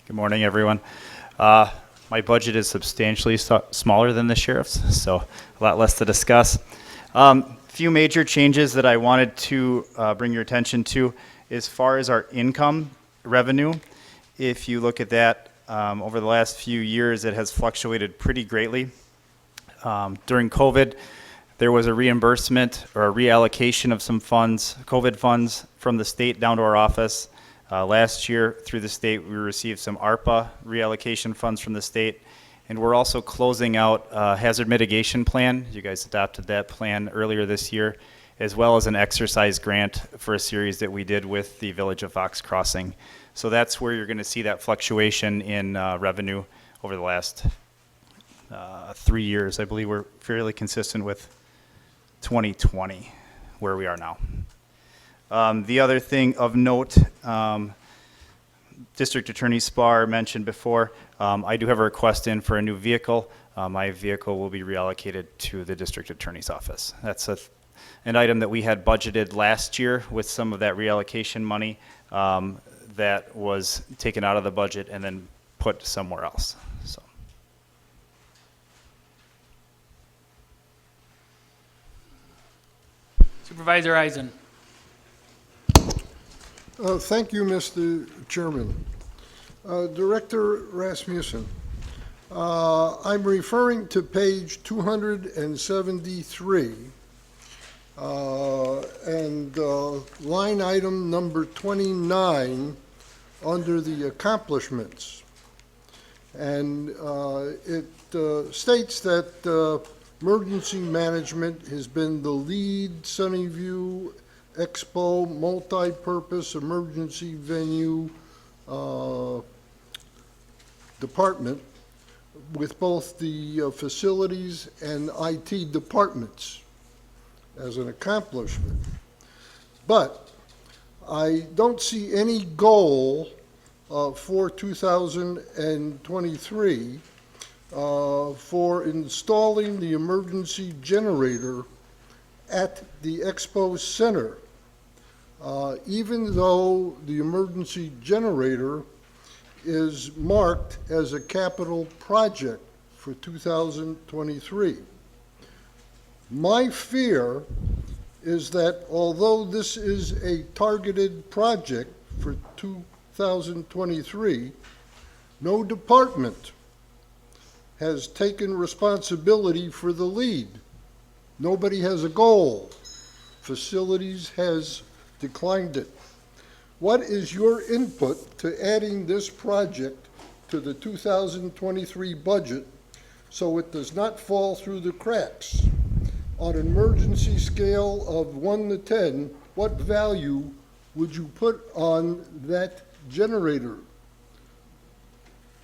Good morning, everyone. My budget is substantially smaller than the sheriff's, so a lot less to discuss. Few major changes that I wanted to bring your attention to as far as our income revenue. If you look at that over the last few years, it has fluctuated pretty greatly. During COVID, there was a reimbursement or a reallocation of some funds, COVID funds, from the state down to our office. Last year, through the state, we received some ARPA reallocation funds from the state, and we're also closing out a hazard mitigation plan. You guys adopted that plan earlier this year, as well as an exercise grant for a series that we did with the Village of Fox Crossing. So that's where you're going to see that fluctuation in revenue over the last 3 years. I believe we're fairly consistent with 2020, where we are now. The other thing of note, District Attorney Spar mentioned before, I do have a request in for a new vehicle. My vehicle will be reallocated to the District Attorney's office. That's an item that we had budgeted last year with some of that reallocation money that was taken out of the budget and then put somewhere else. So. Supervisor Eisen. Thank you, Mr. Chairman. Director Rasmussen, I'm referring to page 273 and line item number 29 under the accomplishments. And it states that emergency management has been the lead Sunnyview Expo Multi-Purpose Emergency Venue Department with both the facilities and IT departments as an accomplishment. But I don't see any goal for 2023 for installing the emergency generator at the Expo Center, even though the emergency generator is marked as a capital project for 2023. My fear is that although this is a targeted project for 2023, no department has taken responsibility for the lead. Nobody has a goal. Facilities has declined it. What is your input to adding this project to the 2023 budget so it does not fall through the cracks? On an emergency scale of 1 to 10, what value would you put on that generator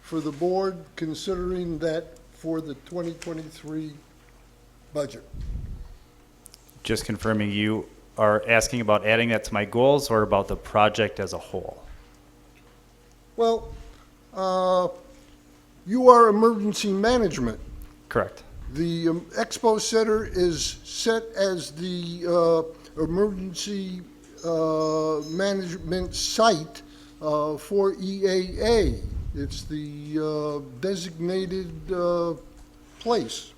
for the board, considering that for the 2023 budget? Just confirming, you are asking about adding that to my goals or about the project as a whole? Well, you are emergency management. Correct. The Expo Center is set as the emergency management site for EAA. It's the designated place.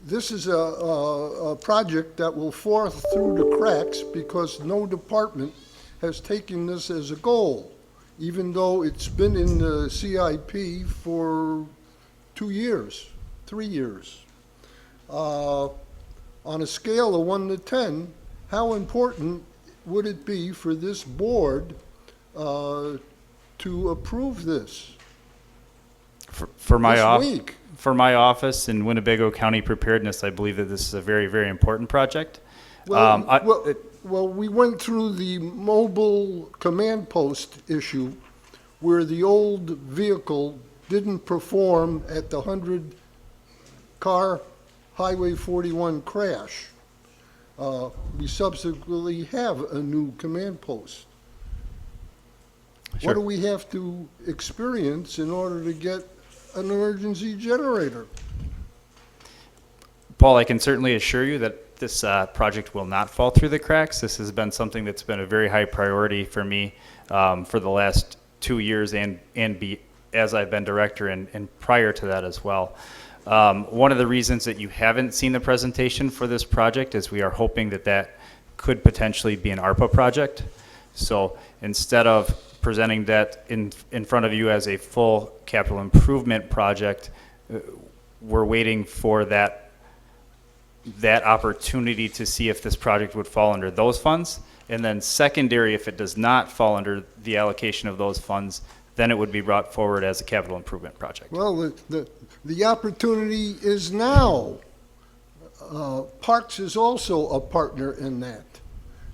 This is a project that will fall through the cracks because no department has taken this as a goal, even though it's been in the CIP for 2 years, 3 years. On a scale of 1 to 10, how important would it be for this board to approve this? For my This week. For my office in Winnebago County Preparedness, I believe that this is a very, very important project. Well, we went through the mobile command post issue where the old vehicle didn't perform at the 100-car Highway 41 crash. We subsequently have a new command post. Sure. What do we have to experience in order to get an emergency generator? Paul, I can certainly assure you that this project will not fall through the cracks. This has been something that's been a very high priority for me for the last 2 years as I've been director and prior to that as well. One of the reasons that you haven't seen the presentation for this project is we are hoping that that could potentially be an ARPA project. So instead of presenting that in front of you as a full capital improvement project, we're waiting for that opportunity to see if this project would fall under those funds. And then secondary, if it does not fall under the allocation of those funds, then it would be brought forward as a capital improvement project. Well, the opportunity is now. Parks is also a partner in that.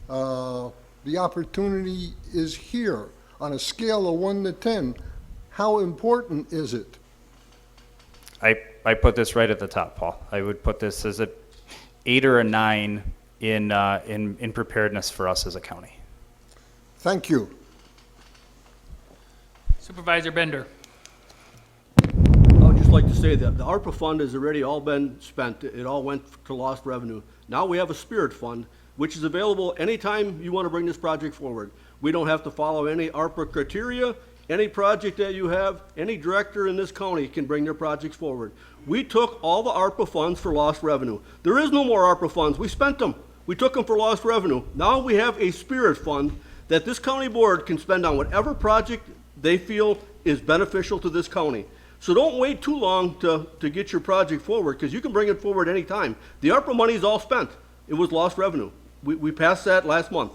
The opportunity is here. On a scale of 1 to 10, how important is it? I put this right at the top, Paul. I would put this as a 8 or a 9 in preparedness for us as a county. Thank you. Supervisor Bender. I would just like to say that the ARPA fund has already all been spent. It all went to lost revenue. Now we have a spirit fund, which is available anytime you want to bring this project forward. We don't have to follow any ARPA criteria. Any project that you have, any director in this county can bring their projects forward. We took all the ARPA funds for lost revenue. There is no more ARPA funds. We spent them. We took them for lost revenue. Now we have a spirit fund that this county board can spend on whatever project they feel is beneficial to this county. So don't wait too long to get your project forward, because you can bring it forward anytime. The ARPA money is all spent. It was lost revenue. We passed that last month.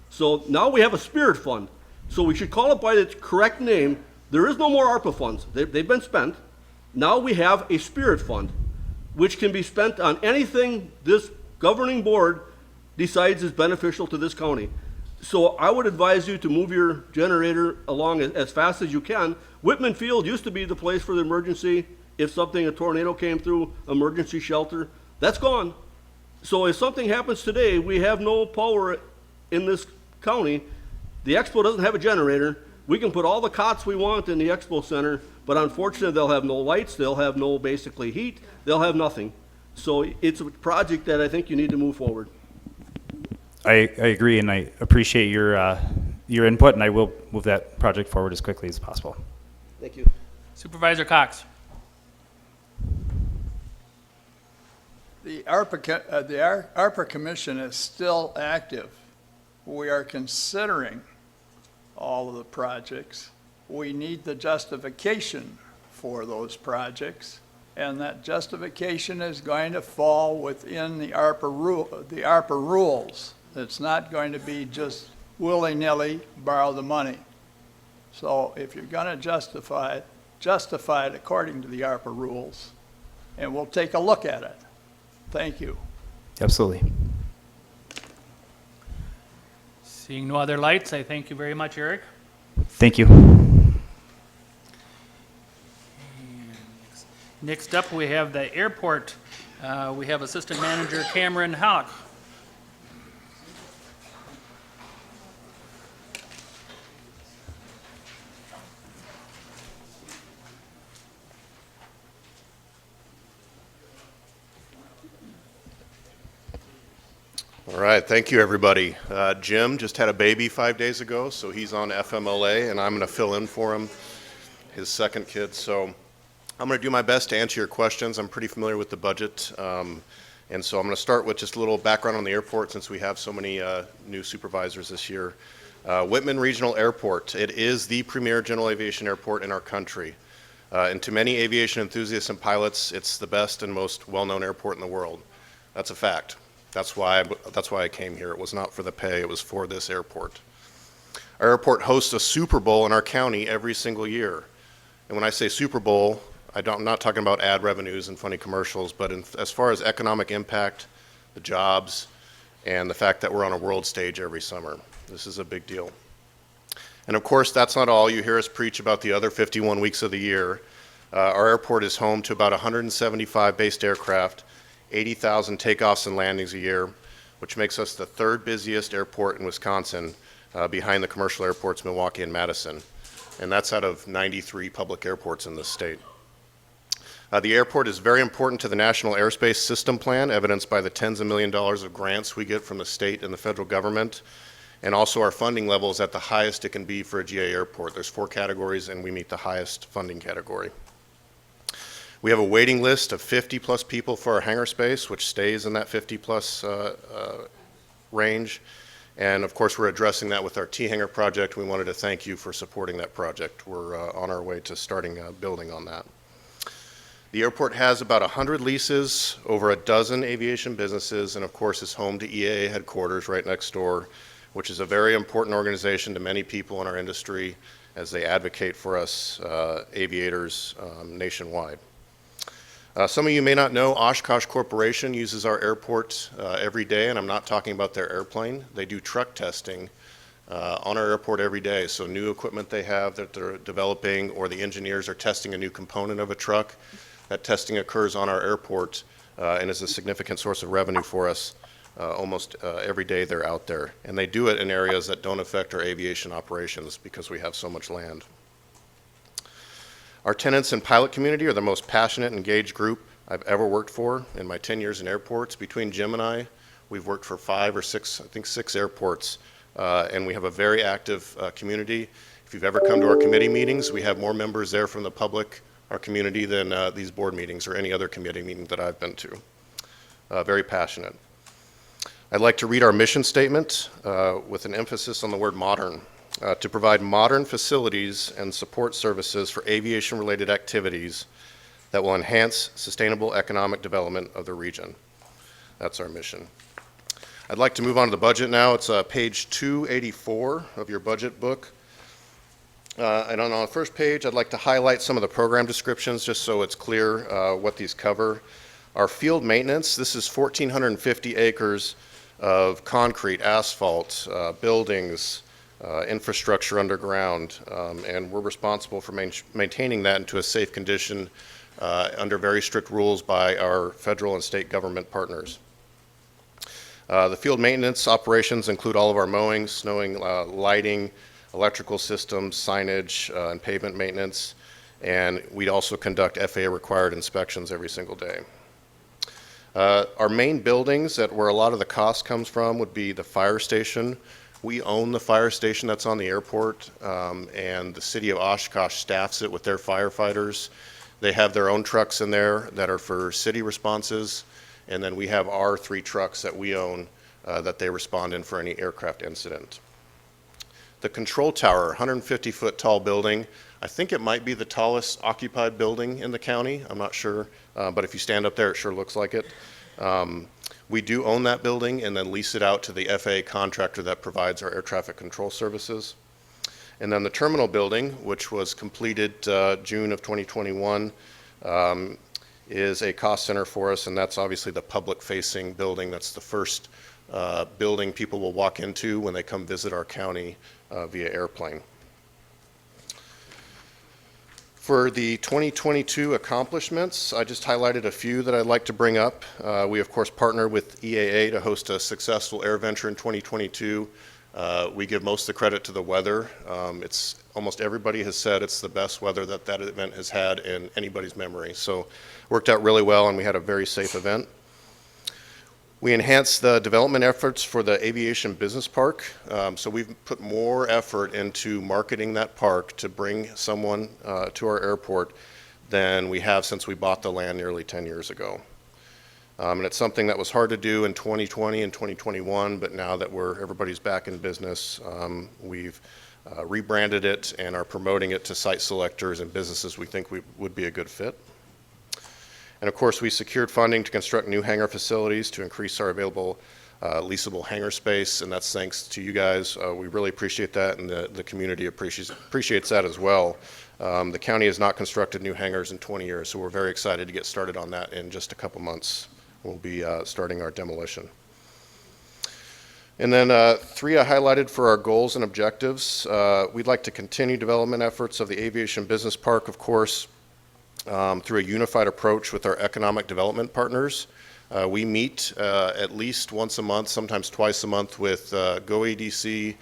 So now we have a spirit fund. So we should call it by its correct name. There is no more ARPA funds. They've been spent. Now we have a spirit fund. which can be spent on anything this governing board decides is beneficial to this county. So I would advise you to move your generator along as fast as you can. Whitman Field used to be the place for the emergency, if something, a tornado came through, emergency shelter. That's gone. So if something happens today, we have no power in this county. The expo doesn't have a generator. We can put all the cots we want in the expo center, but unfortunately they'll have no lights, they'll have no basically heat, they'll have nothing. So it's a project that I think you need to move forward. I agree, and I appreciate your input, and I will move that project forward as quickly as possible. Thank you. Supervisor Cox. The ARPA Commission is still active. We are considering all of the projects. We need the justification for those projects, and that justification is going to fall within the ARPA rules. It's not going to be just willy-nilly borrow the money. So if you're going to justify it according to the ARPA rules, and we'll take a look at it. Thank you. Absolutely. Seeing no other lights, I thank you very much, Eric. Thank you. Next up, we have the airport. We have Assistant Manager Cameron Halleck. All right, thank you, everybody. Jim just had a baby 5 days ago, so he's on FMLA, and I'm going to fill in for him, his second kid. So I'm going to do my best to answer your questions. I'm pretty familiar with the budget, and so I'm going to start with just a little background on the airport since we have so many new supervisors this year. Whitman Regional Airport, it is the premier general aviation airport in our country. And to many aviation enthusiasts and pilots, it's the best and most well-known airport in the world. That's a fact. That's why I came here. It was not for the pay, it was for this airport. Our airport hosts a Super Bowl in our county every single year. And when I say Super Bowl, I'm not talking about ad revenues and funny commercials, but as far as economic impact, the jobs, and the fact that we're on a world stage every summer. This is a big deal. And of course, that's not all. You hear us preach about the other 51 weeks of the year. Our airport is home to about 175 based aircraft, 80,000 takeoffs and landings a year, which makes us the third busiest airport in Wisconsin, behind the commercial airports Milwaukee and Madison. And that's out of 93 public airports in this state. The airport is very important to the National Airspace System Plan, evidenced by the tens of millions of dollars of grants we get from the state and the federal government. And also our funding level is at the highest it can be for a GA airport. There's 4 categories, and we meet the highest funding category. We have a waiting list of 50 plus people for our hangar space, which stays in that 50 plus range. And of course, we're addressing that with our T-hangar project. We wanted to thank you for supporting that project. We're on our way to starting building on that. The airport has about 100 leases, over a dozen aviation businesses, and of course is home to EAA headquarters right next door, which is a very important organization to many people in our industry as they advocate for us aviators nationwide. Some of you may not know Oshkosh Corporation uses our airport every day, and I'm not talking about their airplane. They do truck testing on our airport every day. So new equipment they have that they're developing, or the engineers are testing a new component of a truck, that testing occurs on our airport and is a significant source of revenue for us. Almost every day they're out there. And they do it in areas that don't affect our aviation operations because we have so much land. Our tenants and pilot community are the most passionate, engaged group I've ever worked for in my 10 years in airports. Between Jim and I, we've worked for 5 or 6, I think 6 airports, and we have a very active community. If you've ever come to our committee meetings, we have more members there from the public, our community, than these board meetings or any other committee meeting that I've been to. Very passionate. I'd like to read our mission statement with an emphasis on the word modern. To provide modern facilities and support services for aviation-related activities that will enhance sustainable economic development of the region. That's our mission. I'd like to move on to the budget now. It's page 284 of your budget book. And on the first page, I'd like to highlight some of the program descriptions just so it's clear what these cover. Our field maintenance, this is 1,450 acres of concrete, asphalt, buildings, infrastructure underground, and we're responsible for maintaining that into a safe condition under very strict rules by our federal and state government partners. The field maintenance operations include all of our mowing, snowing, lighting, electrical systems, signage, and pavement maintenance, and we also conduct FAA-required inspections every single day. Our main buildings where a lot of the cost comes from would be the fire station. We own the fire station that's on the airport, and the city of Oshkosh staffs it with their firefighters. They have their own trucks in there that are for city responses, and then we have our 3 trucks that we own that they respond in for any aircraft incident. The control tower, 150-foot tall building. I think it might be the tallest occupied building in the county. I'm not sure, but if you stand up there, it sure looks like it. We do own that building and then lease it out to the FAA contractor that provides our air traffic control services. And then the terminal building, which was completed June of 2021, is a cost center for us, and that's obviously the public-facing building. That's the first building people will walk into when they come visit our county via airplane. For the 2022 accomplishments, I just highlighted a few that I'd like to bring up. We, of course, partnered with EAA to host a successful air venture in 2022. We give most of the credit to the weather. It's almost everybody has said it's the best weather that event has had in anybody's memory. So it worked out really well, and we had a very safe event. We enhanced the development efforts for the Aviation Business Park. So we've put more effort into marketing that park to bring someone to our airport than we have since we bought the land nearly 10 years ago. And it's something that was hard to do in 2020 and 2021, but now that everybody's back in business, we've rebranded it and are promoting it to site selectors and businesses we think would be a good fit. And of course, we secured funding to construct new hangar facilities to increase our available leasable hangar space, and that's thanks to you guys. We really appreciate that, and the community appreciates that as well. The county has not constructed new hangars in 20 years, so we're very excited to get started on that in just a couple months. We'll be starting our demolition. And then 3 I highlighted for our goals and objectives. We'd like to continue development efforts of the Aviation Business Park, of course, through a unified approach with our economic development partners. We meet at least once a month, sometimes twice a month, with GoADC,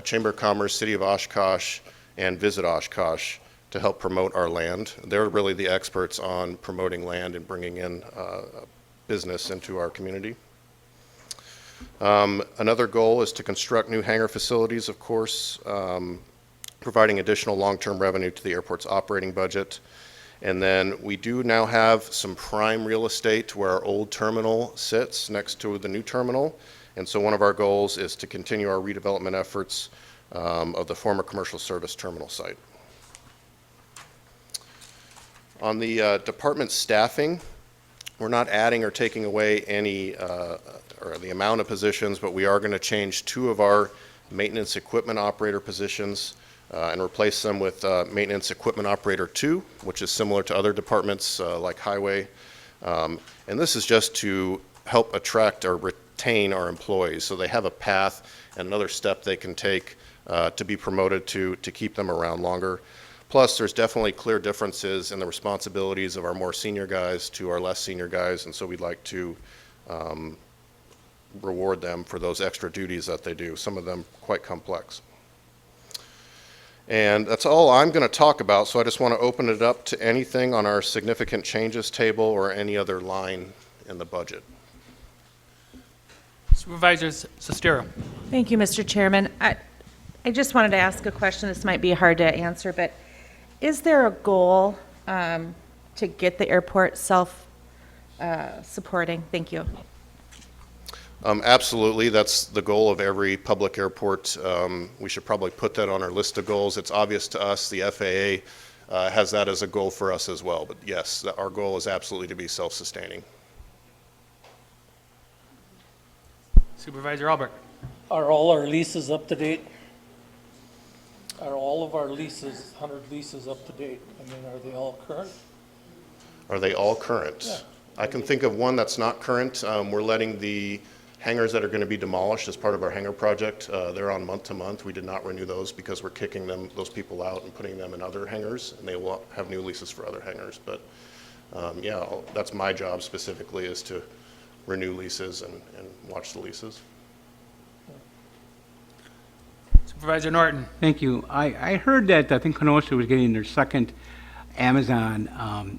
Chamber of Commerce, City of Oshkosh, and Visit Oshkosh to help promote our land. They're really the experts on promoting land and bringing in business into our community. Another goal is to construct new hangar facilities, of course, providing additional long-term revenue to the airport's operating budget. And then we do now have some prime real estate where our old terminal sits next to the new terminal. And so one of our goals is to continue our redevelopment efforts of the former commercial service terminal site. On the department staffing, we're not adding or taking away any or the amount of positions, but we are going to change 2 of our maintenance equipment operator positions and replace them with Maintenance Equipment Operator 2, which is similar to other departments like Highway. And this is just to help attract or retain our employees so they have a path and another step they can take to be promoted to keep them around longer. Plus, there's definitely clear differences in the responsibilities of our more senior guys to our less senior guys, and so we'd like to reward them for those extra duties that they do, some of them quite complex. And that's all I'm going to talk about, so I just want to open it up to anything on our significant changes table or any other line in the budget. Supervisor Sestero. Thank you, Mr. Chairman. I just wanted to ask a question. This might be hard to answer, but is there a goal to get the airport self-supporting? Thank you. Absolutely, that's the goal of every public airport. We should probably put that on our list of goals. It's obvious to us, the FAA has that as a goal for us as well, but yes, our goal is absolutely to be self-sustaining. Supervisor Albert. Are all our leases up to date? Are all of our leases, 100 leases up to date? I mean, are they all current? Are they all current? Yeah. I can think of one that's not current. We're letting the hangars that are going to be demolished as part of our hangar project, they're on month to month. We did not renew those because we're kicking those people out and putting them in other hangars, and they will have new leases for other hangars. But yeah, that's my job specifically, is to renew leases and watch the leases. Supervisor Norton. Thank you. I heard that I think Kenosha was getting their second Amazon,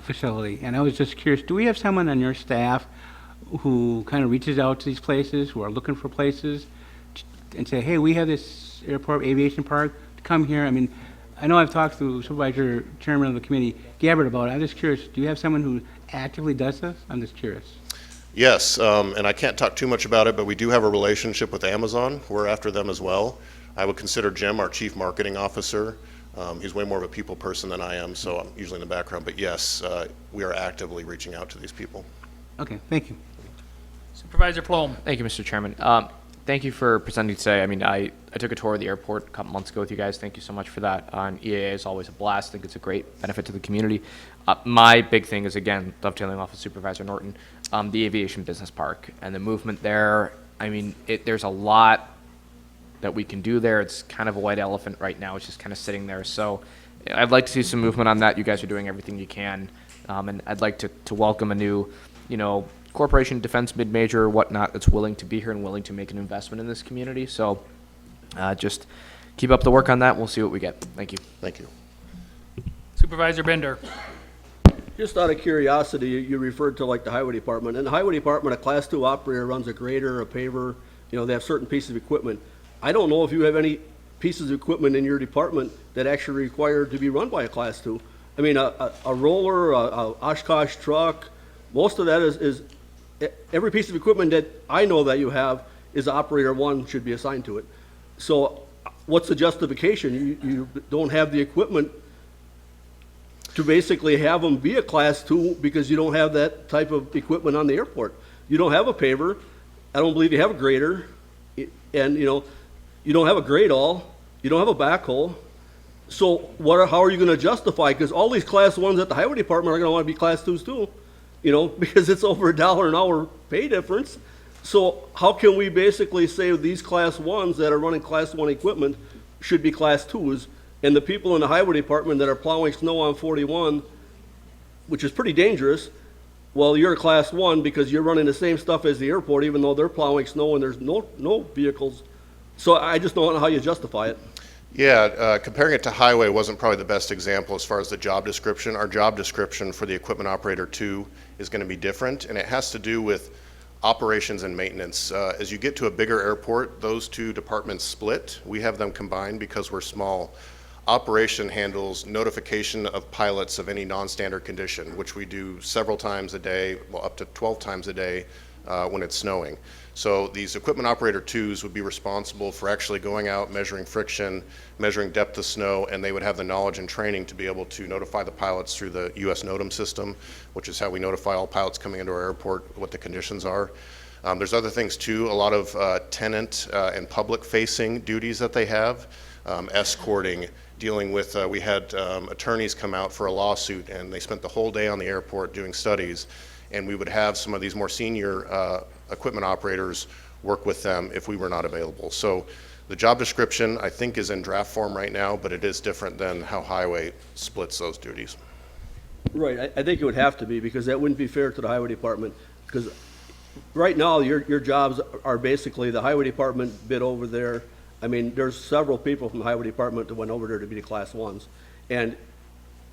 facility, and I was just curious, do we have someone on your staff who kind of reaches out to these places, who are looking for places, and say, hey, we have this airport aviation park, come here? I mean, I know I've talked to Supervisor Chairman of the committee, Gabbard, about it. I'm just curious, do you have someone who actively does this? I'm just curious. Yes, and I can't talk too much about it, but we do have a relationship with Amazon. We're after them as well. I would consider Jim our Chief Marketing Officer. He's way more of a people person than I am, so I'm usually in the background. But yes, we are actively reaching out to these people. Okay, thank you. Supervisor Plom. Thank you, Mr. Chairman. Thank you for presenting today. I mean, I took a tour of the airport a couple months ago with you guys. Thank you so much for that. EAA is always a blast. I think it's a great benefit to the community. My big thing is, again, dovetailing off of Supervisor Norton, the aviation business park and the movement there. I mean, there's a lot that we can do there. It's kind of a white elephant right now. It's just kind of sitting there. So I'd like to see some movement on that. You guys are doing everything you can. And I'd like to welcome a new, corporation, defense mid-major or whatnot that's willing to be here and willing to make an investment in this community. So just keep up the work on that. We'll see what we get. Thank you. Thank you. Supervisor Bender. Just out of curiosity, you referred to like the highway department. In the highway department, a class 2 operator runs a grader, a paver, they have certain pieces of equipment. I don't know if you have any pieces of equipment in your department that actually require to be run by a class 2. I mean, a roller, a Oshkosh truck, most of that is every piece of equipment that I know that you have is operator 1 should be assigned to it. So what's the justification? You don't have the equipment to basically have them be a class 2 because you don't have that type of equipment on the airport. You don't have a paver. I don't believe you have a grader. And, you don't have a grade all. You don't have a backhoe. So how are you going to justify? Because all these class 1s at the highway department are going to want to be class 2s too, because it's over $1 an hour pay difference. So how can we basically say these class 1s that are running class 1 equipment should be class 2s, and the people in the highway department that are plowing snow on 41, which is pretty dangerous, well, you're a class 1 because you're running the same stuff as the airport, even though they're plowing snow and there's no vehicles. So I just don't know how you justify it. Yeah, comparing it to highway wasn't probably the best example as far as the job description. Our job description for the equipment operator 2 is going to be different, and it has to do with operations and maintenance. As you get to a bigger airport, those two departments split. We have them combined because we're small. Operation handles notification of pilots of any non-standard condition, which we do several times a day, well, up to 12 times a day when it's snowing. So these equipment operator 2s would be responsible for actually going out, measuring friction, measuring depth of snow, and they would have the knowledge and training to be able to notify the pilots through the US NOTAM system, which is how we notify all pilots coming into our airport what the conditions are. There's other things too, a lot of tenant and public facing duties that they have, escorting, dealing with, we had attorneys come out for a lawsuit and they spent the whole day on the airport doing studies, and we would have some of these more senior equipment operators work with them if we were not available. So the job description, I think, is in draft form right now, but it is different than how highway splits those duties. Right, I think it would have to be, because that wouldn't be fair to the highway department, because right now your jobs are basically the highway department bid over there. I mean, there's several people from the highway department that went over there to be the class 1s, and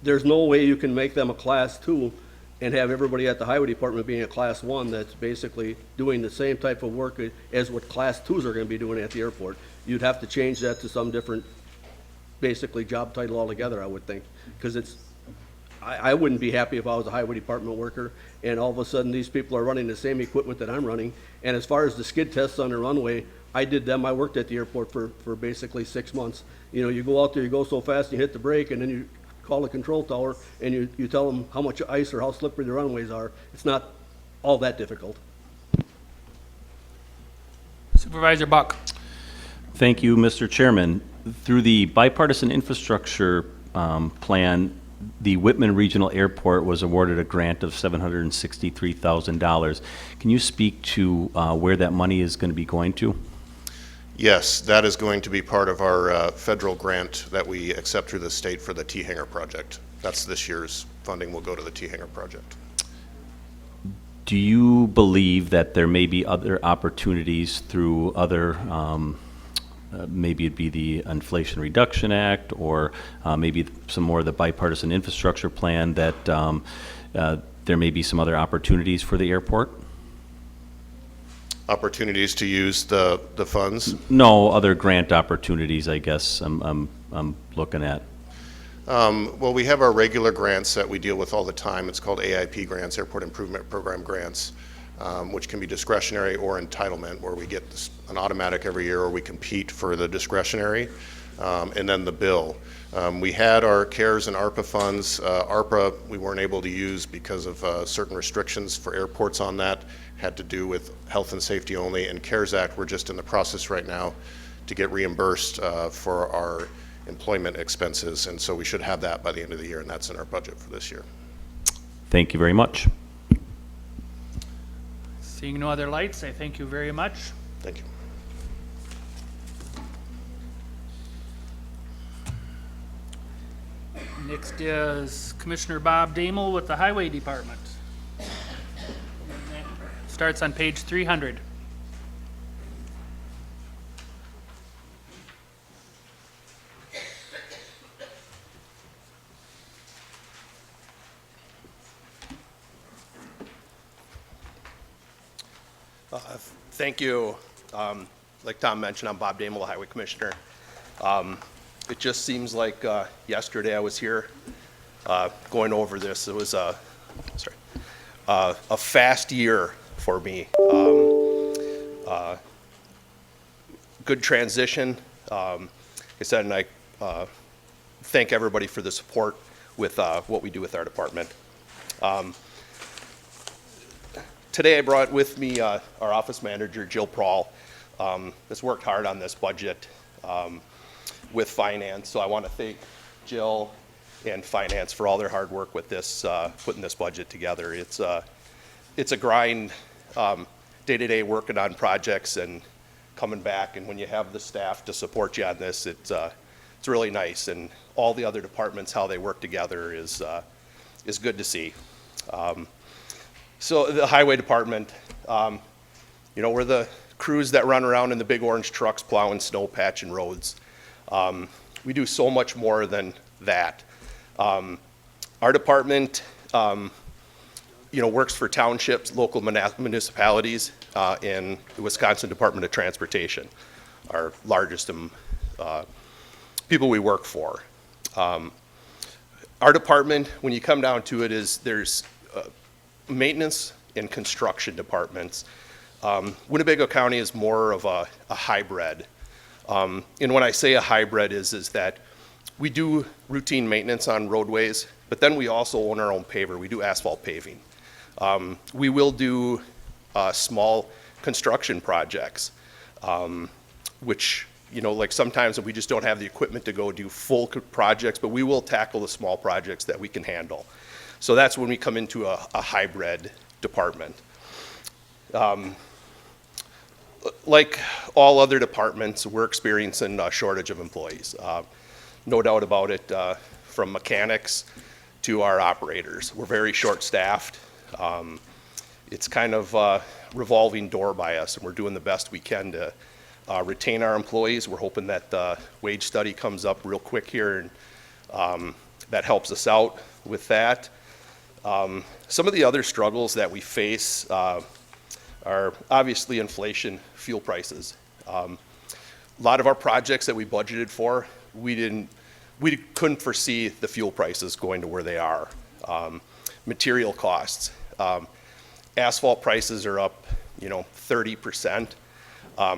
there's no way you can make them a class 2 and have everybody at the highway department being a class 1 that's basically doing the same type of work as what class 2s are going to be doing at the airport. You'd have to change that to some different, basically, job title altogether, I would think, because I wouldn't be happy if I was a highway department worker and all of a sudden these people are running the same equipment that I'm running. And as far as the skid tests on the runway, I did them. I worked at the airport for basically 6 months. You go out there, you go so fast, you hit the brake, and then you call the control tower and you tell them how much ice or how slippery the runways are. It's not all that difficult. Supervisor Buck. Thank you, Mr. Chairman. Through the bipartisan infrastructure plan, the Whitman Regional Airport was awarded a grant of $763,000. Can you speak to where that money is going to be going to? Yes, that is going to be part of our federal grant that we accept through the state for the T-Hangar project. That's this year's funding will go to the T-Hangar project. Do you believe that there may be other opportunities through other, maybe it'd be the Inflation Reduction Act, or maybe some more of the bipartisan infrastructure plan, that there may be some other opportunities for the airport? Opportunities to use the funds? No, other grant opportunities, I guess I'm looking at. Well, we have our regular grants that we deal with all the time. It's called AIP grants, Airport Improvement Program grants, which can be discretionary or entitlement, where we get an automatic every year, or we compete for the discretionary, and then the bill. We had our CARES and ARPA funds. ARPA we weren't able to use because of certain restrictions for airports on that, had to do with health and safety only, and CARES Act, we're just in the process right now to get reimbursed for our employment expenses, and so we should have that by the end of the year, and that's in our budget for this year. Thank you very much. Seeing no other lights, I thank you very much. Thank you. Next is Commissioner Bob Damel with the Highway Department. Starts on page 300. Thank you. Like Tom mentioned, I'm Bob Damel, the Highway Commissioner. It just seems like yesterday I was here going over this. It was a fast year for me. Good transition. Like I said, and I thank everybody for the support with what we do with our department. Today I brought with me our office manager, Jill Prawl, has worked hard on this budget with finance. So I want to thank Jill and finance for all their hard work with this, putting this budget together. It's a grind, day-to-day working on projects and coming back. And when you have the staff to support you on this, it's really nice. And all the other departments, how they work together is good to see. So the highway department, you know, we're the crews that run around in the big orange trucks plowing snow, patching roads. We do so much more than that. Our department, you know, works for townships, local municipalities, and the Wisconsin Department of Transportation, our largest people we work for. Our department, when you come down to it, is there's maintenance and construction departments. Winnebago County is more of a hybrid. And when I say a hybrid is that we do routine maintenance on roadways, but then we also own our own paver. We do asphalt paving. We will do small construction projects, which, you know, like sometimes we just don't have the equipment to go do full projects, but we will tackle the small projects that we can handle. So that's when we come into a hybrid department. Like all other departments, we're experiencing a shortage of employees. No doubt about it, from mechanics to our operators. We're very short-staffed. It's kind of a revolving door by us, and we're doing the best we can to retain our employees. We're hoping that the wage study comes up real quick here, and that helps us out with that. Some of the other struggles that we face are obviously inflation, fuel prices. A lot of our projects that we budgeted for, we couldn't foresee the fuel prices going to where they are. Material costs. Asphalt prices are up, you know, 30%.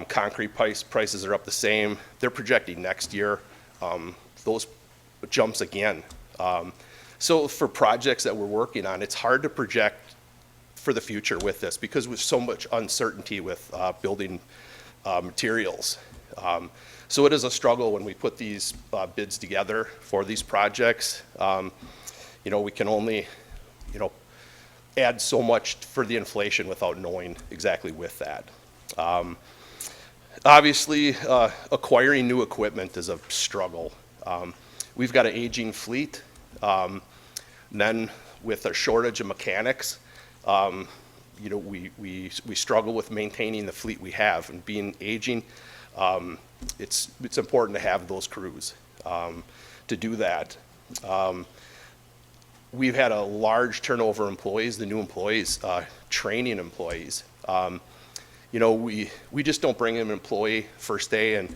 Concrete prices are up the same. They're projecting next year those jumps again. So for projects that we're working on, it's hard to project for the future with this because there's so much uncertainty with building materials. So it is a struggle when we put these bids together for these projects. we can only, add so much for the inflation without knowing exactly with that. Obviously, acquiring new equipment is a struggle. We've got an aging fleet. And then with a shortage of mechanics, we struggle with maintaining the fleet we have, and being aging, it's important to have those crews to do that. We've had a large turnover of employees, the new employees, training employees. We just don't bring in an employee first day and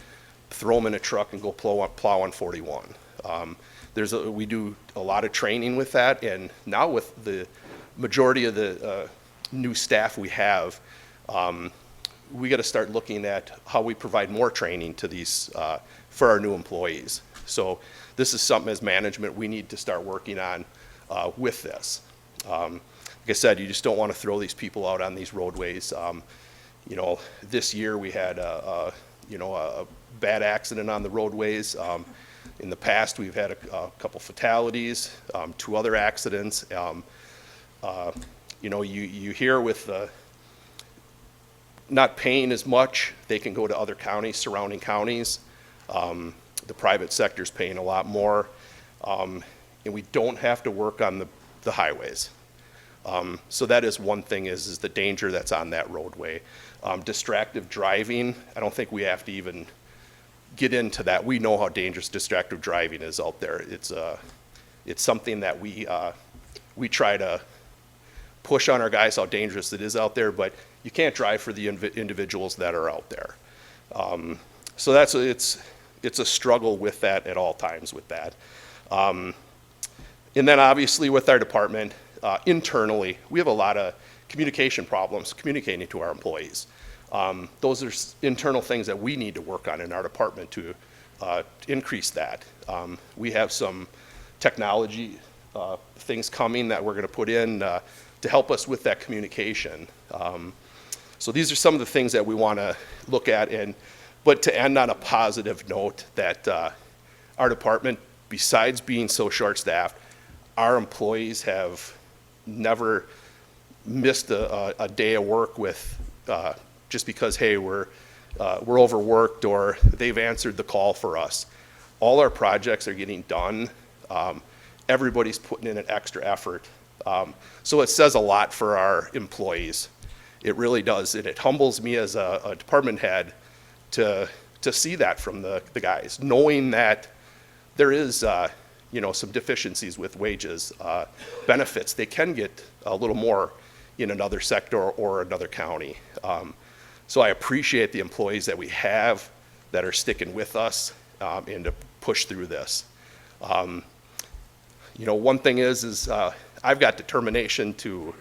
throw them in a truck and go plow on 41. We do a lot of training with that, and now with the majority of the new staff we have, we got to start looking at how we provide more training to these for our new employees. So this is something as management we need to start working on with this. Like I said, you just don't want to throw these people out on these roadways. This year we had a bad accident on the roadways. In the past, we've had a couple fatalities, 2 other accidents. You hear with not paying as much, they can go to other counties, surrounding counties. The private sector's paying a lot more, and we don't have to work on the highways. So that is one thing, is the danger that's on that roadway. Distracted driving, I don't think we have to even get into that. We know how dangerous distracted driving is out there. It's something that we try to push on our guys how dangerous it is out there, but you can't drive for the individuals that are out there. So it's a struggle with that at all times with that. And then obviously with our department, internally, we have a lot of communication problems communicating to our employees. Those are internal things that we need to work on in our department to increase that. We have some technology things coming that we're going to put in to help us with that communication. So these are some of the things that we want to look at, but to end on a positive note, that our department, besides being so short-staffed, our employees have never missed a day of work with just because, hey, we're overworked or they've answered the call for us. All our projects are getting done. Everybody's putting in an extra effort. So it says a lot for our employees. It really does, and it humbles me as a department head to see that from the guys, knowing that there is some deficiencies with wages, benefits. They can get a little more in another sector or another county. So I appreciate the employees that we have that are sticking with us and to push through this. One thing is I've got determination to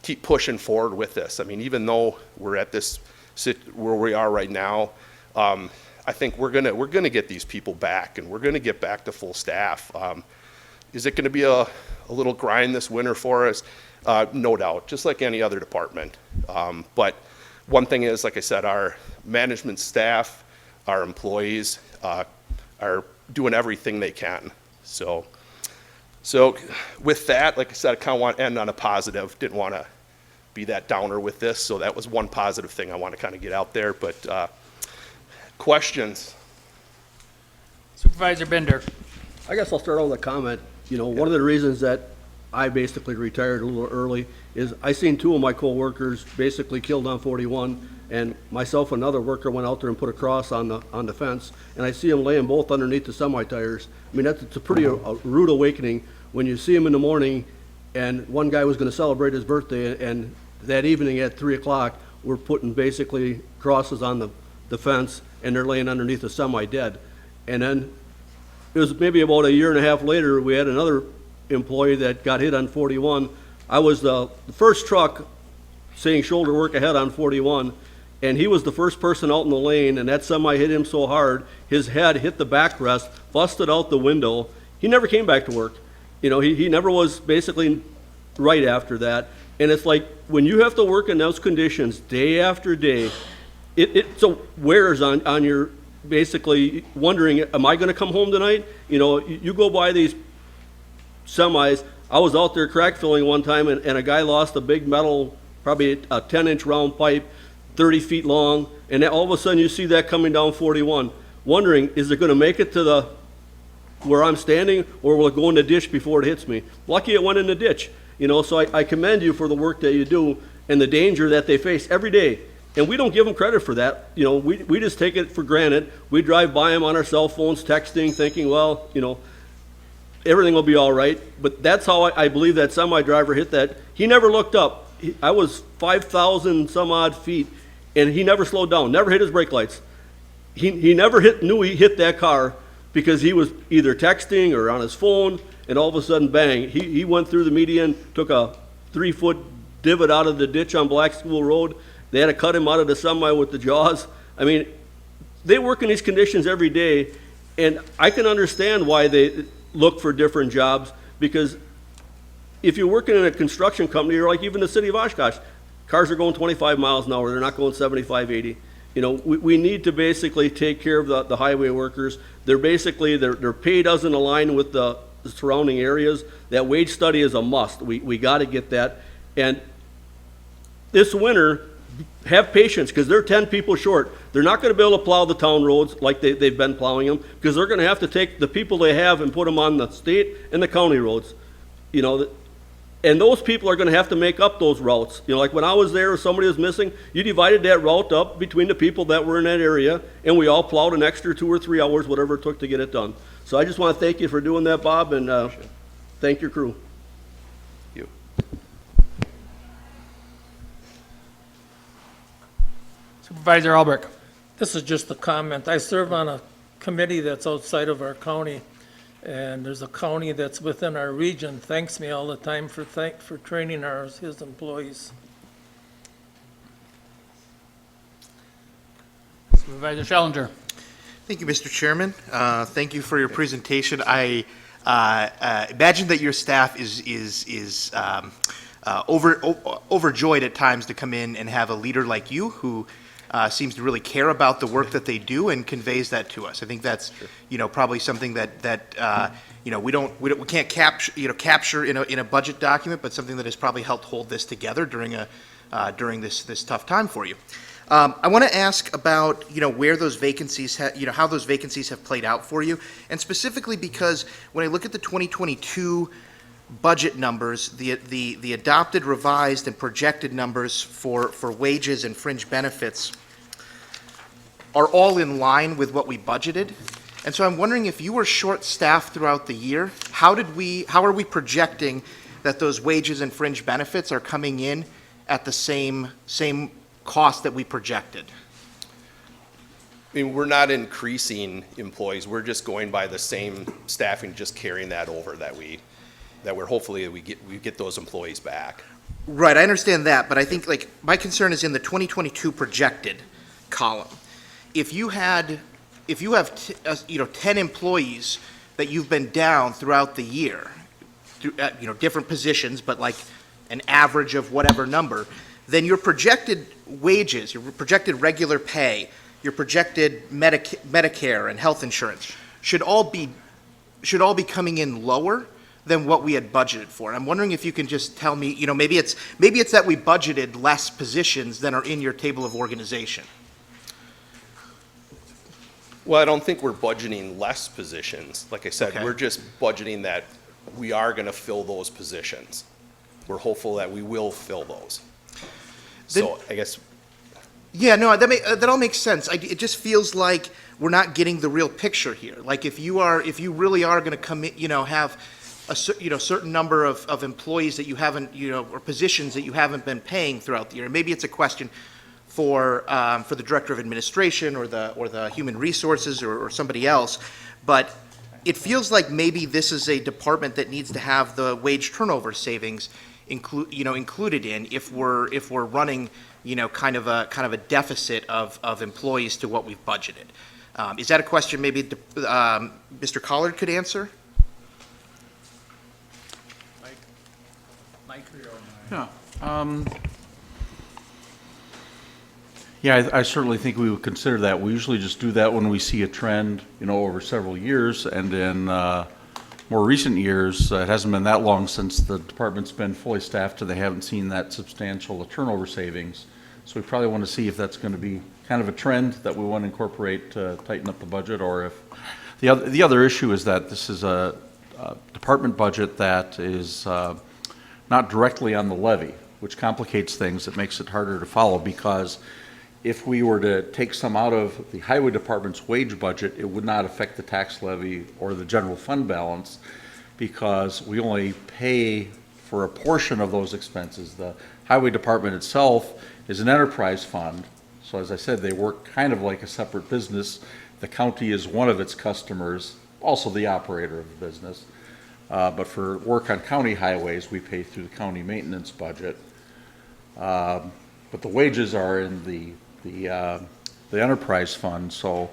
keep pushing forward with this. I mean, even though we're at this where we are right now, I think we're gonna get these people back, and we're gonna get back to full staff. Is it gonna be a little grind this winter for us? No doubt, just like any other department. But one thing is, like I said, our management staff, our employees are doing everything they can. So with that, like I said, I kind of want to end on a positive. Didn't want to be that downer with this, so that was one positive thing I want to kind of get out there. But questions? Supervisor Bender. I guess I'll start out with a comment. One of the reasons that I basically retired a little early is I seen 2 of my co-workers basically killed on 41, and myself and another worker went out there and put a cross on the fence, and I see them laying both underneath the semi-tires. I mean, it's a pretty rude awakening when you see them in the morning, and one guy was going to celebrate his birthday, and that evening at 3 o'clock, we're putting basically crosses on the fence, and they're laying underneath the semi dead. And then it was maybe about a year and a half later, we had another employee that got hit on 41. I was the first truck saying shoulder work ahead on 41, and he was the first person out in the lane, and that semi hit him so hard, his head hit the backrest, busted out the window. He never came back to work. He never was basically right after that. And it's like, when you have to work in those conditions day after day, it wears on your, basically wondering, am I gonna come home tonight? You go by these semis, I was out there crack filling one time, and a guy lost a big metal, probably a 10-inch round pipe, 30 feet long, and then all of a sudden you see that coming down 41, wondering, is it gonna make it to the, where I'm standing, or will it go in the ditch before it hits me? Lucky it went in the ditch, you know, so I commend you for the work that you do and the danger that they face every day. And we don't give them credit for that. You know, we just take it for granted. We drive by them on our cell phones, texting, thinking, well, you know, everything will be all right. But that's how I believe that semi-driver hit that. He never looked up. I was 5,000 some odd feet, and he never slowed down, never hit his brake lights. He never knew he hit that car because he was either texting or on his phone, and all of a sudden, bang, he went through the median, took a 3-foot divot out of the ditch on Black School Road. They had to cut him out of the semi with the jaws. I mean, they work in these conditions every day, and I can understand why they look for different jobs, because if you're working in a construction company, or like even the city of Oshkosh, cars are going 25 miles an hour, they're not going 75, 80. You know, we need to basically take care of the highway workers. They're basically, their pay doesn't align with the surrounding areas. That wage study is a must. We got to get that. And this winter, have patience, because they're 10 people short. They're not going to be able to plow the town roads like they've been plowing them, because they're going to have to take the people they have and put them on the state and the county roads. You know, and those people are going to have to make up those routes. You know, like when I was there, if somebody was missing, you divided that route up between the people that were in that area, and we all plowed an extra 2 or 3 hours, whatever it took to get it done. So I just want to thank you for doing that, Bob, and thank your crew. Supervisor Albrecht. This is just a comment. I serve on a committee that's outside of our county, and there's a county that's within our region, thanks me all the time for training his employees. Supervisor Schellinger. Thank you, Mr. Chairman. Thank you for your presentation. I imagine that your staff is overjoyed at times to come in and have a leader like you who seems to really care about the work that they do and conveys that to us. I think that's, you know, probably something that you know, we can't capture in a budget document, but something that has probably helped hold this together during this tough time for you. I want to ask about, you know, where those vacancies, how those vacancies have played out for you, and specifically because when I look at the 2022 budget numbers, the adopted, revised, and projected numbers for wages and fringe benefits are all in line with what we budgeted. And so I'm wondering, if you were short-staffed throughout the year, how are we projecting that those wages and fringe benefits are coming in at the same cost that we projected? I mean, we're not increasing employees. We're just going by the same staffing, just carrying that over that we're hopefully we get those employees back. Right, I understand that, but I think, like, my concern is in the 2022 projected column. If you have 10 employees that you've been down throughout the year, through, different positions, but like an average of whatever number, then your projected wages, your projected regular pay, your projected Medicare and health insurance should all be coming in lower than what we had budgeted for. And I'm wondering if you can just tell me, maybe it's that we budgeted less positions than are in your table of organization. Well, I don't think we're budgeting less positions. Like I said, Okay. We're just budgeting that we are going to fill those positions. We're hopeful that we will fill those. So I guess. Yeah, no, that all makes sense. It just feels like we're not getting the real picture here. Like if you really are going to come in, have a certain number of employees that you haven't, or positions that you haven't been paying throughout the year. Maybe it's a question for the director of administration or the human resources or somebody else, but it feels like maybe this is a department that needs to have the wage turnover savings included in if we're running kind of a deficit of employees to what we've budgeted. Is that a question maybe Mr. Collard could answer? Yeah, I certainly think we would consider that. We usually just do that when we see a trend, over several years, and then more recent years, it hasn't been that long since the department's been fully staffed, and they haven't seen that substantial turnover savings. So we probably want to see if that's going to be kind of a trend that we want to incorporate to tighten up the budget, or if the other issue is that this is a department budget that is not directly on the levy, which complicates things. It makes it harder to follow, because if we were to take some out of the highway department's wage budget, it would not affect the tax levy or the general fund balance, because we only pay for a portion of those expenses. The highway department itself is an enterprise fund, so as I said, they work kind of like a separate business. The county is one of its customers, also the operator of the business. But for work on county highways, we pay through the county maintenance budget. But the wages are in the enterprise fund, so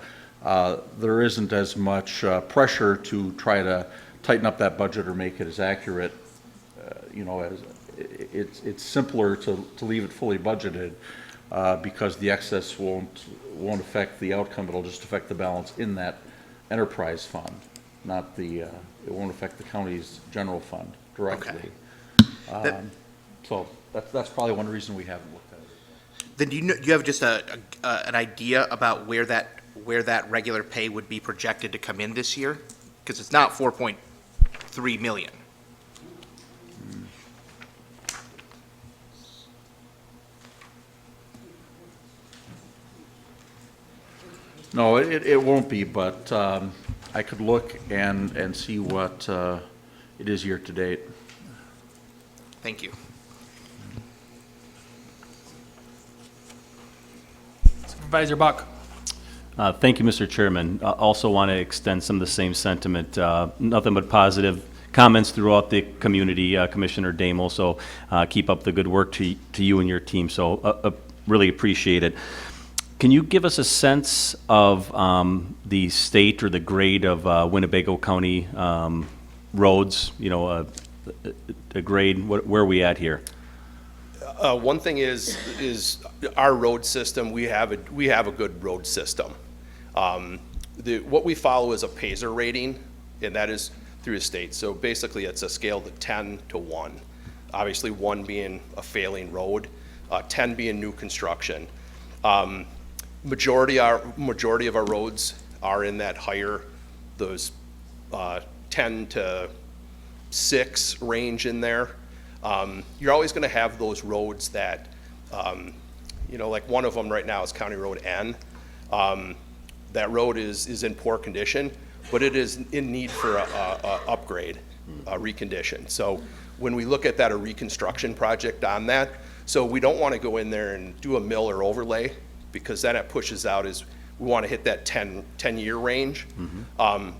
there isn't as much pressure to try to tighten up that budget or make it as accurate. As it's simpler to leave it fully budgeted, because the excess won't affect the outcome. It'll just affect the balance in that enterprise fund, not it won't affect the county's general fund directly. Okay. So that's probably one reason we haven't looked at it. Then do you have just an idea about where that regular pay would be projected to come in this year? Because it's not 4.3 million. No, it won't be, but I could look and see what it is year to date. Thank you. Supervisor Buck. Thank you, Mr. Chairman. Also want to extend some of the same sentiment. Nothing but positive comments throughout the community, Commissioner Damel. So keep up the good work to you and your team. So really appreciate it. Can you give us a sense of the state or the grade of Winnebago County roads? A grade. Where are we at here? One thing is our road system. We have a good road system. What we follow is a PASER rating, and that is through the state. So basically, it's a scale of 10 to 1. Obviously, 1 being a failing road, 10 being new construction. Majority of our roads are in that higher, those 10 to 6 range in there. You're always going to have those roads that, like one of them right now is County Road N. That road is in poor condition, but it is in need for a upgrade, a recondition. So when we look at that, a reconstruction project on that, so we don't want to go in there and do a mill or overlay, because then it pushes out we want to hit that 10-year range.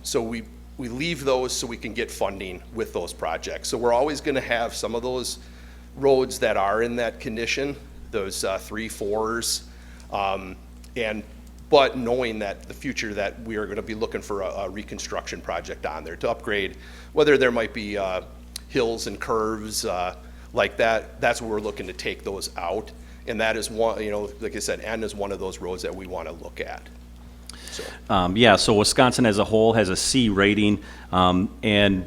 So we leave those so we can get funding with those projects. So we're always going to have some of those roads that are in that condition, those 3, 4s, but knowing that the future that we are going to be looking for a reconstruction project on there to upgrade, whether there might be hills and curves like that, that's where we're looking to take those out. And that is one, like I said, N is one of those roads that we want to look at. So Wisconsin as a whole has a C rating, and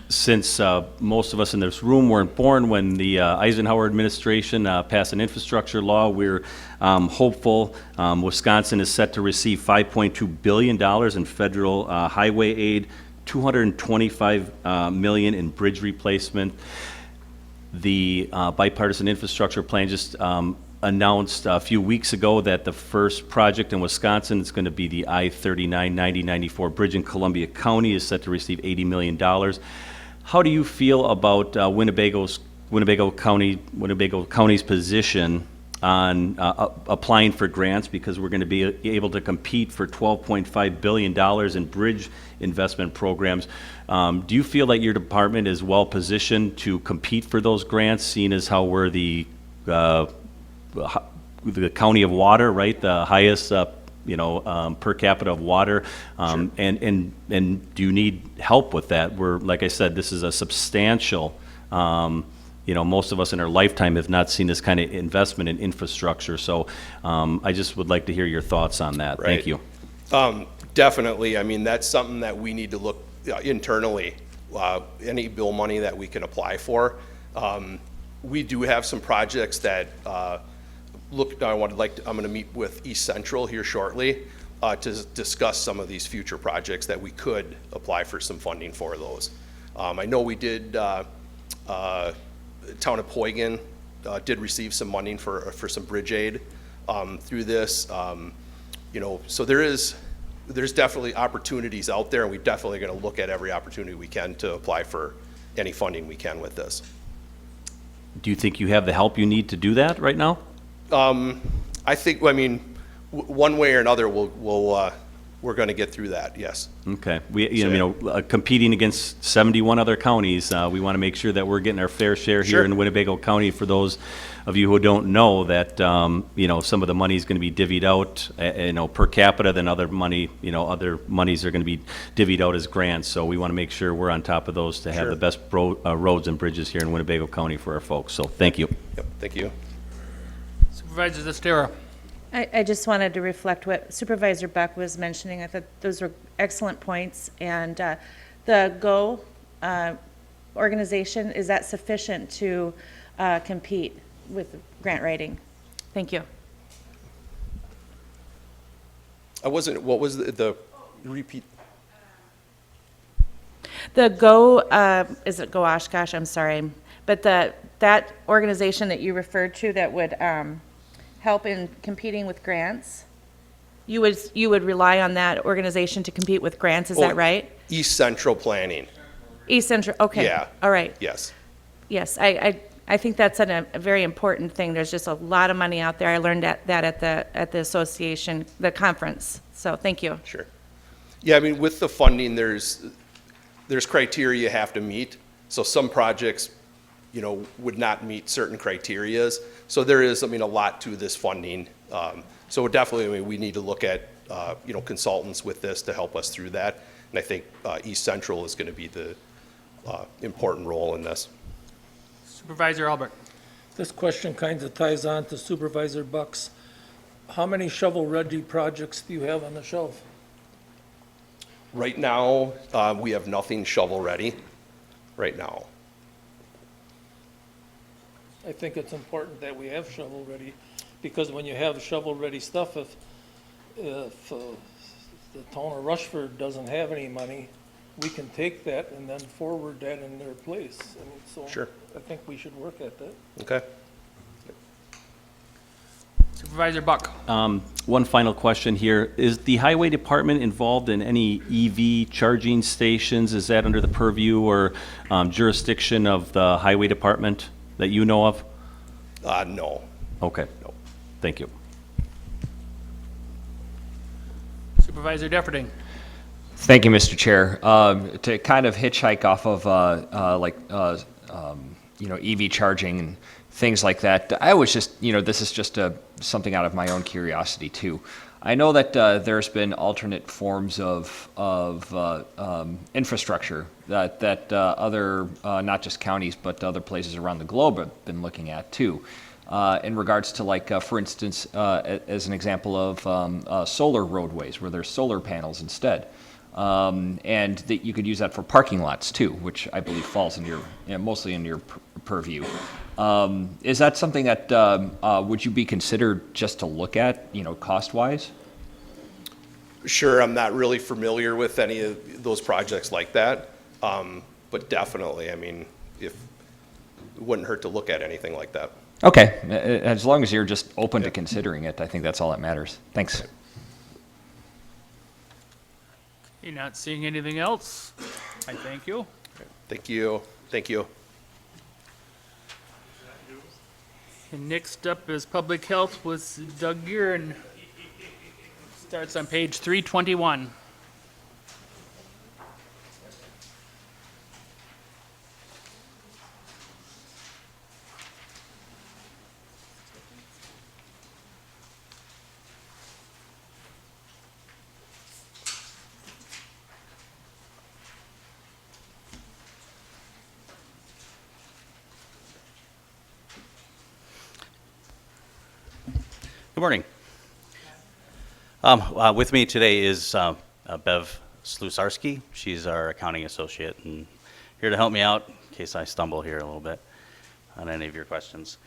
since most of us in this room weren't born when the Eisenhower administration passed an infrastructure law, we're hopeful. Wisconsin is set to receive $5.2 billion in federal highway aid, $225 million in bridge replacement. The bipartisan infrastructure plan just announced a few weeks ago that the first project in Wisconsin is going to be the I-39-90-94 bridge in Columbia County is set to receive $80 million. How do you feel about Winnebago County's position on applying for grants, because we're going to be able to compete for $12.5 billion in bridge investment programs? Do you feel that your department is well positioned to compete for those grants, seeing as how we're the county of water, right? The highest, per capita of water. Sure. And do you need help with that? Like I said, this is a substantial, most of us in our lifetime have not seen this kind of investment in infrastructure. So I just would like to hear your thoughts on that. Right. Thank you. Definitely. I mean, that's something that we need to look internally any bill money that we can apply for. We do have some projects that I'm going to meet with East Central here shortly to discuss some of these future projects that we could apply for some funding for those. I know we did, Town of Poygan did receive some money for some bridge aid through this. So there's definitely opportunities out there, and we're definitely going to look at every opportunity we can to apply for any funding we can with this. Do you think you have the help you need to do that right now? I think, one way or another, we're going to get through that, yes. Okay. Competing against 71 other counties, we want to make sure that we're getting our fair share here in Winnebago County. For those of you who don't know, that some of the money is going to be divvied out, per capita. Then other monies are going to be divvied out as grants. So we want to make sure we're on top of those to have the best roads and bridges here in Winnebago County for our folks. So thank you. Yep. Thank you. Supervisor Estera. I just wanted to reflect what Supervisor Buck was mentioning. I thought those were excellent points. And the GO organization, is that sufficient to compete with grant writing? Thank you. What was the repeat? The GO, is it GO Oshkosh? I'm sorry. But that organization that you referred to that would help in competing with grants, you would rely on that organization to compete with grants, is that right? East Central Planning. East Central, okay. Yeah. All right. Yes. Yes, I think that's a very important thing. There's just a lot of money out there. I learned that at the association, the conference. So thank you. Sure. Yeah, with the funding, there's criteria you have to meet. So some projects, would not meet certain criterias. So there is, a lot to this funding. So definitely, we need to look at, consultants with this to help us through that. And I think East Central is going to be the important role in this. Supervisor Albert. This question kind of ties on to Supervisor Buck's. How many shovel-ready projects do you have on the shelf? Right now, we have nothing shovel-ready right now. I think it's important that we have shovel-ready, because when you have shovel-ready stuff, if the town of Rushford doesn't have any money, we can take that and then forward that in their place. Sure. I think we should work at that. Okay. Supervisor Buck. One final question here. Is the highway department involved in any EV charging stations? Is that under the purview or jurisdiction of the highway department that you know of? No. Okay. No. Thank you. Supervisor Defferting. Thank you, Mr. Chair. To kind of hitchhike off of EV charging and things like that, I was just, this is just something out of my own curiosity too. I know that there's been alternate forms of infrastructure that other, not just counties, but other places around the globe have been looking at too. In regards to for instance, as an example of solar roadways where there's solar panels instead. And that you could use that for parking lots too, which I believe falls in mostly in your purview. Is that something that would you be considered just to look at, cost-wise? Sure, I'm not really familiar with any of those projects like that, but definitely, it wouldn't hurt to look at anything like that. Okay, as long as you're just open to considering it, I think that's all that matters. Thanks. You're not seeing anything else? I thank you. Thank you. Thank you. And next up is Public Health with Doug Gearin. Starts on page 321. Good morning. With me today is Bev Slusarski. She's our accounting associate, and here to help me out in case I stumble here a little bit on any of your questions.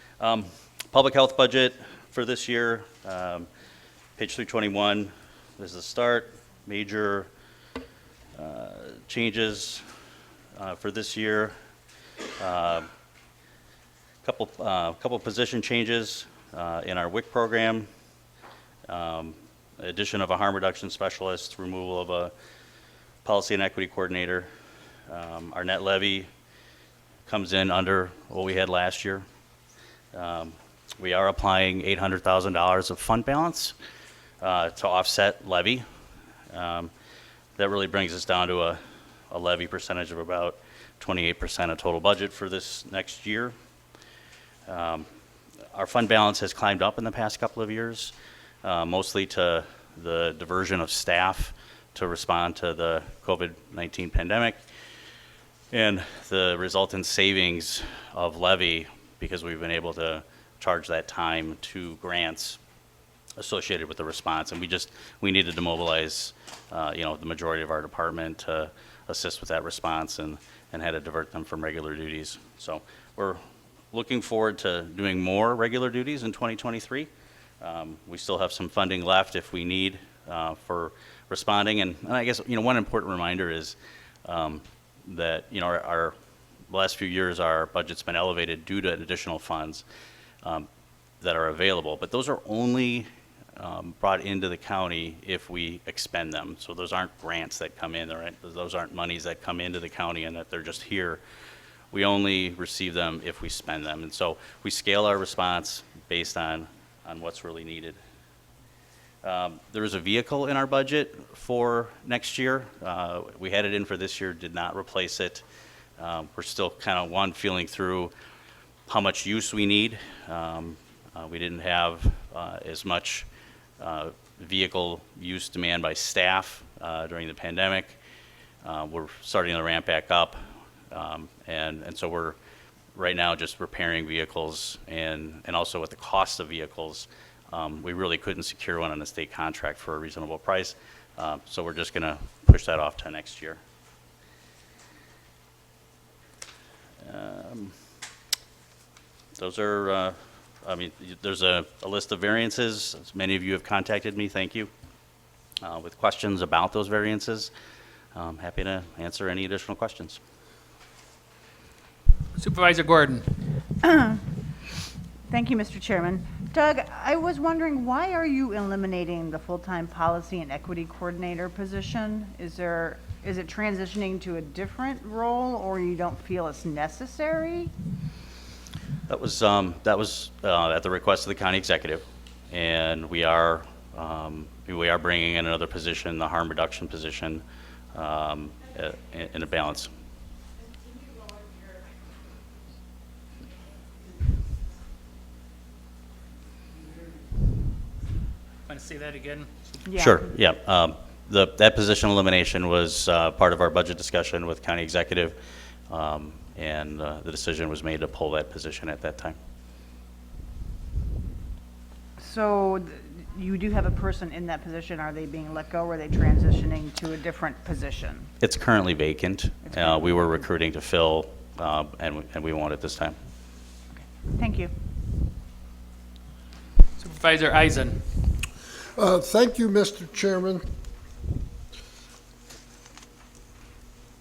Public health budget for this year, page 321, this is the start. Major changes for this year. Couple position changes in our WIC program. Addition of a harm reduction specialist, removal of a policy and equity coordinator. Our net levy comes in under what we had last year. We are applying $800,000 of fund balance to offset levy. That really brings us down to a levy percentage of about 28% of total budget for this next year. Our fund balance has climbed up in the past couple of years, mostly to the diversion of staff to respond to the COVID-19 pandemic and the resultant savings of levy because we've been able to charge that time to grants associated with the response. And we needed to mobilize, the majority of our department to assist with that response and had to divert them from regular duties. So we're looking forward to doing more regular duties in 2023. We still have some funding left if we need for responding. And I guess, one important reminder is that, our last few years, our budget's been elevated due to additional funds that are available. But those are only brought into the county if we expend them. So those aren't grants that come in, right? Those aren't monies that come into the county and that they're just here. We only receive them if we spend them. And so we scale our response based on what's really needed. There is a vehicle in our budget for next year. We had it in for this year, did not replace it. We're still kind of feeling through how much use we need. We didn't have as much vehicle use demand by staff during the pandemic. We're starting to ramp back up. And so we're right now just repairing vehicles and also with the cost of vehicles, we really couldn't secure one on a state contract for a reasonable price. So we're just gonna push that off to next year. Those are, there's a list of variances. As many of you have contacted me, thank you, with questions about those variances. I'm happy to answer any additional questions. Supervisor Gordon. Thank you, Mr. Chairman. Doug, I was wondering, why are you eliminating the full-time policy and equity coordinator position? Is it transitioning to a different role, or you don't feel it's necessary? That was at the request of the county executive, and we are bringing in another position, the harm reduction position, in a balance. Want to say that again? Yeah. Sure, yeah. That position elimination was part of our budget discussion with county executive, and the decision was made to pull that position at that time. So you do have a person in that position. Are they being let go, or are they transitioning to a different position? It's currently vacant. We were recruiting to fill, and we won't at this time. Thank you. Supervisor Eisen. Thank you, Mr. Chairman.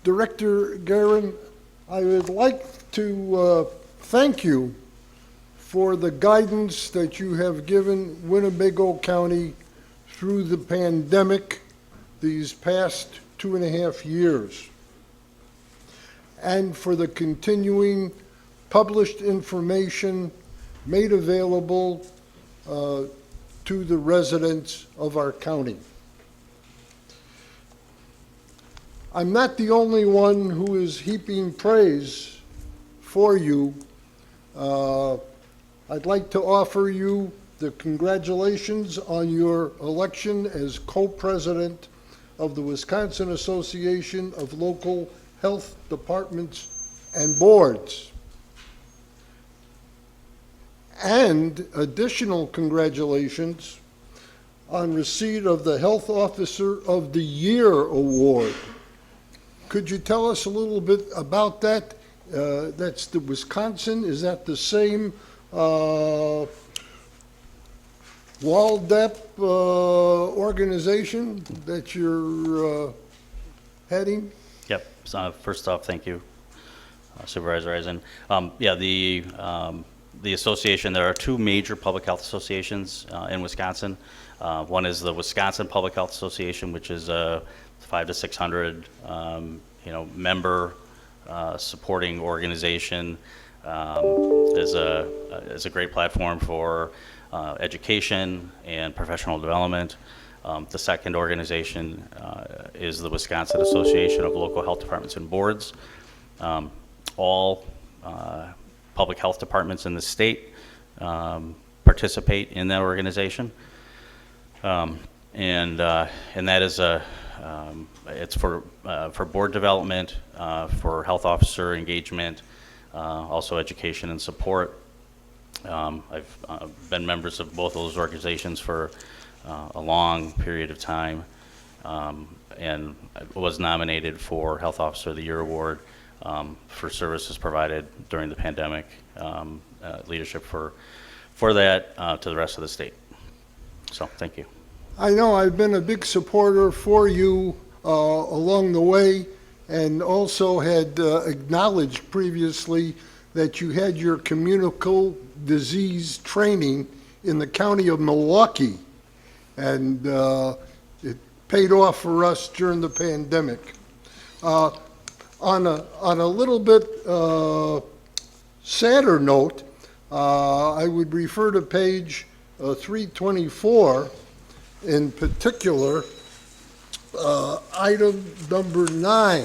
Director Guerin, I would like to thank you for the guidance that you have given Winnebago County through the pandemic these past 2.5 years, and for the continuing published information made available to the residents of our county. I'm not the only one who is heaping praise for you. I'd like to offer you the congratulations on your election as co-president of the Wisconsin Association of Local Health Departments and Boards. And additional congratulations on receipt of the Health Officer of the Year Award. Could you tell us a little bit about that? That's the Wisconsin, is that the same WALDEP organization that you're heading? Yep. So, first off, thank you, Supervisor Eisen. Yeah, the association, there are two major public health associations in Wisconsin. One is the Wisconsin Public Health Association, which is a 500 to 600 member supporting organization. Is a great platform for education and professional development. The second organization is the Wisconsin Association of Local Health Departments and Boards. All public health departments in the state participate in that organization. And that is it's for board development, for health officer engagement, also education and support. I've been members of both of those organizations for a long period of time, and was nominated for Health Officer of the Year Award for services provided during the pandemic, leadership for that to the rest of the state. So, thank you. I know I've been a big supporter for you along the way, and also had acknowledged previously that you had your communicable disease training in the county of Milwaukee, and it paid off for us during the pandemic. On a little bit sadder note, I would refer to page 324, in particular, item number 9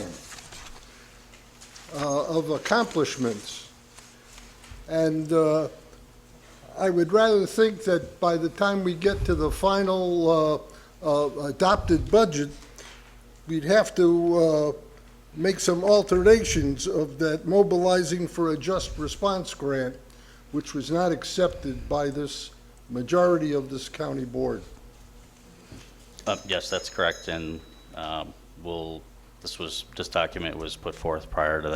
of accomplishments. And I would rather think that by the time we get to the final adopted budget, we'd have to make some alterations of that mobilizing for a just response grant, which was not accepted by this majority of this county board. Yes, that's correct, and this document was put forth prior to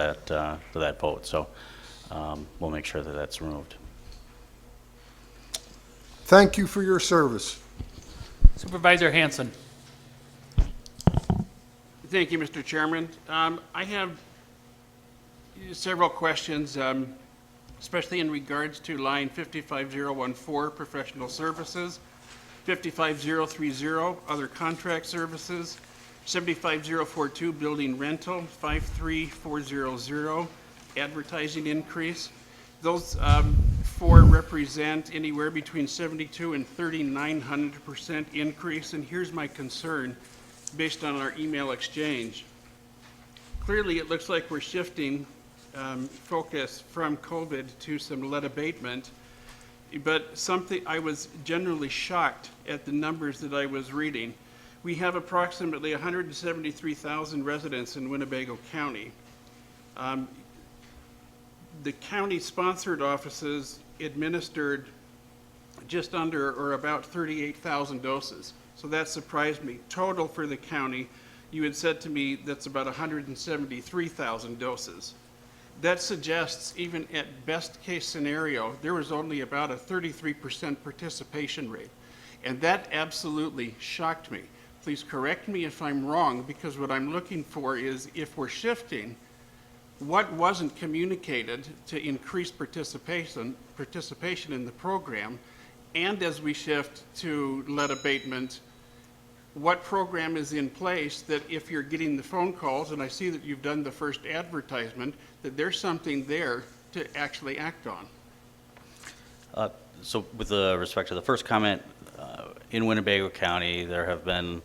that vote, so we'll make sure that that's removed. Thank you for your service. Supervisor Hanson. Thank you, Mr. Chairman. I have several questions, especially in regards to line 55014, professional services, 55030, other contract services, 75042, building rental, 53400, advertising increase. Those four represent anywhere between 72 and 3,900% increase, and here's my concern based on our email exchange. Clearly, it looks like we're shifting focus from COVID to some lead abatement, but something I was generally shocked at the numbers that I was reading. We have approximately 173,000 residents in Winnebago County. The county-sponsored offices administered just under or about 38,000 doses. So that surprised me. Total for the county, you had said to me that's about 173,000 doses. That suggests, even at best case scenario, there was only about a 33% participation rate. And that absolutely shocked me. Please correct me if I'm wrong, because what I'm looking for is, if we're shifting, what wasn't communicated to increase participation in the program, and as we shift to lead abatement, what program is in place that if you're getting the phone calls, and I see that you've done the first advertisement, that there's something there to actually act on? So with respect to the first comment, in Winnebago County, there have been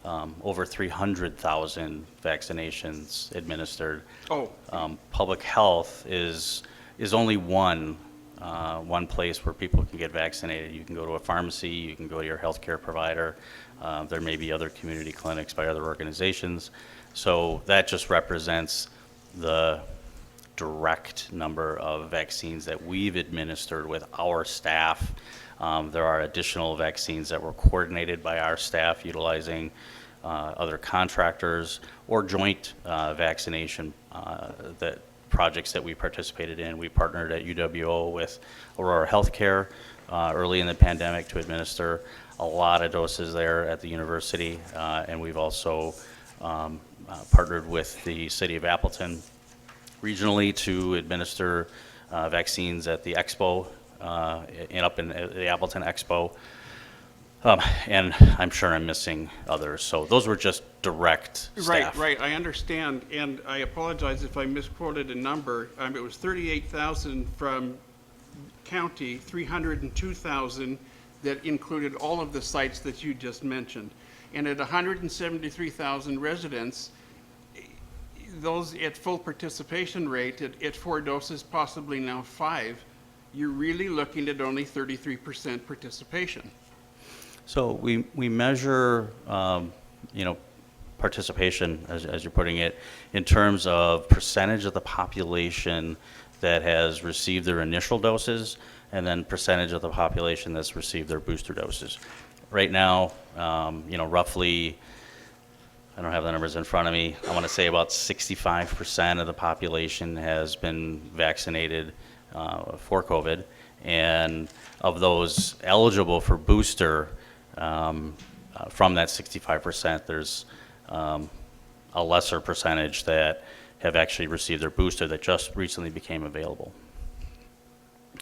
over 300,000 vaccinations administered. Oh. Public health is only one place where people can get vaccinated. You can go to a pharmacy, you can go to your healthcare provider. There may be other community clinics by other organizations. So that just represents the direct number of vaccines that we've administered with our staff. There are additional vaccines that were coordinated by our staff utilizing other contractors, or joint vaccination that projects that we participated in. We partnered at UWO with Aurora Healthcare early in the pandemic to administer a lot of doses there at the university, and we've also partnered with the city of Appleton regionally to administer vaccines at the expo and up in the Appleton Expo. And I'm sure I'm missing others. So those were just direct staff. Right, I understand, and I apologize if I misquoted a number. It was 38,000 from county, 302,000 that included all of the sites that you just mentioned. And at 173,000 residents, those at full participation rate, at 4 doses, possibly now 5, you're really looking at only 33% participation. So we measure, participation, as you're putting it, in terms of percentage of the population that has received their initial doses, and then percentage of the population that's received their booster doses. Right now, roughly, I don't have the numbers in front of me, I want to say about 65% of the population has been vaccinated for COVID, and of those eligible for booster, from that 65%, there's a lesser percentage that have actually received their booster that just recently became available.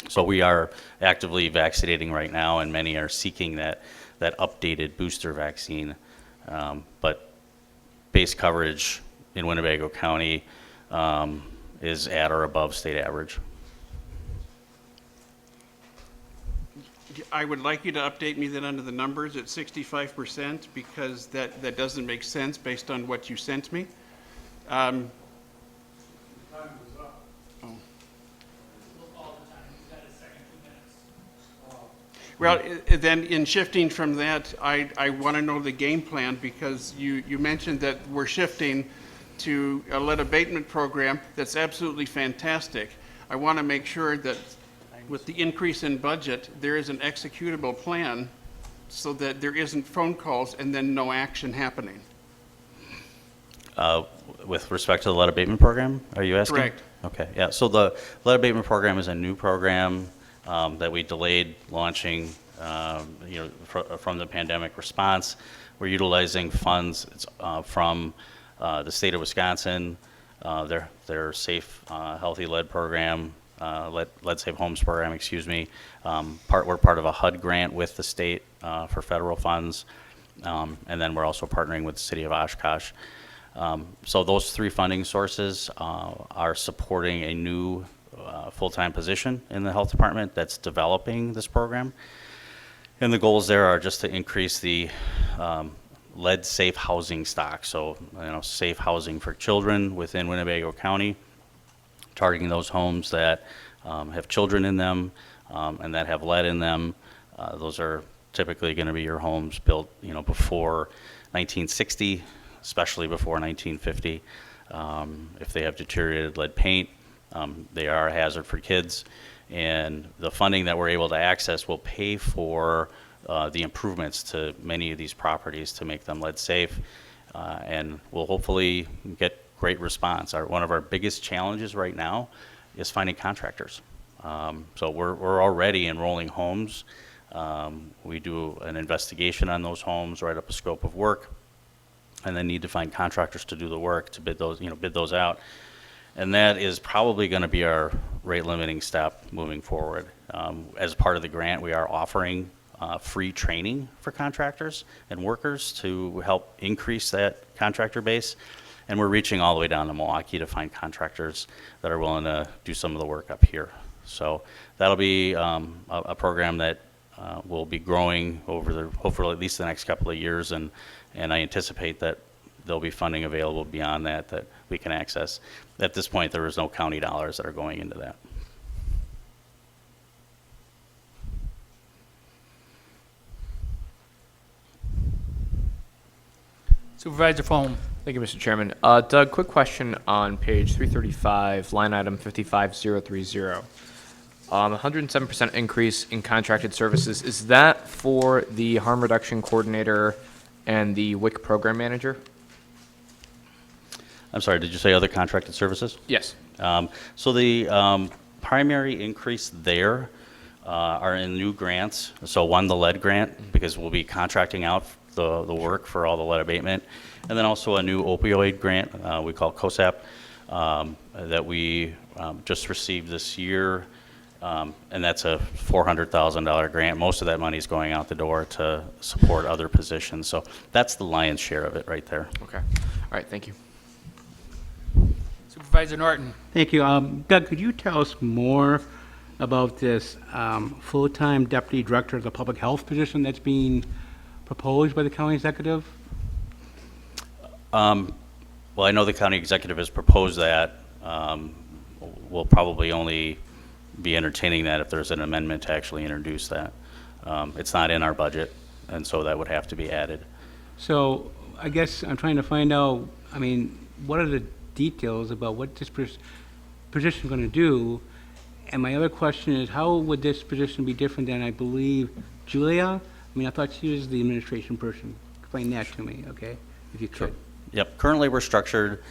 So we are actively vaccinating right now, and many are seeking that updated booster vaccine. But base coverage in Winnebago County is at or above state average. I would like you to update me then under the numbers at 65%, because that doesn't make sense based on what you sent me. Well, then in shifting from that, I want to know the game plan, because you mentioned that we're shifting to a lead abatement program that's absolutely fantastic. I want to make sure that with the increase in budget, there is an executable plan so that there isn't phone calls and then no action happening. With respect to the lead abatement program, are you asking? Correct. Okay, yeah, so the lead abatement program is a new program that we delayed launching, from the pandemic response. We're utilizing funds from the state of Wisconsin, their Safe, Healthy Lead program, Lead Safe Homes program, excuse me. We're part of a HUD grant with the state for federal funds, and then we're also partnering with the city of Oshkosh. So those 3 funding sources are supporting a new full-time position in the health department that's developing this program. And the goals there are just to increase the lead-safe housing stock, so safe housing for children within Winnebago County, targeting those homes that have children in them and that have lead in them. Those are typically going to be your homes built, before 1960, especially before 1950. If they have deteriorated lead paint, they are a hazard for kids. And the funding that we're able to access will pay for the improvements to many of these properties to make them lead safe, and we'll hopefully get great response. One of our biggest challenges right now is finding contractors. So we're already enrolling homes. We do an investigation on those homes, write up a scope of work, and then need to find contractors to do the work, to bid those out. And that is probably going to be our rate limiting step moving forward. As part of the grant, we are offering free training for contractors and workers to help increase that contractor base. And we're reaching all the way down to Milwaukee to find contractors that are willing to do some of the work up here. So that'll be a program that will be growing hopefully at least the next couple of years, and I anticipate that there'll be funding available beyond that we can access. At this point, there is no county dollars that are going into that. Supervisor Foam. Thank you, Mr. Chairman. Doug, quick question on page 335, line item 55030. 107% increase in contracted services. Is that for the harm reduction coordinator And the WIC program manager? I'm sorry, did you say other contracted services? Yes. So the primary increase there are in new grants. So one, the lead grant, because we'll be contracting out the work for all the lead abatement. And then also a new opioid grant we call COSAP that we just received this year. And that's a $400,000 grant. Most of that money is going out the door to support other positions. So that's the lion's share of it right there. Okay. All right, thank you. Supervisor Norton. Thank you. Doug, could you tell us more about this full-time deputy director of the public health position that's being proposed by the county executive? Well, I know the county executive has proposed that. We'll probably only be entertaining that if there's an amendment to actually introduce that. It's not in our budget, and so that would have to be added. So I guess I'm trying to find out, I mean, what are the details about what this position is going to do? And my other question is, how would this position be different than, I believe, Julia? I mean, I thought she was the administration person. Explain that to me, okay, if you could. Yep. Currently, we're structured.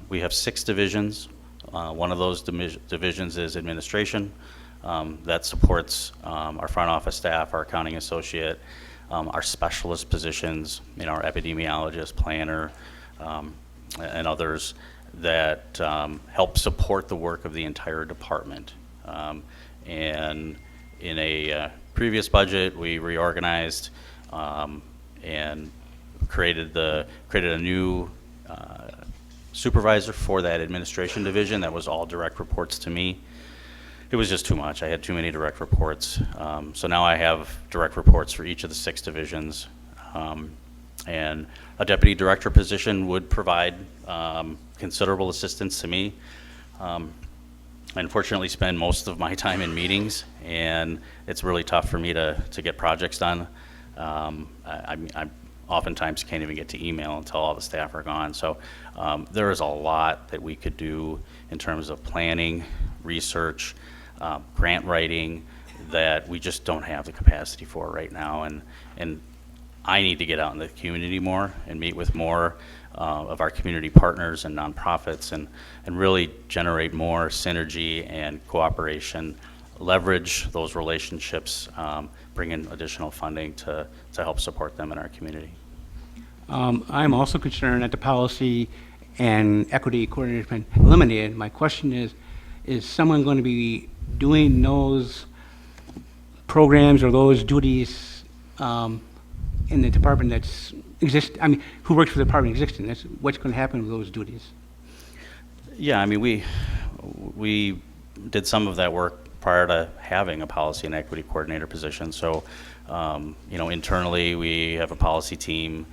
We have 6 divisions. One of those divisions is administration. That supports our front office staff, our accounting associate, our specialist positions, our epidemiologist, planner, and others that help support the work of the entire department. And in a previous budget, we reorganized and created a new supervisor for that administration division that was all direct reports to me. It was just too much. I had too many direct reports. So now I have direct reports for each of the 6 divisions. And a deputy director position would provide considerable assistance to me. I unfortunately spend most of my time in meetings, and it's really tough for me to get projects done. I oftentimes can't even get to email until all the staff are gone. So there is a lot that we could do in terms of planning, research, grant writing that we just don't have the capacity for right now. And I need to get out in the community more and meet with more of our community partners and nonprofits and really generate more synergy and cooperation, leverage those relationships, bring in additional funding to help support them in our community. I'm also concerned that the policy and equity coordinator has been eliminated. My question is someone going to be doing those programs or those duties in the department that's who works for the department existing? That's what's going to happen with those duties? Yeah, I mean, we did some of that work prior to having a policy and equity coordinator position. So, internally we have a policy team,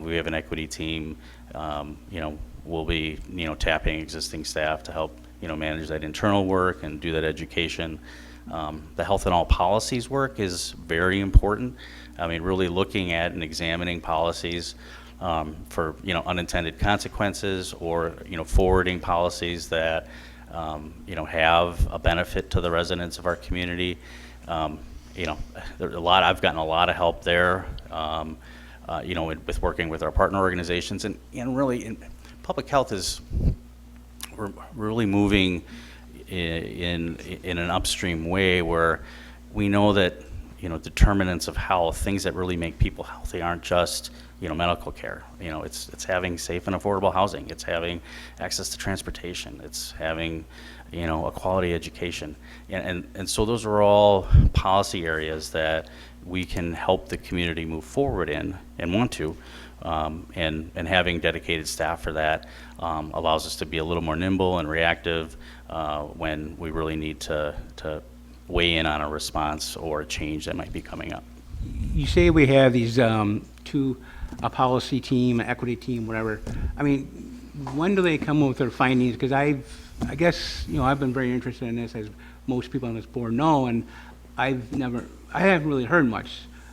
we have an equity team. We'll be, tapping existing staff to help, manage that internal work and do that education. The health and all policies work is very important. I mean, really looking at and examining policies for, unintended consequences or, forwarding policies that, have a benefit to the residents of our community. There's I've gotten a lot of help there, with working with our partner organizations and really in public health we're really moving in an upstream way where we know that, determinants of health, things that really make people healthy aren't just, medical care. It's having safe and affordable housing. It's having access to transportation. It's having, a quality education. And so those are all policy areas that we can help the community move forward in and want to. And having dedicated staff for that allows us to be a little more nimble and reactive when we really need to weigh in on a response or a change that might be coming up. You say we have these two, a policy team, an equity team, whatever. I mean, when do they come up with their findings? Because I guess, I've been very interested in this, as most people on this board know, and I haven't really heard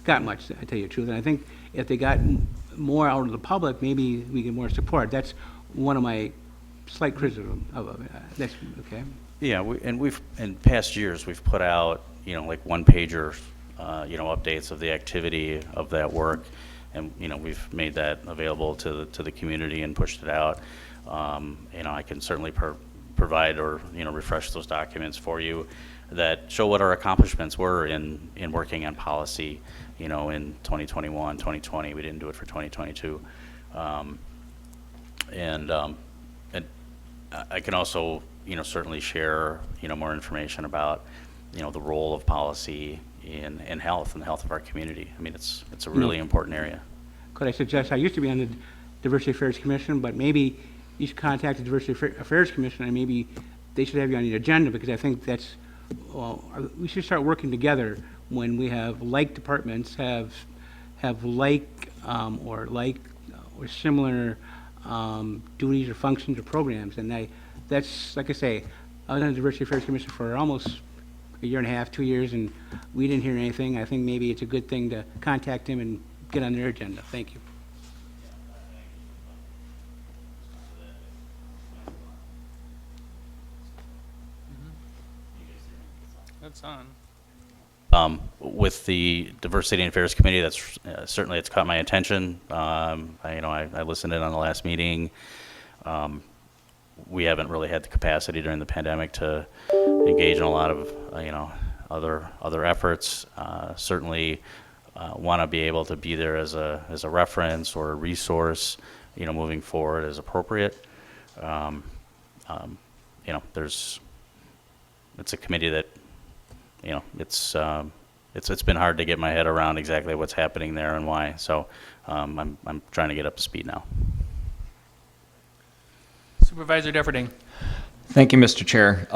got much, I tell you the truth. And I think if they got more out of the public, maybe we get more support. That's one of my slight criticism of it. That's okay. Yeah, we've in past years we've put out like one pager, updates of the activity of that work. and, you know, we've made that available to the community and pushed it out. You know, I can certainly provide or, you know, refresh those documents for you that show what our accomplishments were in working on policy, you know, in 2021, 2020. We didn't do it for 2022. And I can also, you know, certainly share, you know, more information about, you know, the role of policy in health and the health of our community. I mean, it's a really important area. Could I suggest, I used to be on the Diversity Affairs Commission, but maybe you should contact the Diversity Affairs Commission, and maybe they should have you on the agenda, because I think that's, well, we should start working together when we have like departments have like or similar duties or functions or programs. And that's, like I say, I was on the Diversity Affairs Commission for almost a year and a half, 2 years, and we didn't hear anything. I think maybe it's a good thing to contact them and get on their agenda. Thank you. That's on. With the Diversity and Affairs Committee, that's certainly it's caught my attention. I listened in on the last meeting. We haven't really had the capacity during the pandemic to engage in a lot of other efforts. Certainly want to be able to be there as a reference or a resource, you know, moving forward as appropriate. It's a committee that, you know, it's been hard to get my head around exactly what's happening there and why. So I'm trying to get up to speed now. Supervisor Defferting. Thank you, Mr. Chair.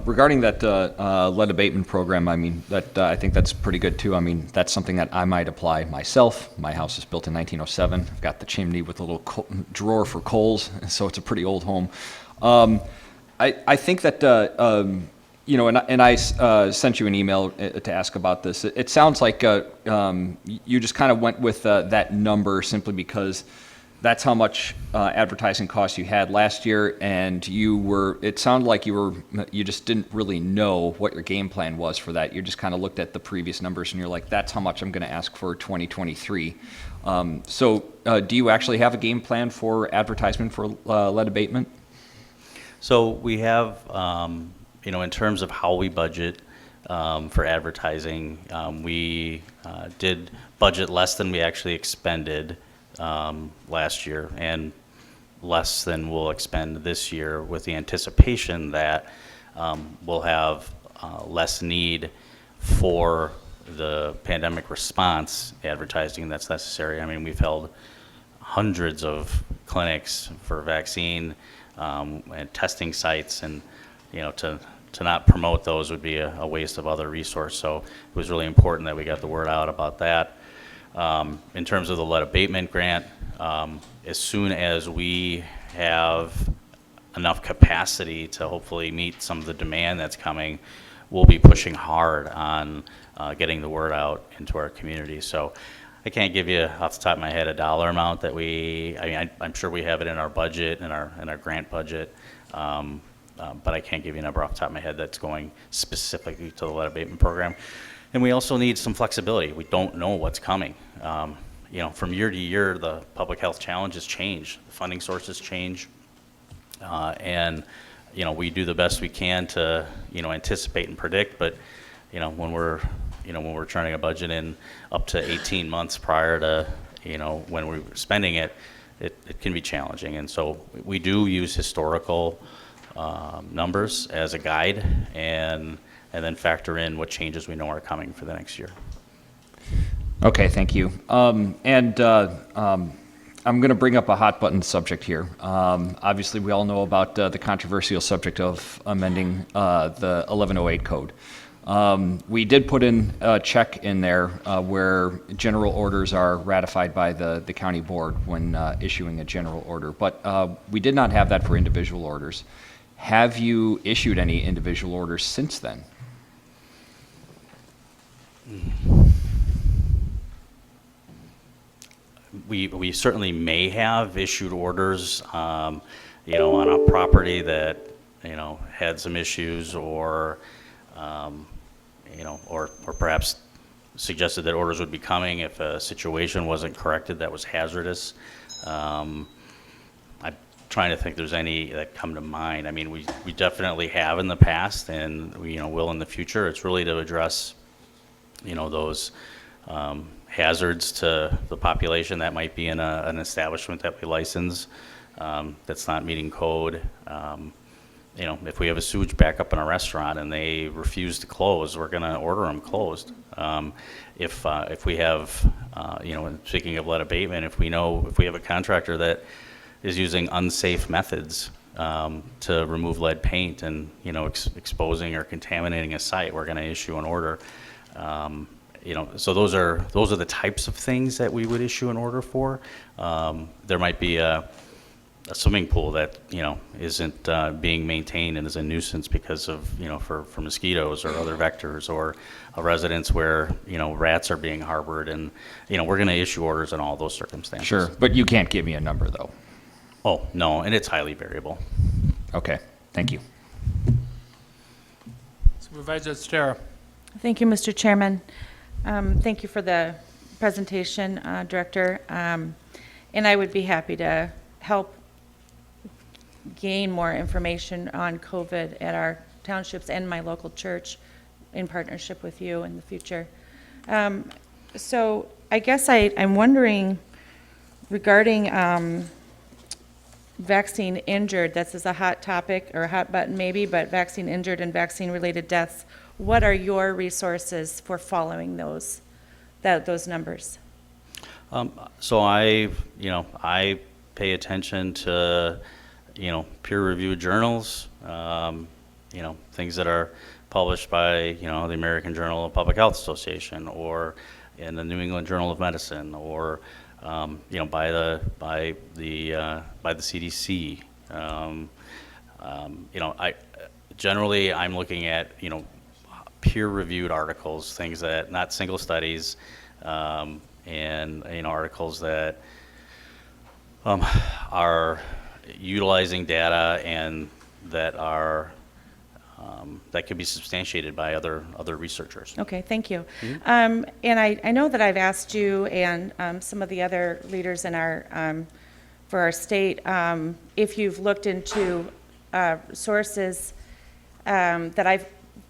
Regarding that lead abatement program, I mean, I think that's pretty good too. I mean, that's something that I might apply myself. My house is built in 1907. I've got the chimney with a little drawer for coals, so it's a pretty old home. I think that you know, and I sent you an email to ask about this. It sounds like you just kind of went with that number simply because that's how much advertising costs you had last year, and it sounded like you just didn't really know what your game plan was for that. You just kind of looked at the previous numbers and you're like, that's how much I'm going to ask for 2023. So do you actually have a game plan for advertisement for lead abatement? So we have, you know, in terms of how we budget for advertising, we did budget less than we actually expended last year, and less than we'll expend this year, with the anticipation that we'll have less need for the pandemic response advertising that's necessary. I mean, we've held hundreds of clinics for vaccine and testing sites, and, you know, to not promote those would be a waste of other resource. So it was really important that we got the word out about that. In terms of the lead abatement grant, as soon as we have enough capacity to hopefully meet some of the demand that's coming, we'll be pushing hard on getting the word out into our community. So I can't give you off the top of my head a dollar amount that I'm sure we have it in our budget, in our grant budget, but I can't give you a number off the top of my head that's going specifically to the lead abatement program. And we also need some flexibility. We don't know what's coming. You know, from year to year, the public health challenges change, the funding sources change, and, you know, we do the best we can to, you know, anticipate and predict. But, you know, when we're turning a budget in up to 18 months prior to, you know, when we're spending it, it can be challenging. And so we do use historical numbers as a guide, and then factor in what changes we know are coming for the next year. Okay, thank you. I'm going to bring up a hot button subject here. Obviously, we all know about the controversial subject of amending the 1108 code. We did put in a check in there where general orders are ratified by the county board when issuing a general order, but we did not have that for individual orders. Have you issued any individual orders since then? We certainly may have issued orders, you know, on a property that, you know, had some issues, or, you know, or perhaps suggested that orders would be coming if a situation wasn't corrected that was hazardous. I'm trying to think there's any that come to mind. I mean, we definitely have in the past, and we, will in the future. It's really to address, those hazards to the population that might be in an establishment that we license that's not meeting code. If we have a sewage backup in a restaurant and they refuse to close, we're going to order them closed. If we have, speaking of lead abatement, if we have a contractor that is using unsafe methods to remove lead paint and, exposing or contaminating a site, we're going to issue an order. So those are the types of things that we would issue an order for. There might be a swimming pool that isn't being maintained and is a nuisance because of for mosquitoes or other vectors, or a residence where rats are being harbored, and we're going to issue orders in all those circumstances. Sure, but you can't give me a number though. Oh no, and it's highly variable. Okay, thank you. Supervisor Stara. Thank you, Mr. Chairman. Thank you for the presentation, Director. And I would be happy to help gain more information on COVID at our townships and my local church in partnership with you in the future. So I guess I'm wondering regarding vaccine injured, this is a hot topic or a hot button maybe, but vaccine injured and vaccine related deaths, what are your resources for following those numbers? So I pay attention to, peer-reviewed journals, things that are published by, the American Journal of Public Health Association, or in the New England Journal of Medicine, or by the CDC. I'm looking at peer-reviewed articles, things that not single studies, and articles that are utilizing data and that are that can be substantiated by other researchers. Okay, thank you. And I know that I've asked you and some of the other leaders in for our state if you've looked into sources that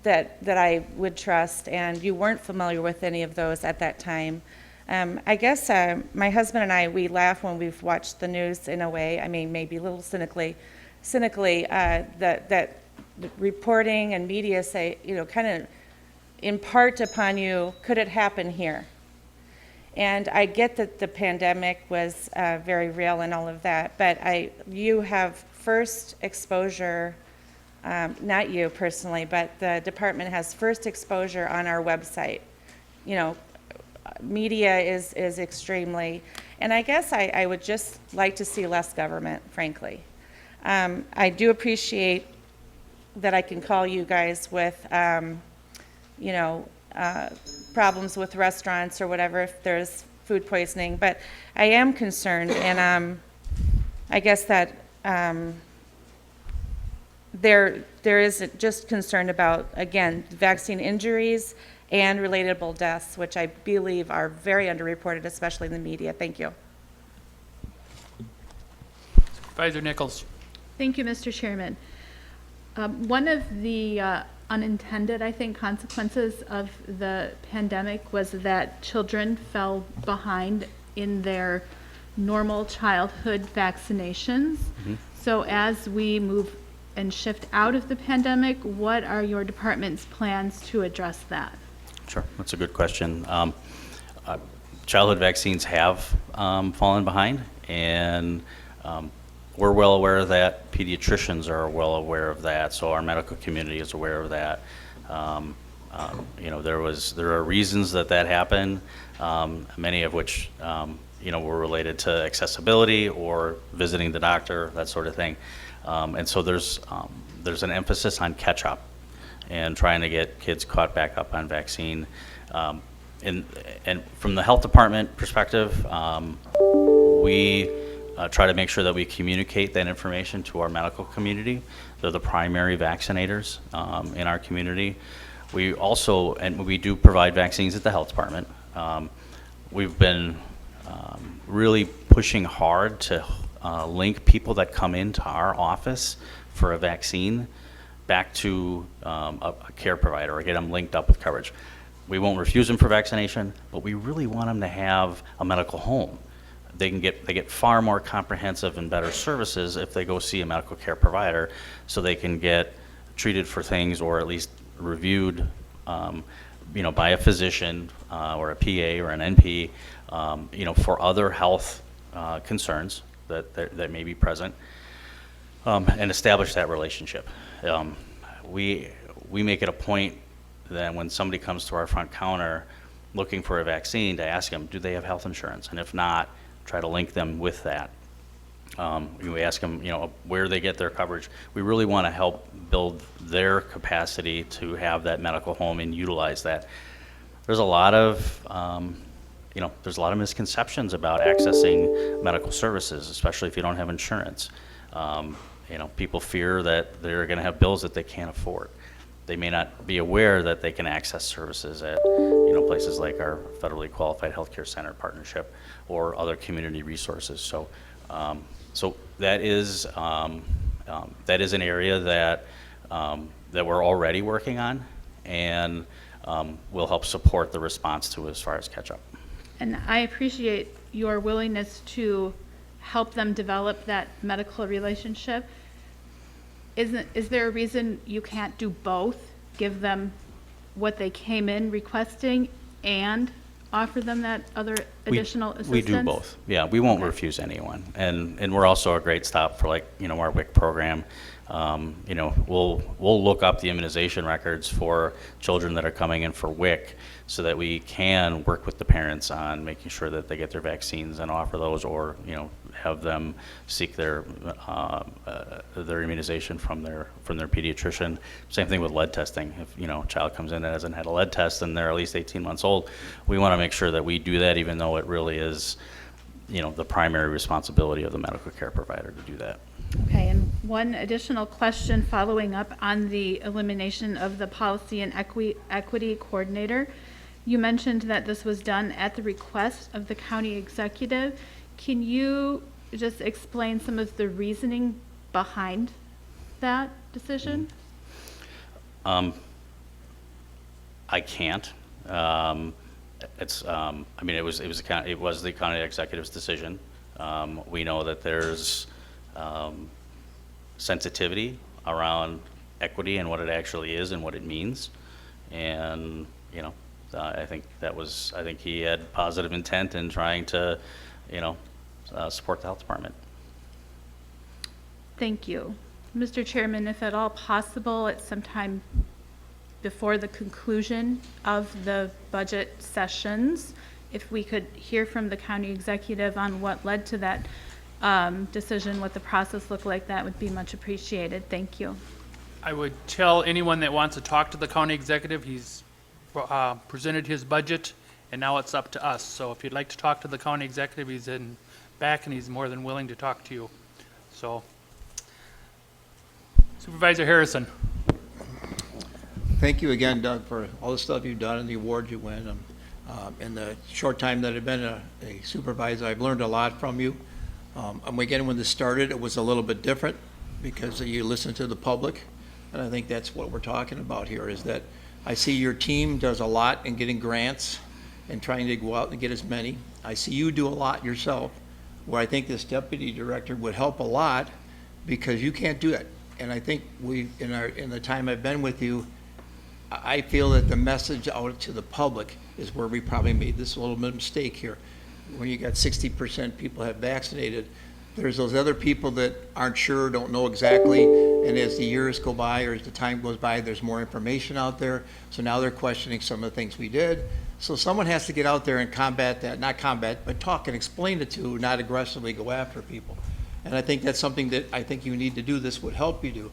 I would trust, and you weren't familiar with any of those at that time. I guess my husband and I, we laugh when we've watched the news in a way, I mean, maybe a little cynically, that reporting and media say, kind of impart upon you, could it happen here? And I get that the pandemic was very real and all of that, but you have first exposure, not you personally, but the department has first exposure on our website. Media is extremely, and I guess I would just like to see less government, frankly. I do appreciate that I can call you guys with, problems with restaurants or whatever if there's food poisoning, but I am concerned, and I guess that there is just concern about, again, vaccine injuries and relatable deaths, which I believe are very underreported, especially in the media. Thank you. Supervisor Nichols. Thank you, Mr. Chairman. One of the unintended, I think, consequences of the pandemic was that children fell behind in their normal childhood vaccinations. Mm-hmm. So as we move and shift out of the pandemic, what are your department's plans to address that? Sure, that's a good question. Childhood vaccines have fallen behind, and we're well aware of that. Pediatricians are well aware of that, so our medical community is aware of that. There are reasons that happened, many of which were related to accessibility or visiting the doctor, that sort of thing. And so there's an emphasis on catch up and trying to get kids caught back up on vaccine. And from the health department perspective, we try to make sure that we communicate that information to our medical community. They're the primary vaccinators in our community. We also, and we do provide vaccines at the health department. We've been really pushing hard to link people that come into our office for a vaccine back to a care provider or get them linked up with coverage. We won't refuse them for vaccination, but we really want them to have a medical home. They get far more comprehensive and better services if they go see a medical care provider, so they can get treated for things or at least reviewed, by a physician or a PA or an NP, for other health concerns that may be present, and establish that relationship. We make it a point that when somebody comes to our front counter looking for a vaccine, to ask them, do they have health insurance? And if not, try to link them with that. We ask them, where they get their coverage. We really want to help build their capacity to have that medical home and utilize that. There's a lot of, misconceptions about accessing medical services, especially if you don't have insurance. People fear that they're going to have bills that they can't afford. They may not be aware that they can access services at, places like our federally qualified healthcare center partnership or other community resources. So that is an area that we're already working on, and will help support the response to as far as catch up. And I appreciate your willingness to help them develop that medical relationship. Is there a reason you can't do both? Give them what they came in requesting and offer them that other additional assistance? We do both. Yeah, we won't refuse anyone. And we're also a great stop for our WIC program. We'll look up the immunization records for children that are coming in for WIC so that we can work with the parents on making sure that they get their vaccines and offer those, or, have them seek their immunization from their pediatrician. Same thing with lead testing. If, a child comes in and hasn't had a lead test and they're at least 18 months old, we want to make sure that we do that, even though it really is, the primary responsibility of the medical care provider to do that. Okay, and one additional question following up on the elimination of the policy and equity coordinator. You mentioned that this was done at the request of the county executive. Can you just explain some of the reasoning behind that decision? I can't. It was the county executive's decision. We know that there's sensitivity around equity and what it actually is and what it means, and I think he had positive intent in trying to support the health department. Thank you. Mr. Chairman, if at all possible, at some time before the conclusion of the budget sessions, if we could hear from the county executive on what led to that decision, what the process looked like, that would be much appreciated. Thank you. I would tell anyone that wants to talk to the county executive, he's presented his budget, and now it's up to us. So if you'd like to talk to the county executive, he's in back, and he's more than willing to talk to you. So, Supervisor Harrison. Thank you again, Doug, for all the stuff you've done and the awards you win. In the short time that I've been a supervisor, I've learned a lot from you. Again, when this started, it was a little bit different because you listen to the public, and I think that's what we're talking about here, is that I see your team does a lot in getting grants and trying to go out and get as many. I see you do a lot yourself, where I think this deputy director would help a lot because you can't do it. And I think in the time I've been with you, I feel that the message out to the public is where we probably made this a little bit of mistake here. When you got 60% people have vaccinated, there's those other people that aren't sure, don't know exactly, and as the years go by or as the time goes by, there's more information out there. So now they're questioning some of the things we did. So someone has to get out there and combat that, not combat, but talk and explain it to, not aggressively go after people. And I think that's something that I think you need to do. This would help you do.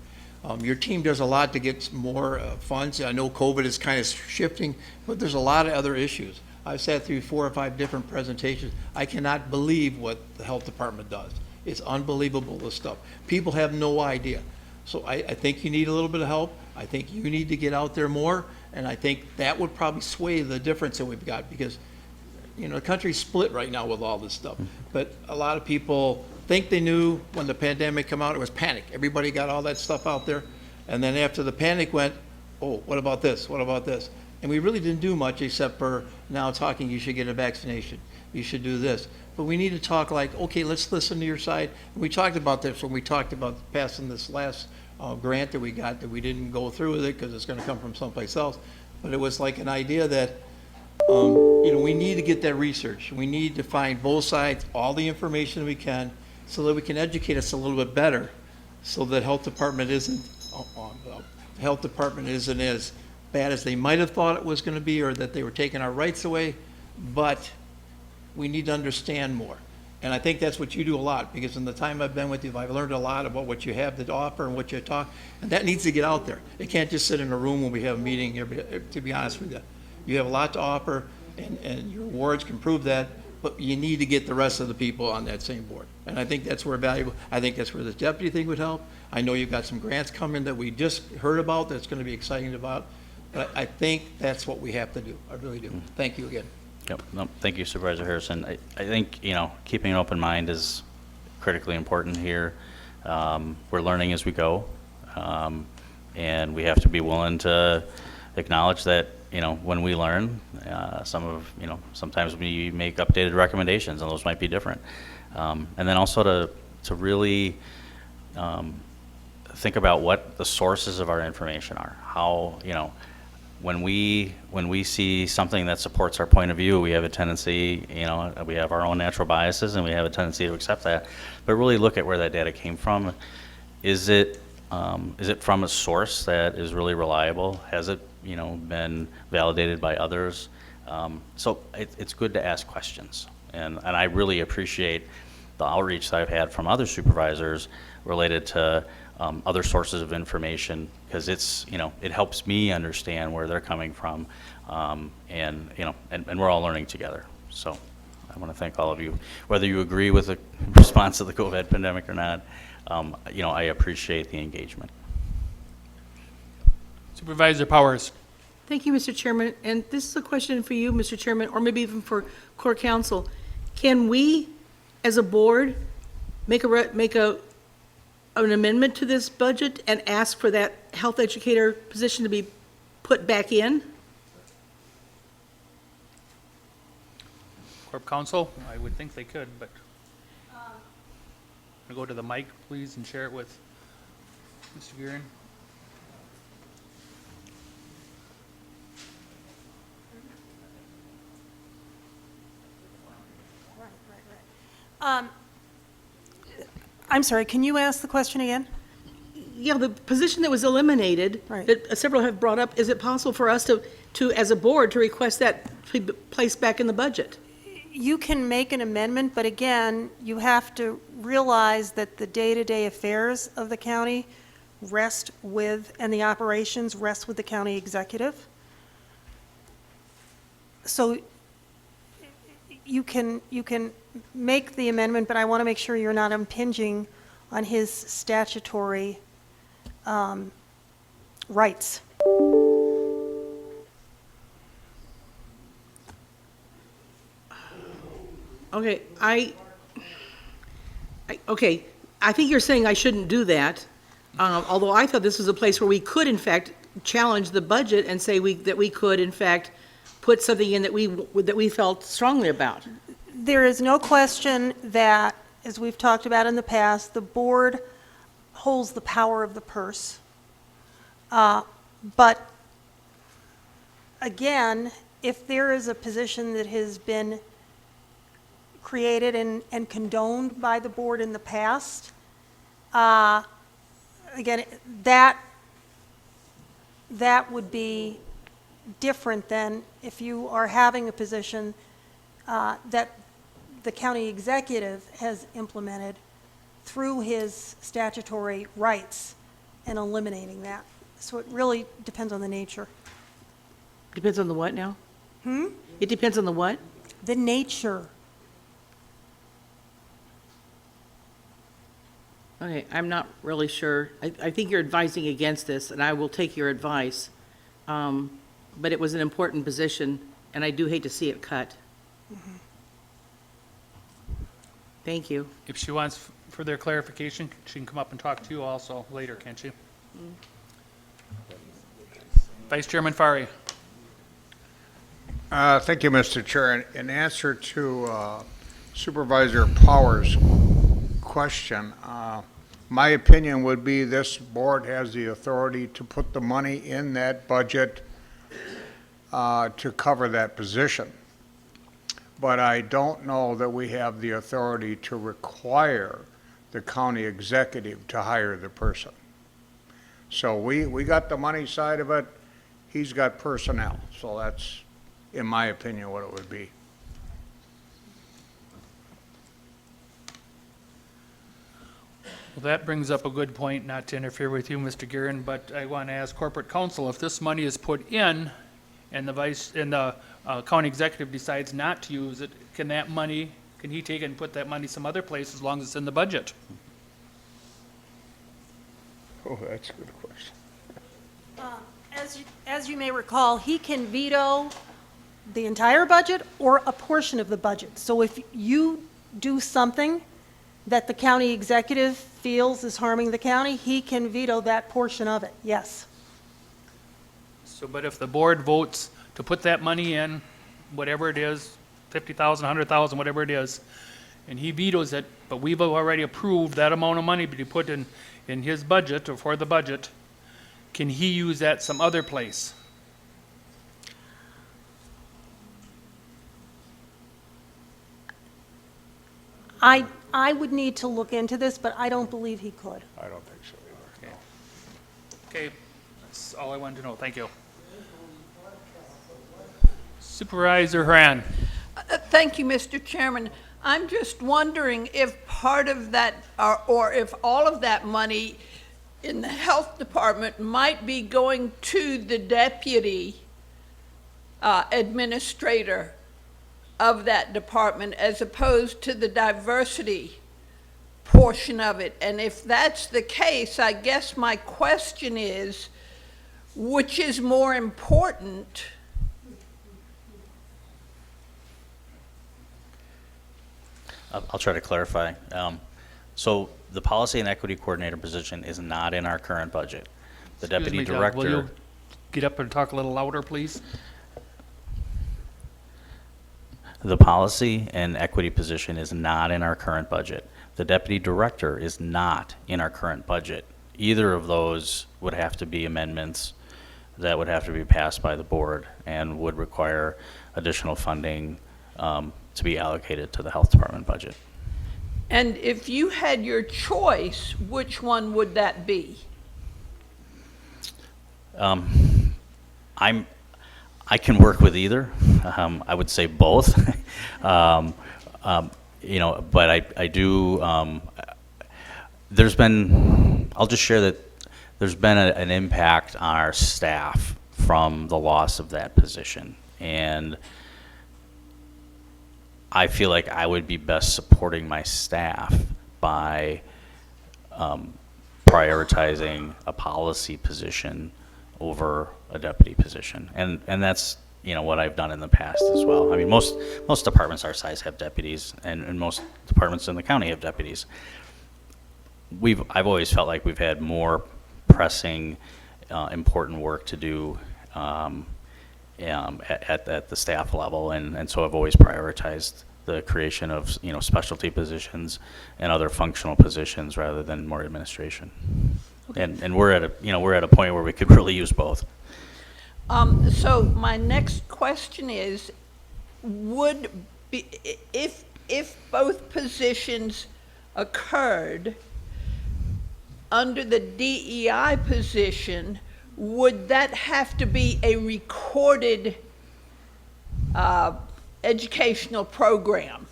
Your team does a lot to get more funds. I know COVID is kind of shifting, but there's a lot of other issues. I've sat through 4 or 5 different presentations. I cannot believe what the health department does. It's unbelievable, this stuff. People have no idea. So I think you need a little bit of help. I think you need to get out there more, and I think that would probably sway the difference that we've got, because, you know, the country's split right now with all this stuff. But a lot of people think they knew when the pandemic came out, it was panic. Everybody got all that stuff out there. And then after the panic went, oh, what about this? What about this? And we really didn't do much except for now talking, you should get a vaccination. You should do this. But we need to talk like, okay, let's listen to your side. And we talked about this when we talked about passing this last grant that we got, that we didn't go through with it because it's going to come from someplace else. But it was like an idea that, you know, we need to get that research. We need to find both sides, all the information we can, so that we can educate us a little bit better, so that health department isn't as bad as they might have thought it was going to be, or that they were taking our rights away. But we need to understand more. And I think that's what you do a lot, because in the time I've been with you, I've learned a lot about what you have to offer and what you talk, and that needs to get out there. It can't just sit in a room when we have a meeting here, to be honest with you. You have a lot to offer, and your awards can prove that, but you need to get the rest of the people on that same board. And I think that's where valuable, I think that's where this deputy thing would help. I know you've got some grants coming that we just heard about that's going to be exciting about, but I think that's what we have to do. I really do. Thank you again. Yep. No, thank you, Supervisor Harrison. I think, you know, keeping an open mind is critically important here. We're learning as we go, and we have to be willing to acknowledge that, you know, when we learn, sometimes we make updated recommendations, and those might be different. And then also to really think about what the sources of our information are. How, you know, when we see something that supports our point of view, we have a tendency, you know, we have our own natural biases, and we have a tendency to accept that. But really look at where that data came from. Is it from a source that is really reliable? Has it, you know, been validated by others? So it's good to ask questions, and I really appreciate the outreach that I've had from other supervisors related to other sources of information, because it's, you know, it helps me understand where they're coming from, and you know, and we're all learning together. So I want to thank all of you, whether you agree with the response to the COVID pandemic or not. You know, I appreciate the engagement. Supervisor Powers. Thank you, Mr. Chairman. And this is a question for you, Mr. Chairman, or maybe even for Core Counsel. Can we, as a board, make an amendment to this budget and ask for that health educator position to be put back in? Corp Counsel, I would think they could, but go to the mic, please, and share it with Mr. Gearin. I'm sorry, can you ask the question again? Yeah, the position that was eliminated, that several have brought up, is it possible for us to, as a board, to request that be placed back in the budget? You can make an amendment, but again, you have to realize that the day-to-day affairs of the county rest with, and the operations rest with the county executive. So you can make the amendment, but I want to make sure you're not impinging on his statutory rights. Okay, okay, I think you're saying I shouldn't do that, although I thought this was a place where we could, in fact, challenge the budget and say that we could, in fact, put something in that we felt strongly about. There is no question that, as we've talked about in the past, the board holds the power of the purse. But again, if there is a position that has been created and condoned by the board in the past, again, that would be different than if you are having a position that the county executive has implemented through his statutory rights and eliminating that. So it really depends on the nature. Depends on the what now? It depends on the what? The nature. Okay, I'm not really sure. I think you're advising against this, and I will take your advice. But it was an important position, and I do hate to see it cut. Thank you. If she wants further clarification, she can come up and talk to you also later, can't she? Vice Chairman Fari. Thank you, Mr. Chair. In answer to Supervisor Powers' question, my opinion would be this board has the authority to put the money in that budget to cover that position. But I don't know that we have the authority to require the county executive to hire the person. So we got the money side of it, he's got personnel. So that's, in my opinion, what it would be. Well, that brings up a good point, not to interfere with you, Mr. Guerin, but I want to ask corporate counsel, if this money is put in and the county executive decides not to use it, can he take it and put that money some other place as long as it's in the budget? Oh, that's a good question. As you may recall, he can veto the entire budget or a portion of the budget. So if you do something that the county executive feels is harming the county, he can veto that portion of it, yes. So, but if the board votes to put that money in, whatever it is, 50,000, 100,000, whatever it is, and he vetoes it, but we've already approved that amount of money to be put in his budget or for the budget, can he use that some other place? I would need to look into this, but I don't believe he could. I don't think so either. Okay, that's all I wanted to know. Thank you. Supervisor Hran. Thank you, Mr. Chairman. I'm just wondering if part of that, or if all of that money in the health department might be going to the deputy administrator of that department as opposed to the diversity portion of it. And if that's the case, I guess my question is, which is more important? I'll try to clarify. So the policy and equity coordinator position is not in our current budget. The deputy Excuse me, Doug, director. will you get up and talk a little louder, please? The policy and equity position is not in our current budget. The deputy director is not in our current budget. Either of those would have to be amendments that would have to be passed by the board and would require additional funding to be allocated to the health department budget. And if you had your choice, which one would that be? I can work with either. I would say both. You know, but I do, there's been, I'll just share that there's been an impact on our staff from the loss of that position. And I feel like I would be best supporting my staff by prioritizing a policy position over a deputy position. And that's, you know, what I've done in the past as well. I mean, most departments our size have deputies, and most departments in the county have deputies. I've always felt like we've had more pressing, important work to do at the staff level, and so I've always prioritized the creation of, you know, specialty positions and other functional positions rather than more administration. Okay. And we're at a point where we could really use both. So my next question is, if both positions occurred under the DEI position, would that have to be a recorded educational program?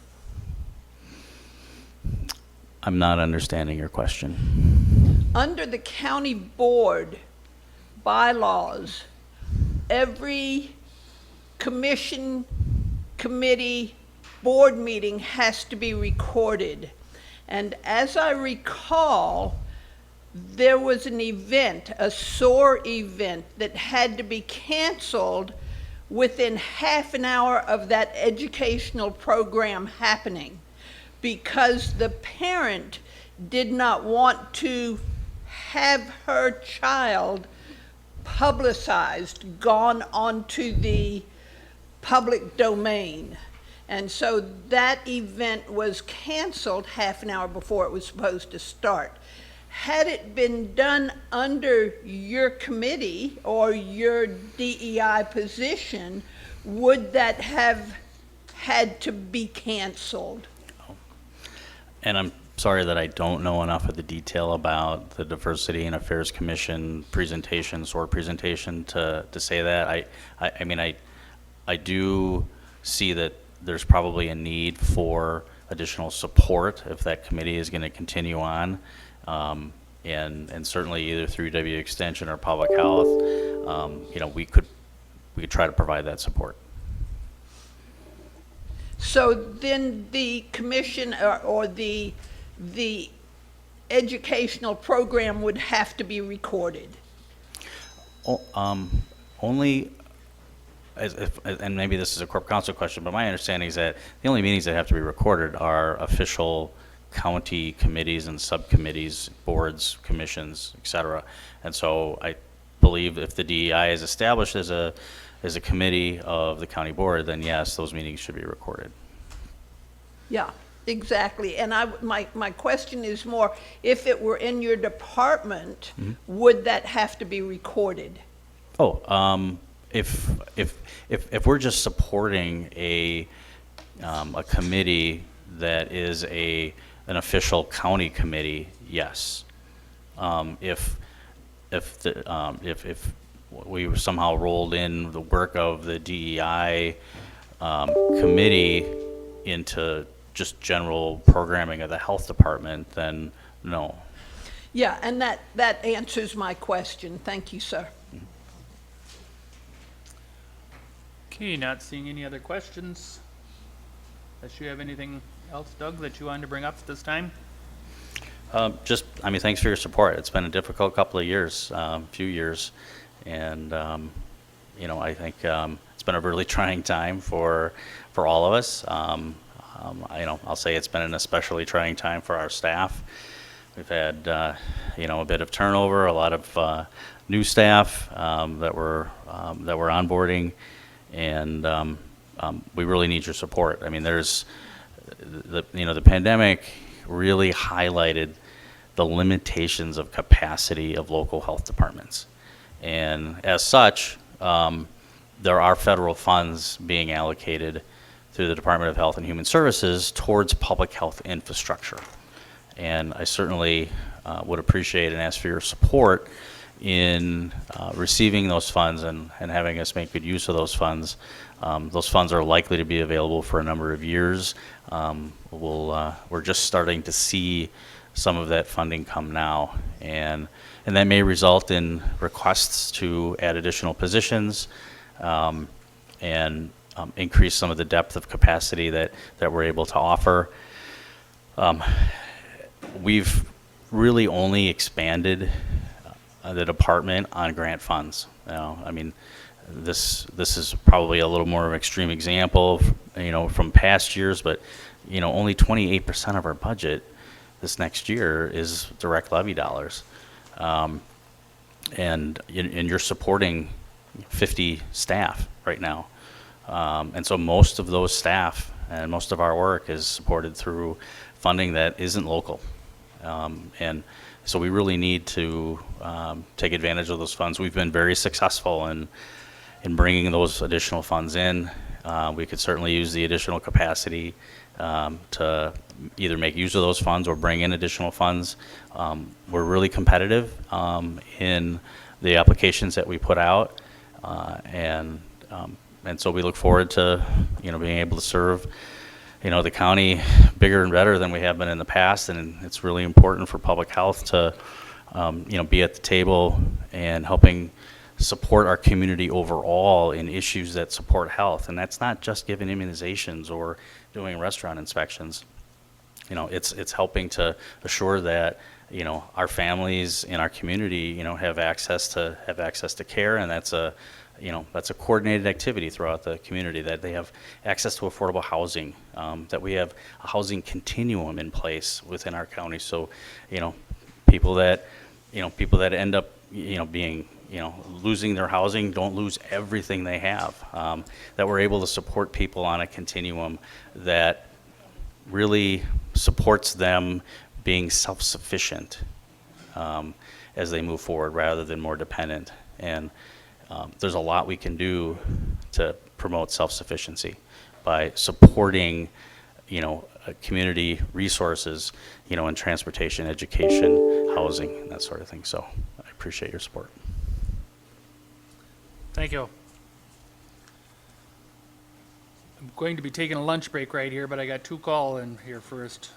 I'm not understanding your question. Under the county board bylaws, every commission, committee, board meeting has to be recorded. And as I recall, there was an event, a SOAR event, that had to be canceled within half an hour of that educational program happening because the parent did not want to have her child publicized, gone onto the public domain. And so that event was canceled half an hour before it was supposed to start. Had it been done under your committee or your DEI position, would that have had to be canceled? And I'm sorry that I don't know enough of the detail about the Diversity and Affairs Commission presentation, SOAR presentation, to say that. I mean, I do see that there's probably a need for additional support if that committee is going to continue on. And certainly either through W Extension or Public Health, you know, we could try to provide that support. So then the commission or the educational program would have to be recorded? Only, and maybe this is a corp council question, but my understanding is that the only meetings that have to be recorded are official county committees and subcommittees, boards, commissions, et cetera. And so I believe if the DEI is established as a committee of the county board, then yes, those meetings should be recorded. Yeah, exactly. And my question is more, if it were in your department, would that have to be recorded? Oh, if we're just supporting a committee that is an official county committee, yes. If we somehow rolled in the work of the DEI committee into just general programming of the health department, then no. Yeah, and that answers my question. Thank you, sir. Okay, not seeing any other questions. Unless you have anything else, Doug, that you wanted to bring up at this time? Just, I mean, thanks for your support. It's been a difficult couple of years, few years, and you know, I think it's been a really trying time for all of us. You know, I'll say it's been an especially trying time for our staff. We've had you know, a bit of turnover, a lot of new staff that we're onboarding, and we really need your support. I mean, there's the pandemic really highlighted the limitations of capacity of local health departments, and as such, there are federal funds being allocated through the Department of Health and Human Services towards public health infrastructure. And I certainly would appreciate and ask for your support in receiving those funds and having us make good use of those funds. Those funds are likely to be available for a number of years. We're just starting to see some of that funding come now, and that may result in requests to add additional positions and increase some of the depth of capacity that we're able to offer. We've really only expanded the department on grant funds. You know, I mean, this is probably a little more of an extreme example, you know, from past years, but you know, only 28% of our budget this next year is direct levy dollars, and you're supporting 50 staff right now. And so most of those staff and most of our work is supported through funding that isn't local. And so we really need to take advantage of those funds. We've been very successful in bringing those additional funds in. We could certainly use the additional capacity to either make use of those funds or bring in additional funds. We're really competitive in the applications that we put out, and so we look forward to, you know, being able to serve, you know, the county bigger and better than we have been in the past. And it's really important for public health to, you know, be at the table and helping support our community overall in issues that support health. And that's not just giving immunizations or doing restaurant inspections. it's helping to assure that, our families in our community, have access to care, and that's a coordinated activity throughout the community, that they have access to affordable housing, that we have a housing continuum in place within our county. So, people that end up, being, losing their housing don't lose everything they have. That we're able to support people on a continuum that really supports them being self-sufficient as they move forward rather than more dependent. And there's a lot we can do to promote self-sufficiency by supporting, community resources, in transportation, education, housing, and that sort of thing. So I appreciate your support. Thank you. I'm going to be taking a lunch break right here, but I got 2 call in here first.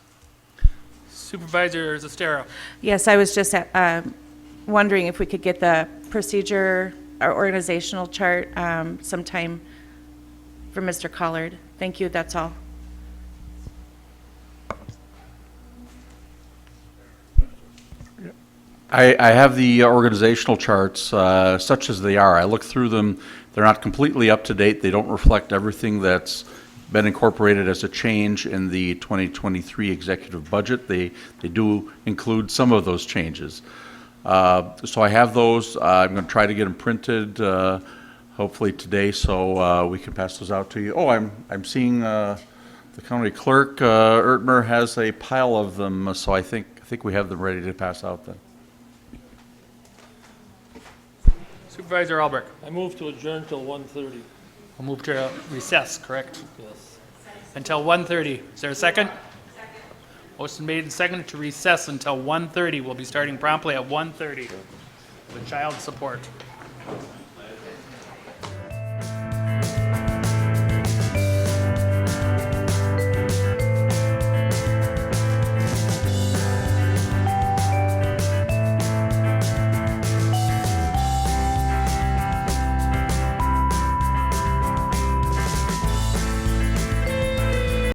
Supervisor Zestero. Yes, I was just wondering if we could get the procedure or organizational chart sometime for Mr. Collard. Thank you, that's all. I have the organizational charts, such as they are. I looked through them. They're not completely up to date. They don't reflect everything that's been incorporated as a change in the 2023 executive budget. They do include some of those changes. So I have those. I'm going to try to get them printed, hopefully today, so we can pass those out to you. Oh, I'm seeing the county clerk, Ertmer, has a pile of them, so I think we have them ready to pass out then. Supervisor Albrecht. I move to adjourn till 1:30. We'll move to recess, correct? Yes. Until 1:30. Is there a second? Motion made and seconded to recess until 1:30. We'll be starting promptly at 1:30 with child support.